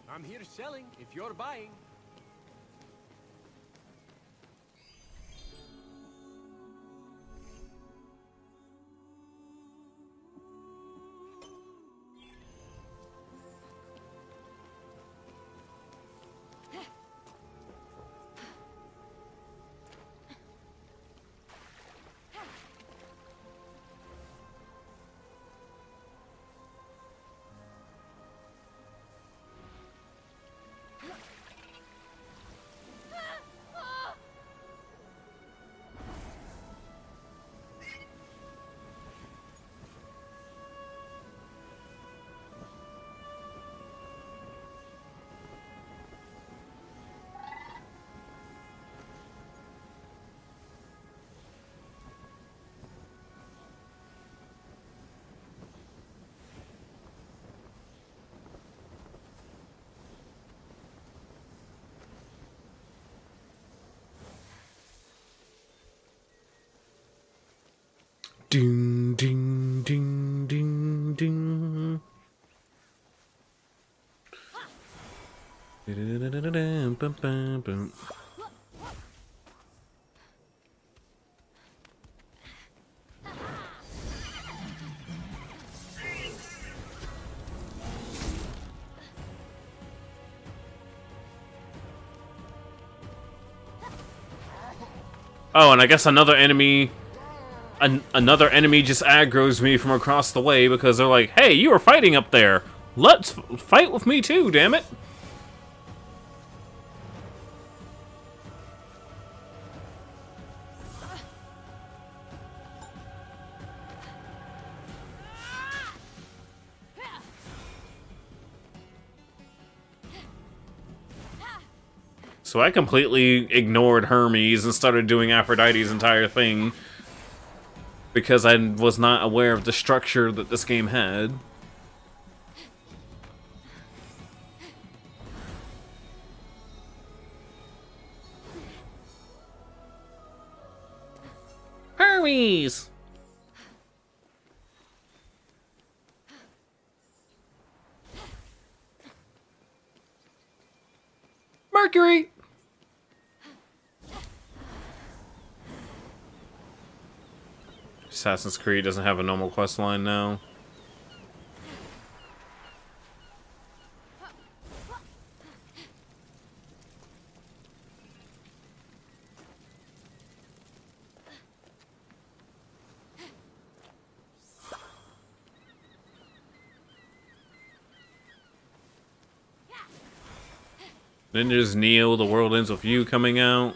I'm here selling if you're buying. Ding, ding, ding, ding, ding. Bum, bum, bum. Oh, and I guess another enemy just aggroes me from across the way because they're like, hey, you were fighting up there. Let's fight with me too, damn it. So I completely ignored Hermes and started doing Aphrodite's entire thing because I was not aware of the structure that this game had. Hermes! Mercury! Assassin's Creed doesn't have a normal quest line now. Then there's Neo, The World Ends With You coming out.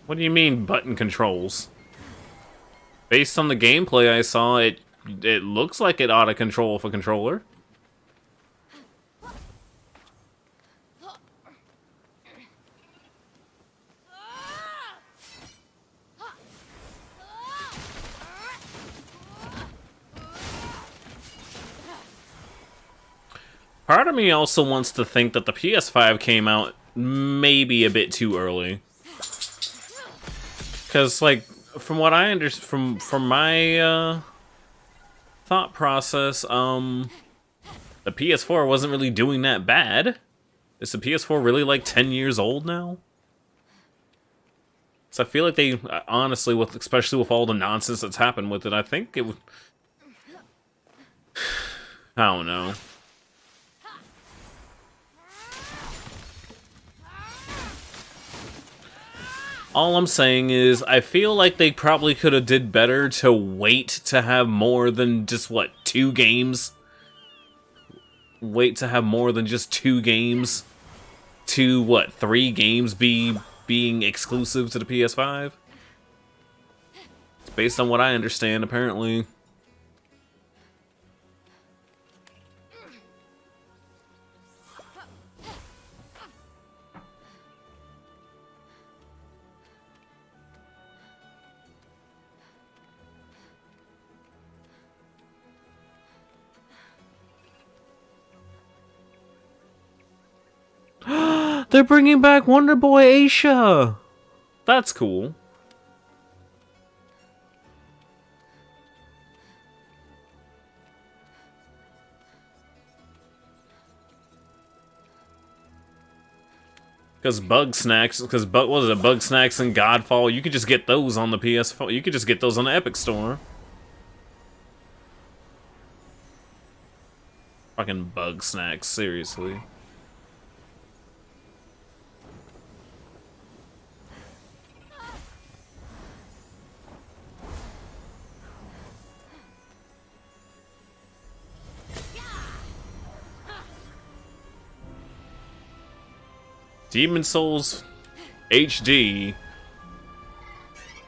What do you mean button controls? Based on the gameplay I saw, it looks like it ought to control with a controller. Part of me also wants to think that the PS5 came out maybe a bit too early. Because, like, from what I understand, from my thought process, the PS4 wasn't really doing that bad. Is the PS4 really like 10 years old now? So I feel like they, honestly, especially with all the nonsense that's happened with it, I think it would. I don't know. All I'm saying is, I feel like they probably could have did better to wait to have more than just, what, 2 games? Wait to have more than just 2 games? To, what, 3 games being exclusive to the PS5? It's based on what I understand, apparently. They're bringing back Wonder Boy Aisha! That's cool. Because Bug Snacks, what was it, Bug Snacks and Godfall, you could just get those on the PS4, you could just get those on the Epic Store. Fucking Bug Snacks, seriously. Demon Souls HD.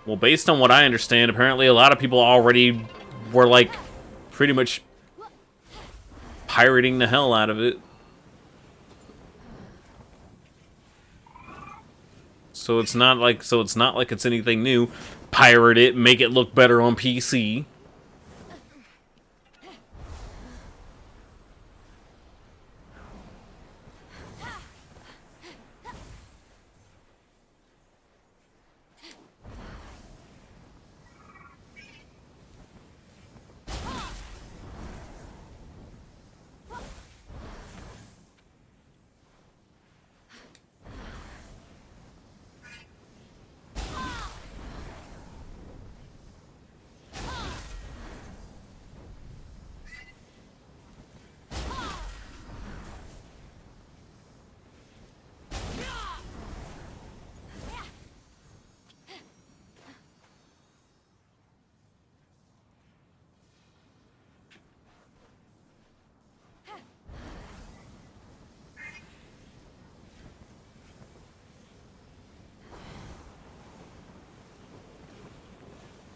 Well, based on what I understand, apparently a lot of people already were, like, pretty much pirating the hell out of it. So it's not like it's anything new. Pirate it, make it look better on PC.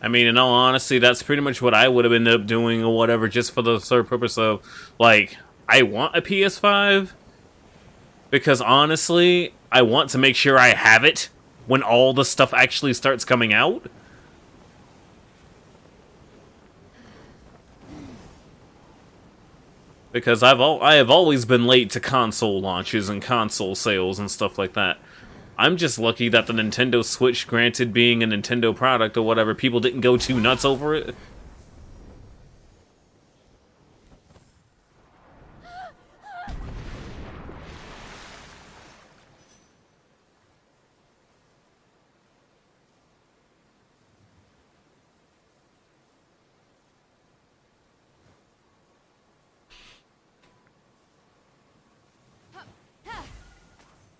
I mean, in all honesty, that's pretty much what I would have ended up doing or whatever, just for the sole purpose of, like, I want a PS5 because honestly, I want to make sure I have it when all the stuff actually starts coming out. Because I have always been late to console launches and console sales and stuff like that. I'm just lucky that the Nintendo Switch, granted being a Nintendo product or whatever, people didn't go too nuts over it.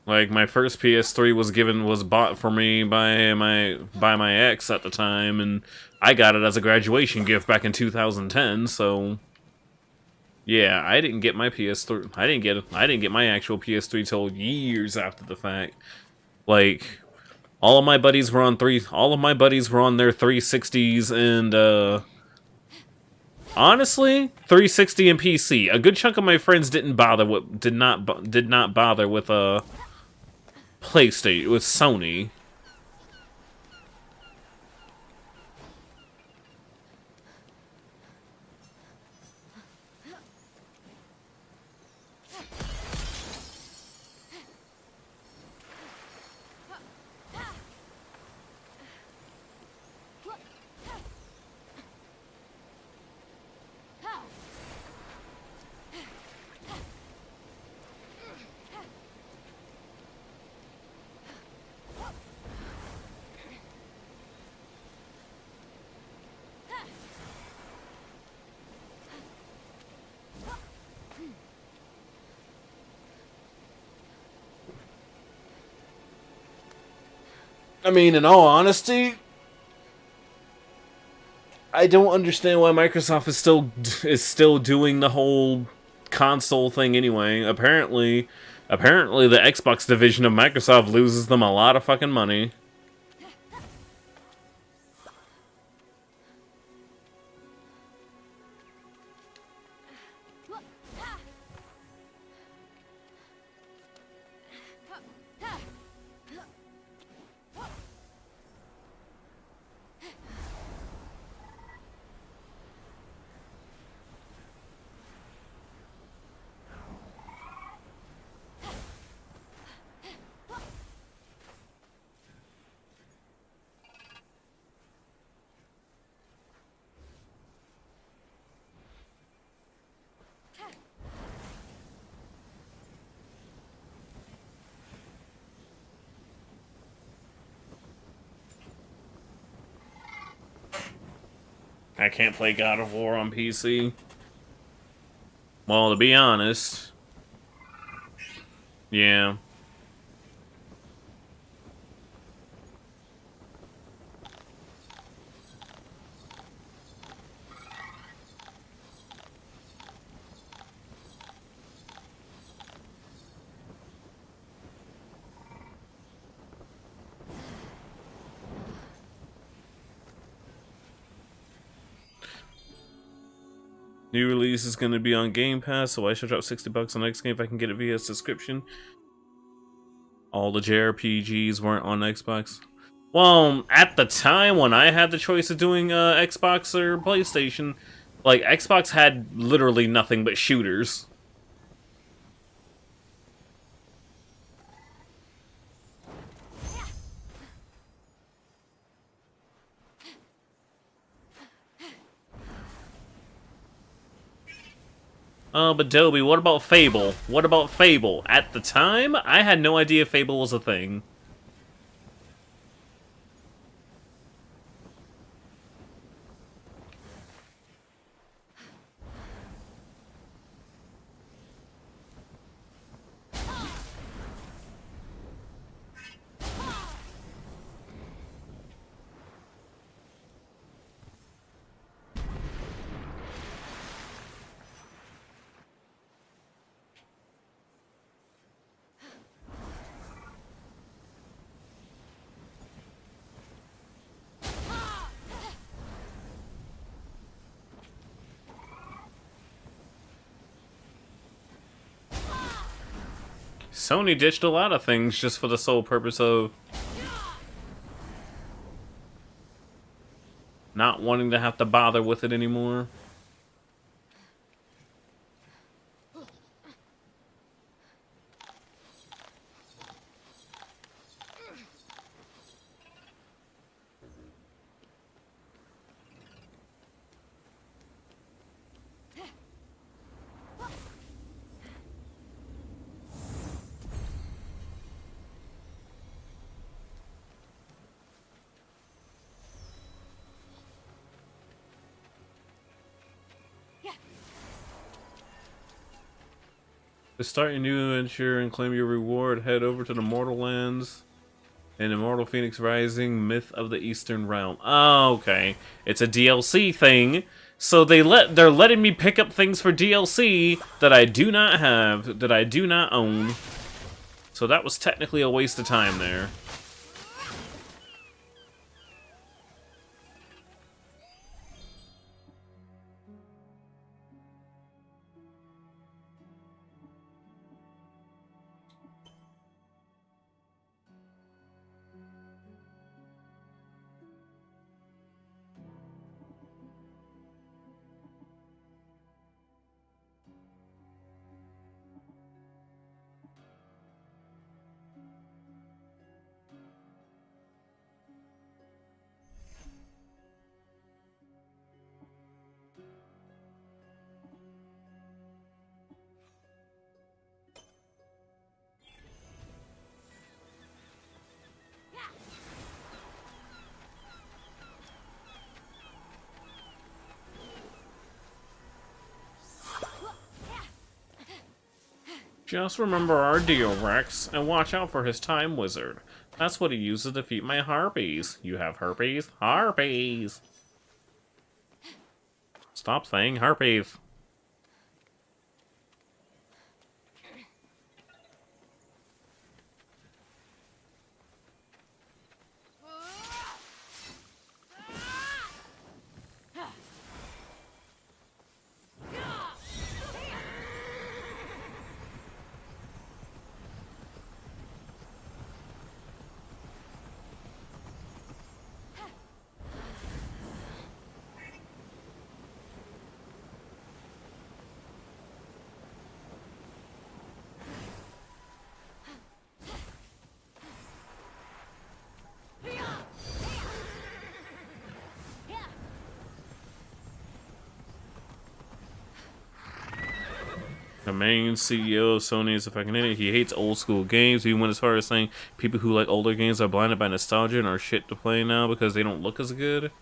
Like, my first PS3 was bought for me by my ex at the time, and I got it as a graduation gift back in 2010. So, yeah, I didn't get my PS3. I didn't get my actual PS3 till years after the fact. Like, all of my buddies were on their 360s and honestly, 360 and PC. A good chunk of my friends did not bother with PlayStation, with Sony. I mean, in all honesty, I don't understand why Microsoft is still doing the whole console thing anyway. Apparently the Xbox division of Microsoft loses them a lot of fucking money. I can't play God of War on PC. Well, to be honest, yeah. New release is going to be on Game Pass, so I should drop $60 on the next game if I can get it via subscription. All the JRPGs weren't on Xbox. Well, at the time when I had the choice of doing Xbox or PlayStation, like, Xbox had literally nothing but shooters. But Dobie, what about Fable? What about Fable? At the time, I had no idea Fable was a thing. Sony ditched a lot of things just for the sole purpose of not wanting to have to bother with it anymore. To start your new adventure and claim your reward, head over to the Mortal Lands and Immortal Phoenix Rising Myth of the Eastern Realm. Oh, okay. It's a DLC thing. So they're letting me pick up things for DLC that I do not have, that I do not own. So that was technically a waste of time there. Just remember our deal, Rex, and watch out for his time wizard. That's what he uses to defeat my harpies. You have herpes? Harpies! Stop saying harpies. The main CEO of Sony is a fucking idiot. He hates old school games. He went as far as saying people who like older games are blinded by nostalgia and are shit to play now because they don't look as good.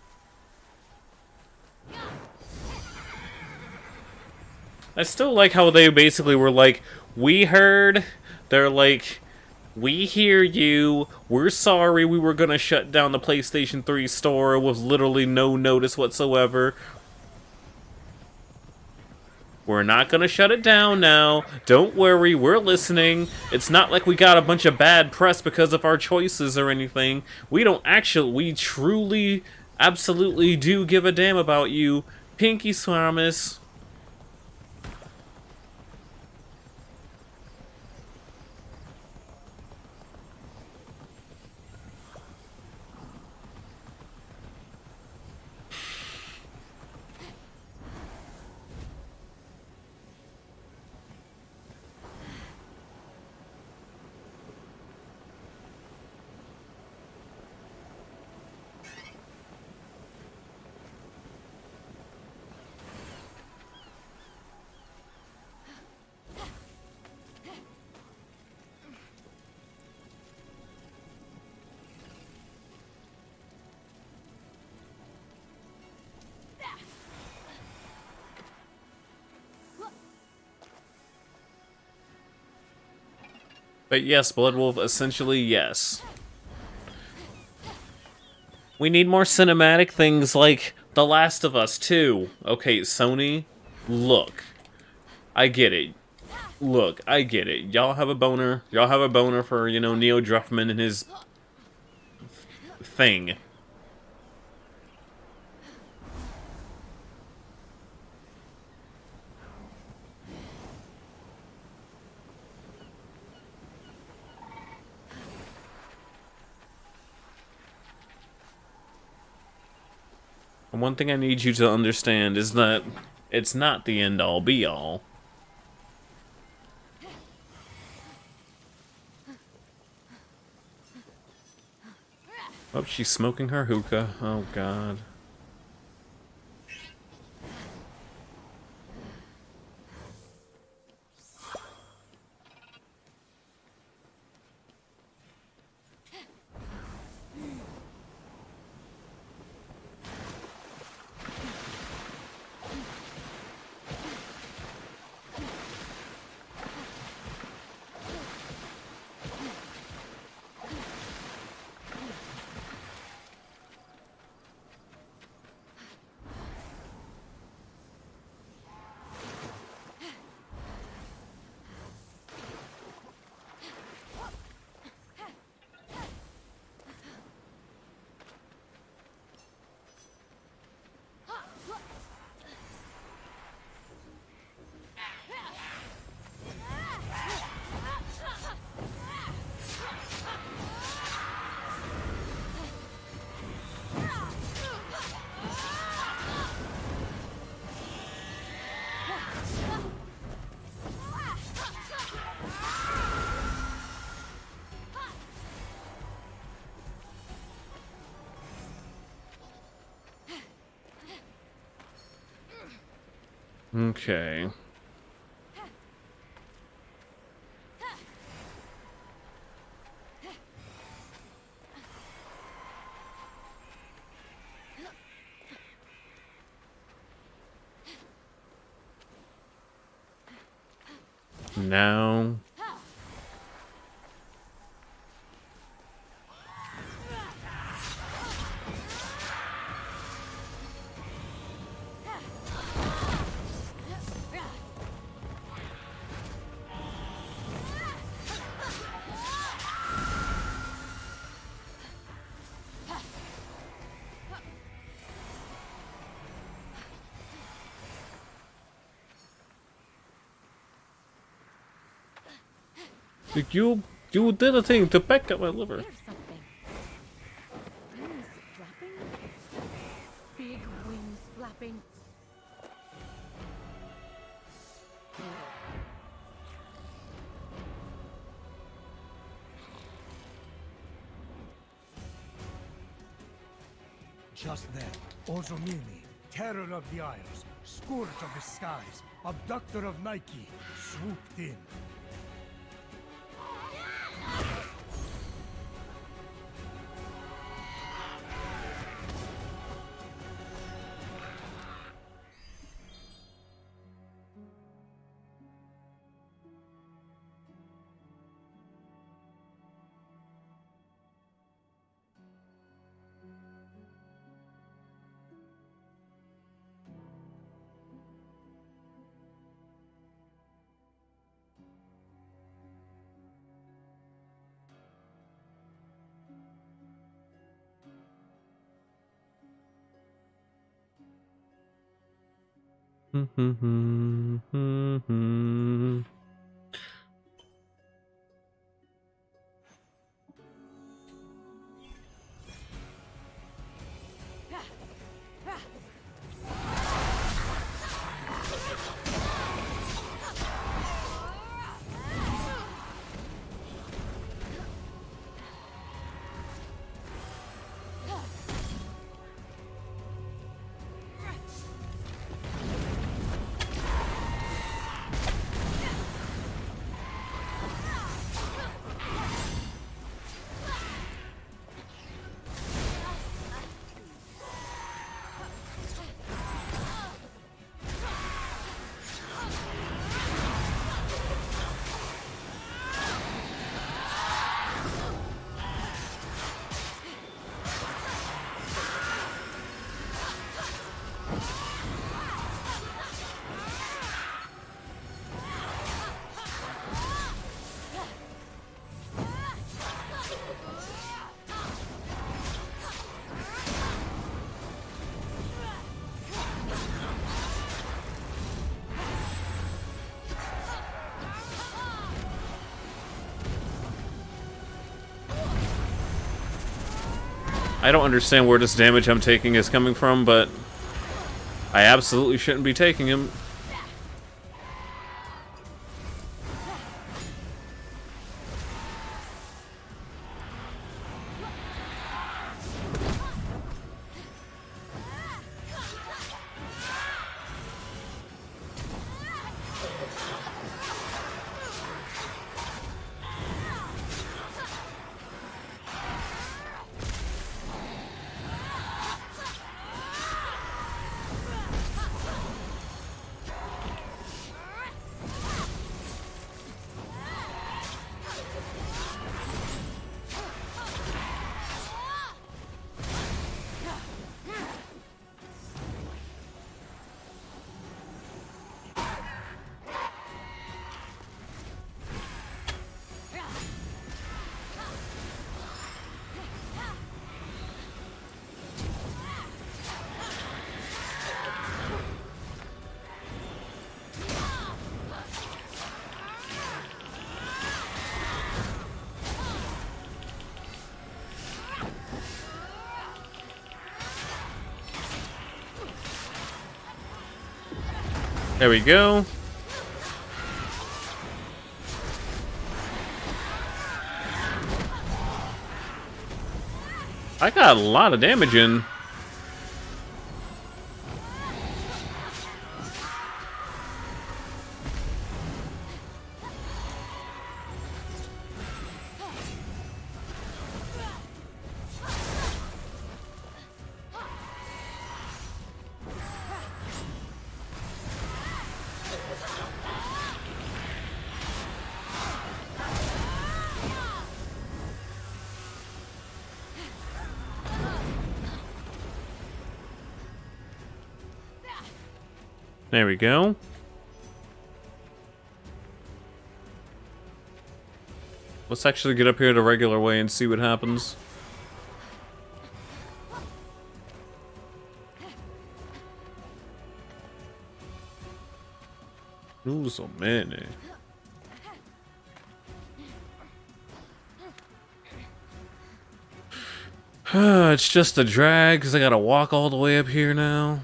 I still like how they basically were like, we heard. They're like, we hear you. We're sorry we were gonna shut down the PlayStation 3 store with literally no notice whatsoever. We're not gonna shut it down now. Don't worry, we're listening. It's not like we got a bunch of bad press because of our choices or anything. We truly, absolutely do give a damn about you. Pinky Swamis. But yes, Bloodwolf, essentially, yes. We need more cinematic things like The Last of Us 2. Okay, Sony, look. I get it. Look, I get it. Y'all have a boner. Y'all have a boner for, you know, Neil Druckmann and his thing. One thing I need you to understand is that it's not the end-all be-all. Oh, she's smoking her hookah. Oh, God. Okay. Now... You did a thing to back up my liver. Here's something. Wings flapping? Big wings flapping. Just then, Ozomini, terror of the Isles, scourge of the skies, abductor of Nike, swooped in. I don't understand where this damage I'm taking is coming from, but I absolutely shouldn't be taking him. There we go. I got a lot of damage in. There we go. Let's actually get up here the regular way and see what happens. Ooh, so many. It's just a drag because I gotta walk all the way up here now.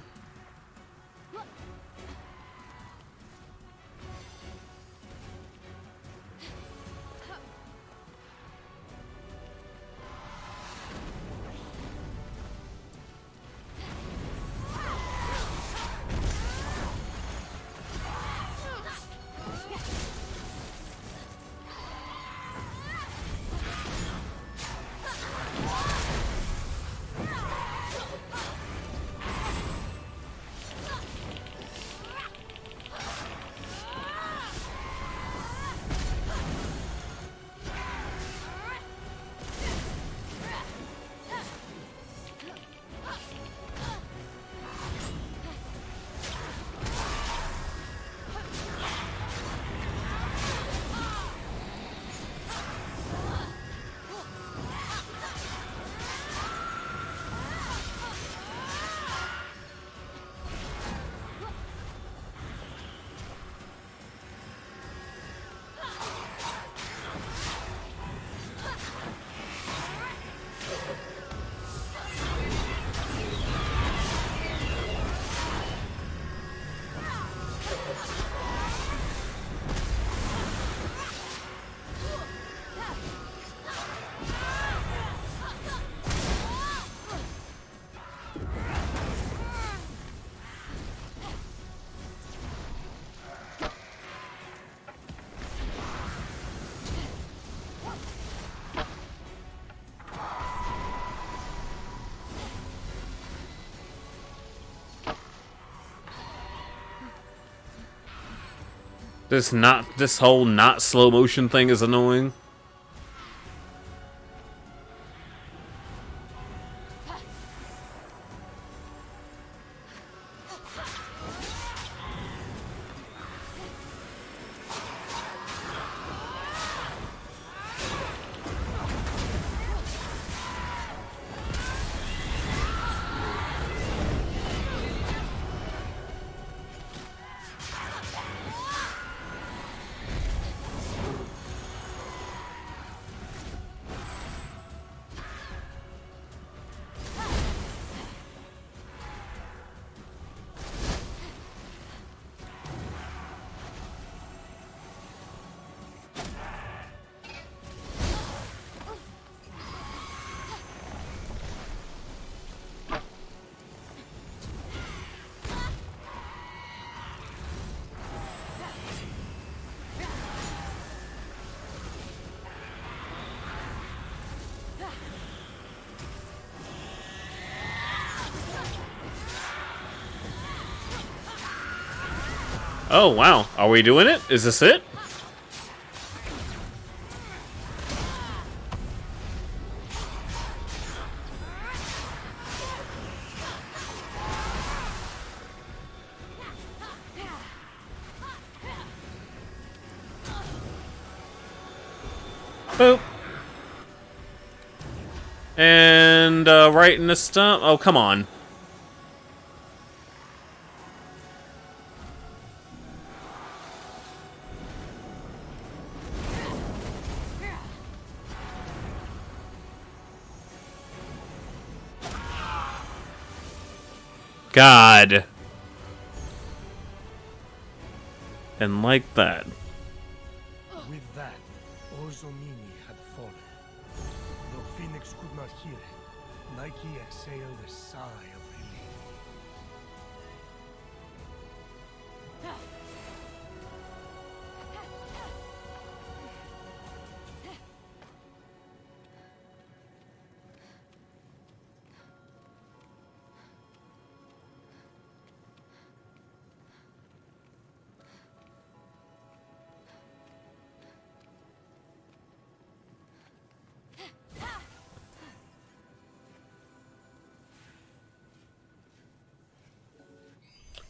This whole not slow motion thing is annoying. Oh, wow. Are we doing it? Is this it? Boop. And right in the stump. Oh, come on. God. And like that. With that, Ozomini had fallen. Though Fenyx could not hear it, Nike exhaled a sigh of relief.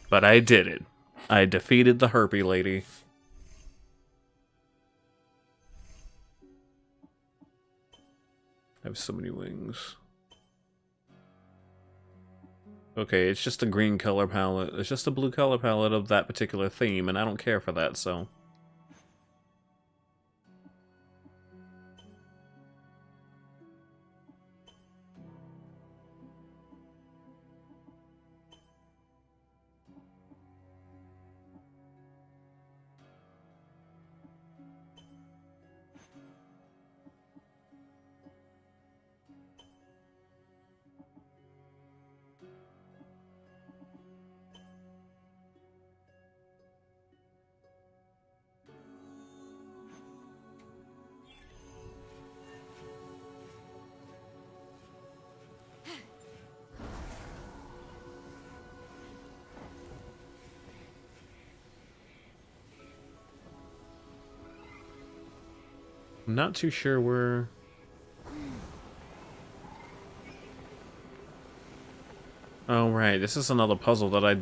But I did it. I defeated the Herpy Lady. I have so many wings. Okay, it's just a green color palette. It's just a blue color palette of that particular theme, and I don't care for that, so... I'm not too sure where... Oh, right. This is another puzzle that I...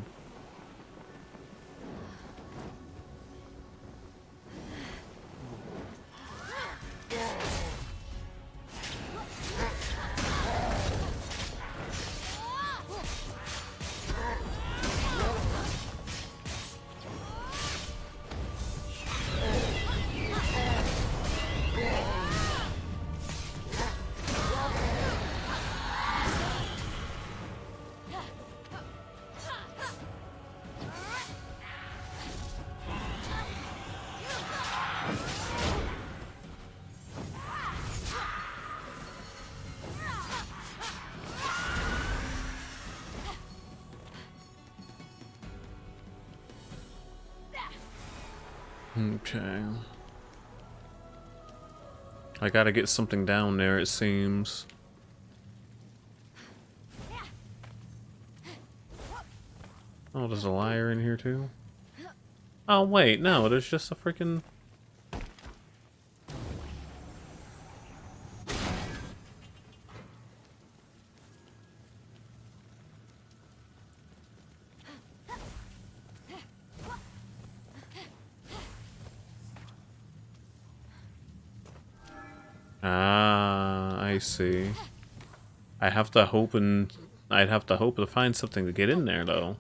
Okay. I gotta get something down there, it seems. Oh, there's a liar in here too? Oh, wait, no, there's just a freaking... Ah, I see. I have to hope and... I'd have to hope to find something to get in there, though.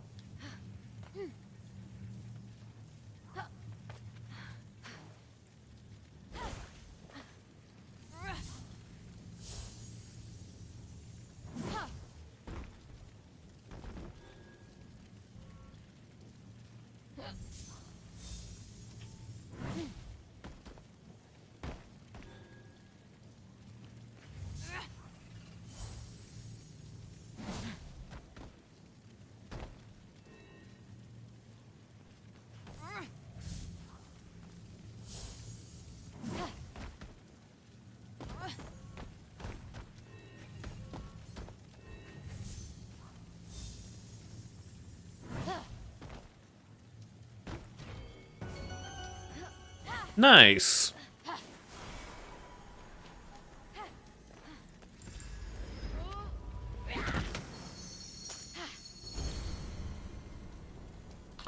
Nice.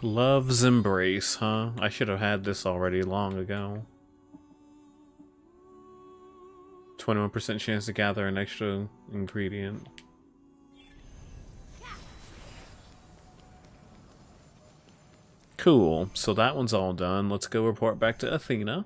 Love's Embrace, huh? I should have had this already long ago. 21% chance to gather an extra ingredient. Cool. So that one's all done. Let's go report back to Athena.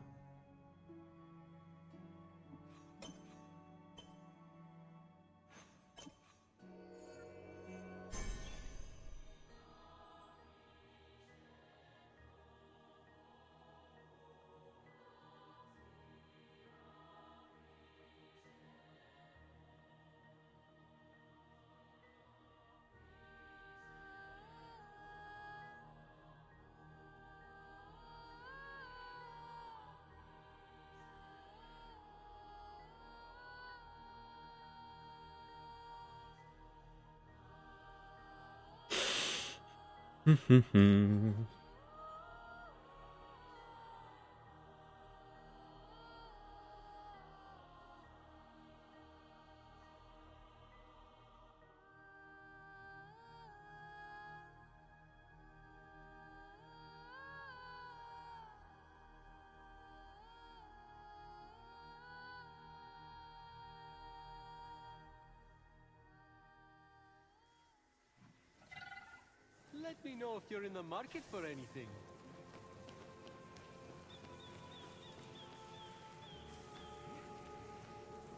Let me know if you're in the market for anything.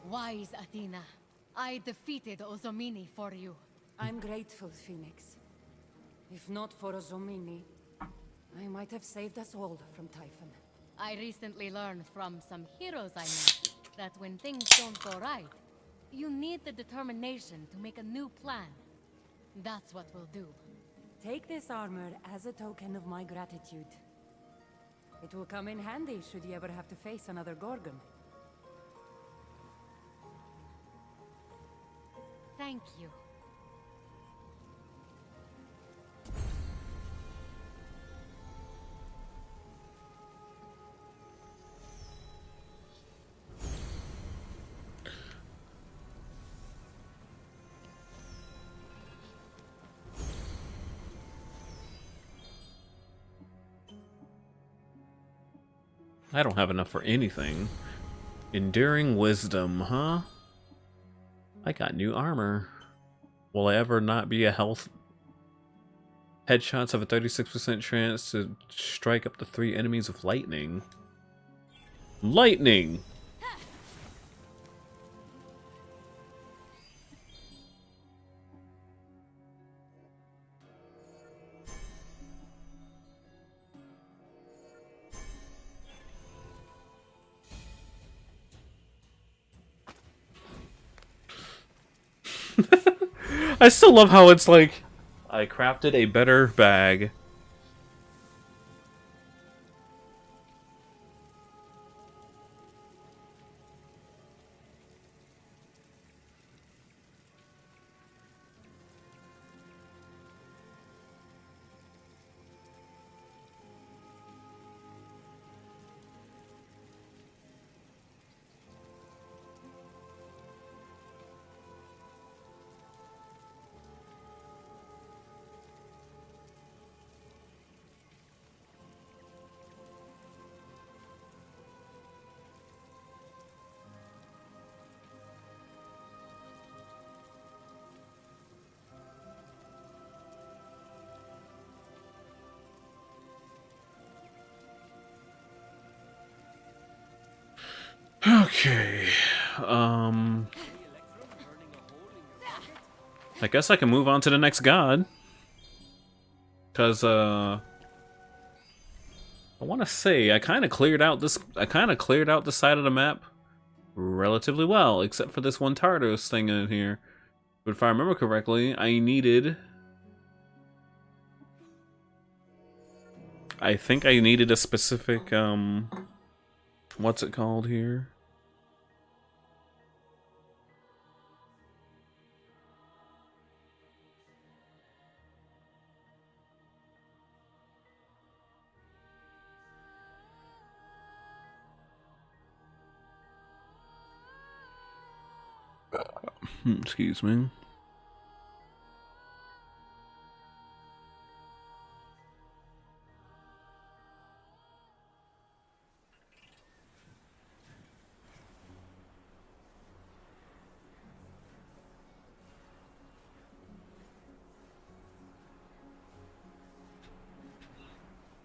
Wise Athena, I defeated Ozomini for you. I'm grateful, Phoenix. If not for Ozomini, I might have saved us all from Typhon. I recently learned from some heroes I met that when things don't go right, you need the determination to make a new plan. That's what we'll do. Take this armor as a token of my gratitude. It will come in handy should you ever have to face another Gorgon. Thank you. I don't have enough for anything. Enduring Wisdom, huh? I got new armor. Will I ever not be a health? Headshots have a 36% chance to strike up to 3 enemies with lightning. Lightning! I still love how it's like, I crafted a better bag. Okay, I guess I can move on to the next god. Cause I want to say I kind of cleared out this side of the map relatively well, except for this one Tardos thing in here. But if I remember correctly, I think I needed a specific what's it called here? Excuse me.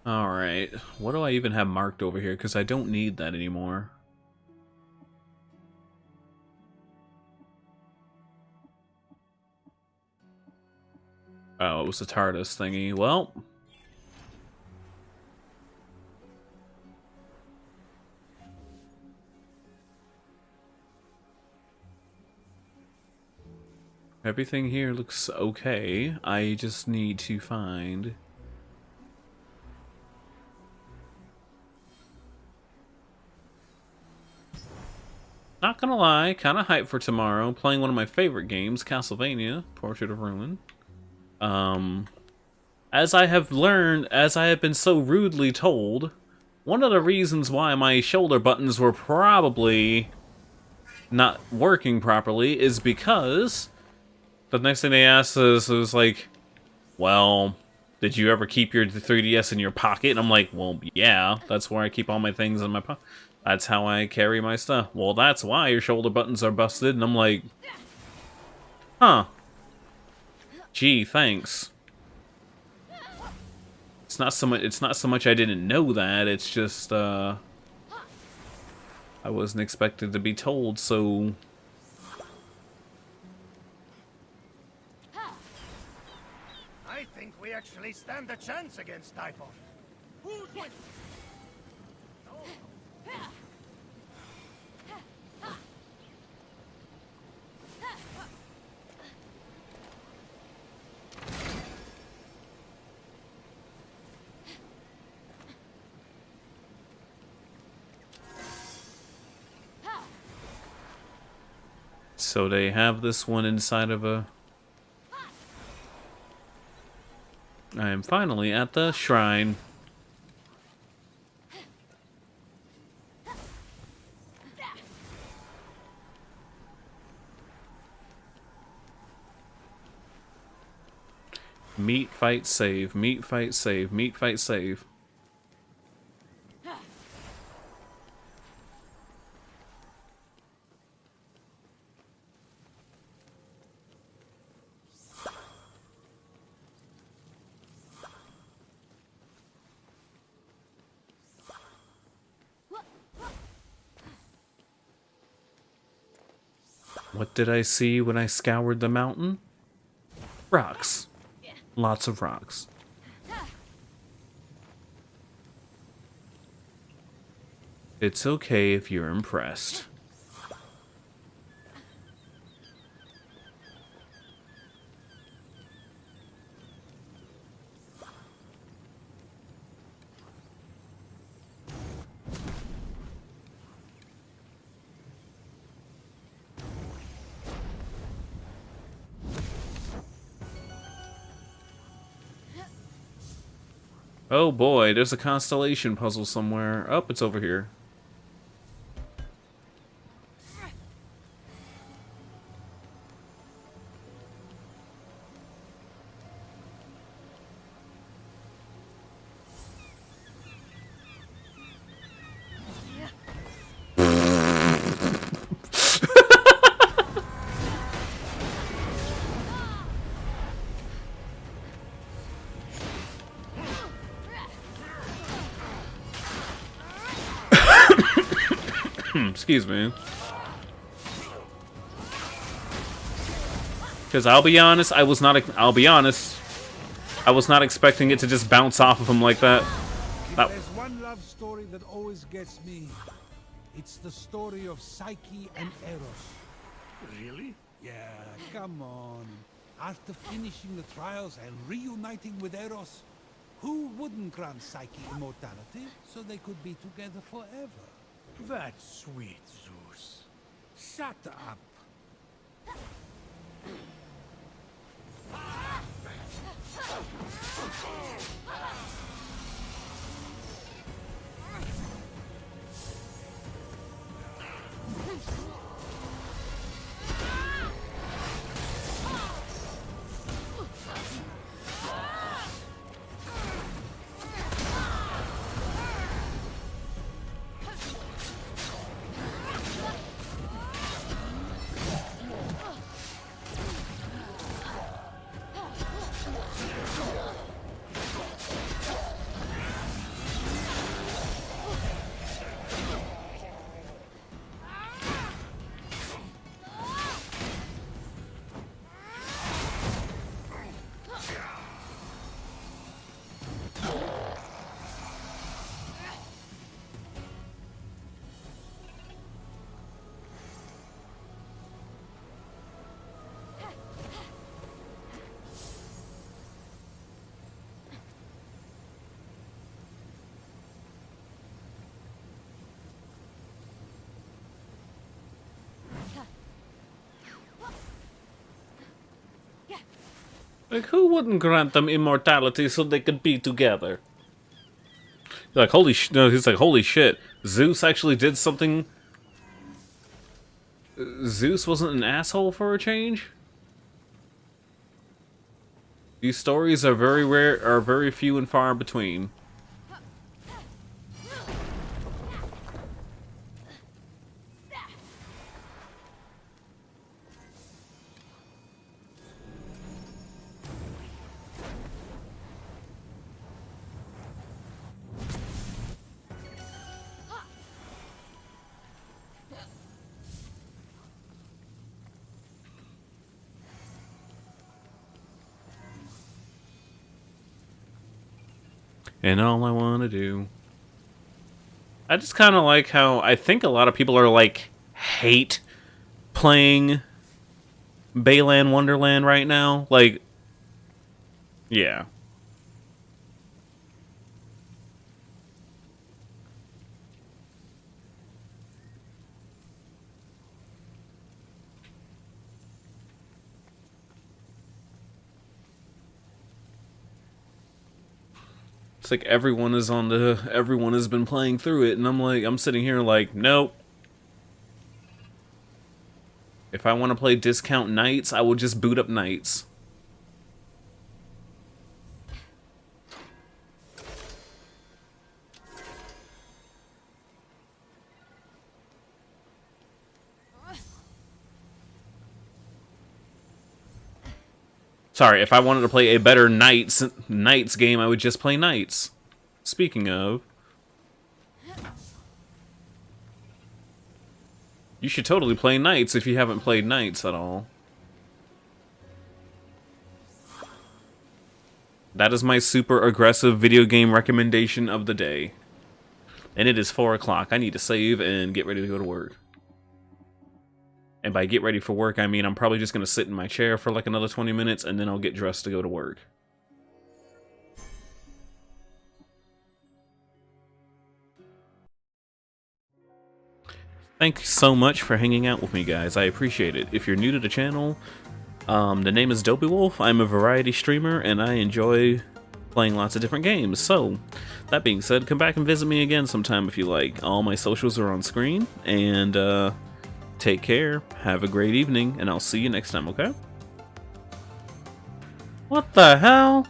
Alright, what do I even have marked over here? Because I don't need that anymore. Oh, it was the TARDIS thingy. Well... everything here looks okay. I just need to find... not gonna lie, kind of hyped for tomorrow. Playing one of my favorite games, Castlevania, Portrait of Ruin. As I have learned, as I have been so rudely told, one of the reasons why my shoulder buttons were probably not working properly is because the next thing they asked us was like, well, did you ever keep your 3DS in your pocket? And I'm like, well, yeah, that's where I keep all my things in my pocket. That's how I carry my stuff. Well, that's why your shoulder buttons are busted. And I'm like, huh. Gee, thanks. It's not so much I didn't know that, it's just I wasn't expected to be told, so I think we actually stand a chance against Typhon. Who's with... so they have this one inside of a... I am finally at the shrine. Meet, fight, save. Meet, fight, save. Meet, fight, save. What did I see when I scoured the mountain? Rocks. Lots of rocks. It's okay if you're impressed. Oh boy, there's a constellation puzzle somewhere. Oh, it's over here. Excuse me. Because I'll be honest, I was not expecting it to just bounce off of him like that. There's one love story that always gets me. It's the story of Psyche and Eros. Really? Yeah, come on. After finishing the trials and reuniting with Eros, who wouldn't grant Psyche immortality so they could be together forever? That's sweet, Zeus. Shut up. Like, who wouldn't grant them immortality so they could be together? Like, holy no, he's like, holy shit. Zeus actually did something. Zeus wasn't an asshole for a change? These stories are very rare, are very few and far between. And all I want to do. I just kind of like how I think a lot of people are like hate playing Bayland Wonderland right now. Like, yeah. It's like everyone has been playing through it, and I'm sitting here like, nope. If I want to play discount Knights, I will just boot up Knights. Sorry, if I wanted to play a better Knights game, I would just play Knights. Speaking of, you should totally play Knights if you haven't played Knights at all. That is my super aggressive video game recommendation of the day. And it is 4 o'clock. I need to save and get ready to go to work. And by get ready for work, I mean I'm probably just going to sit in my chair for like another 20 minutes and then I'll get dressed to go to work. Thanks so much for hanging out with me, guys. I appreciate it. If you're new to the channel, the name is Dopey Wolf. I'm a variety streamer and I enjoy playing lots of different games. So, that being said, come back and visit me again sometime if you like. All my socials are on screen, and take care, have a great evening, and I'll see you next time, okay? What the hell?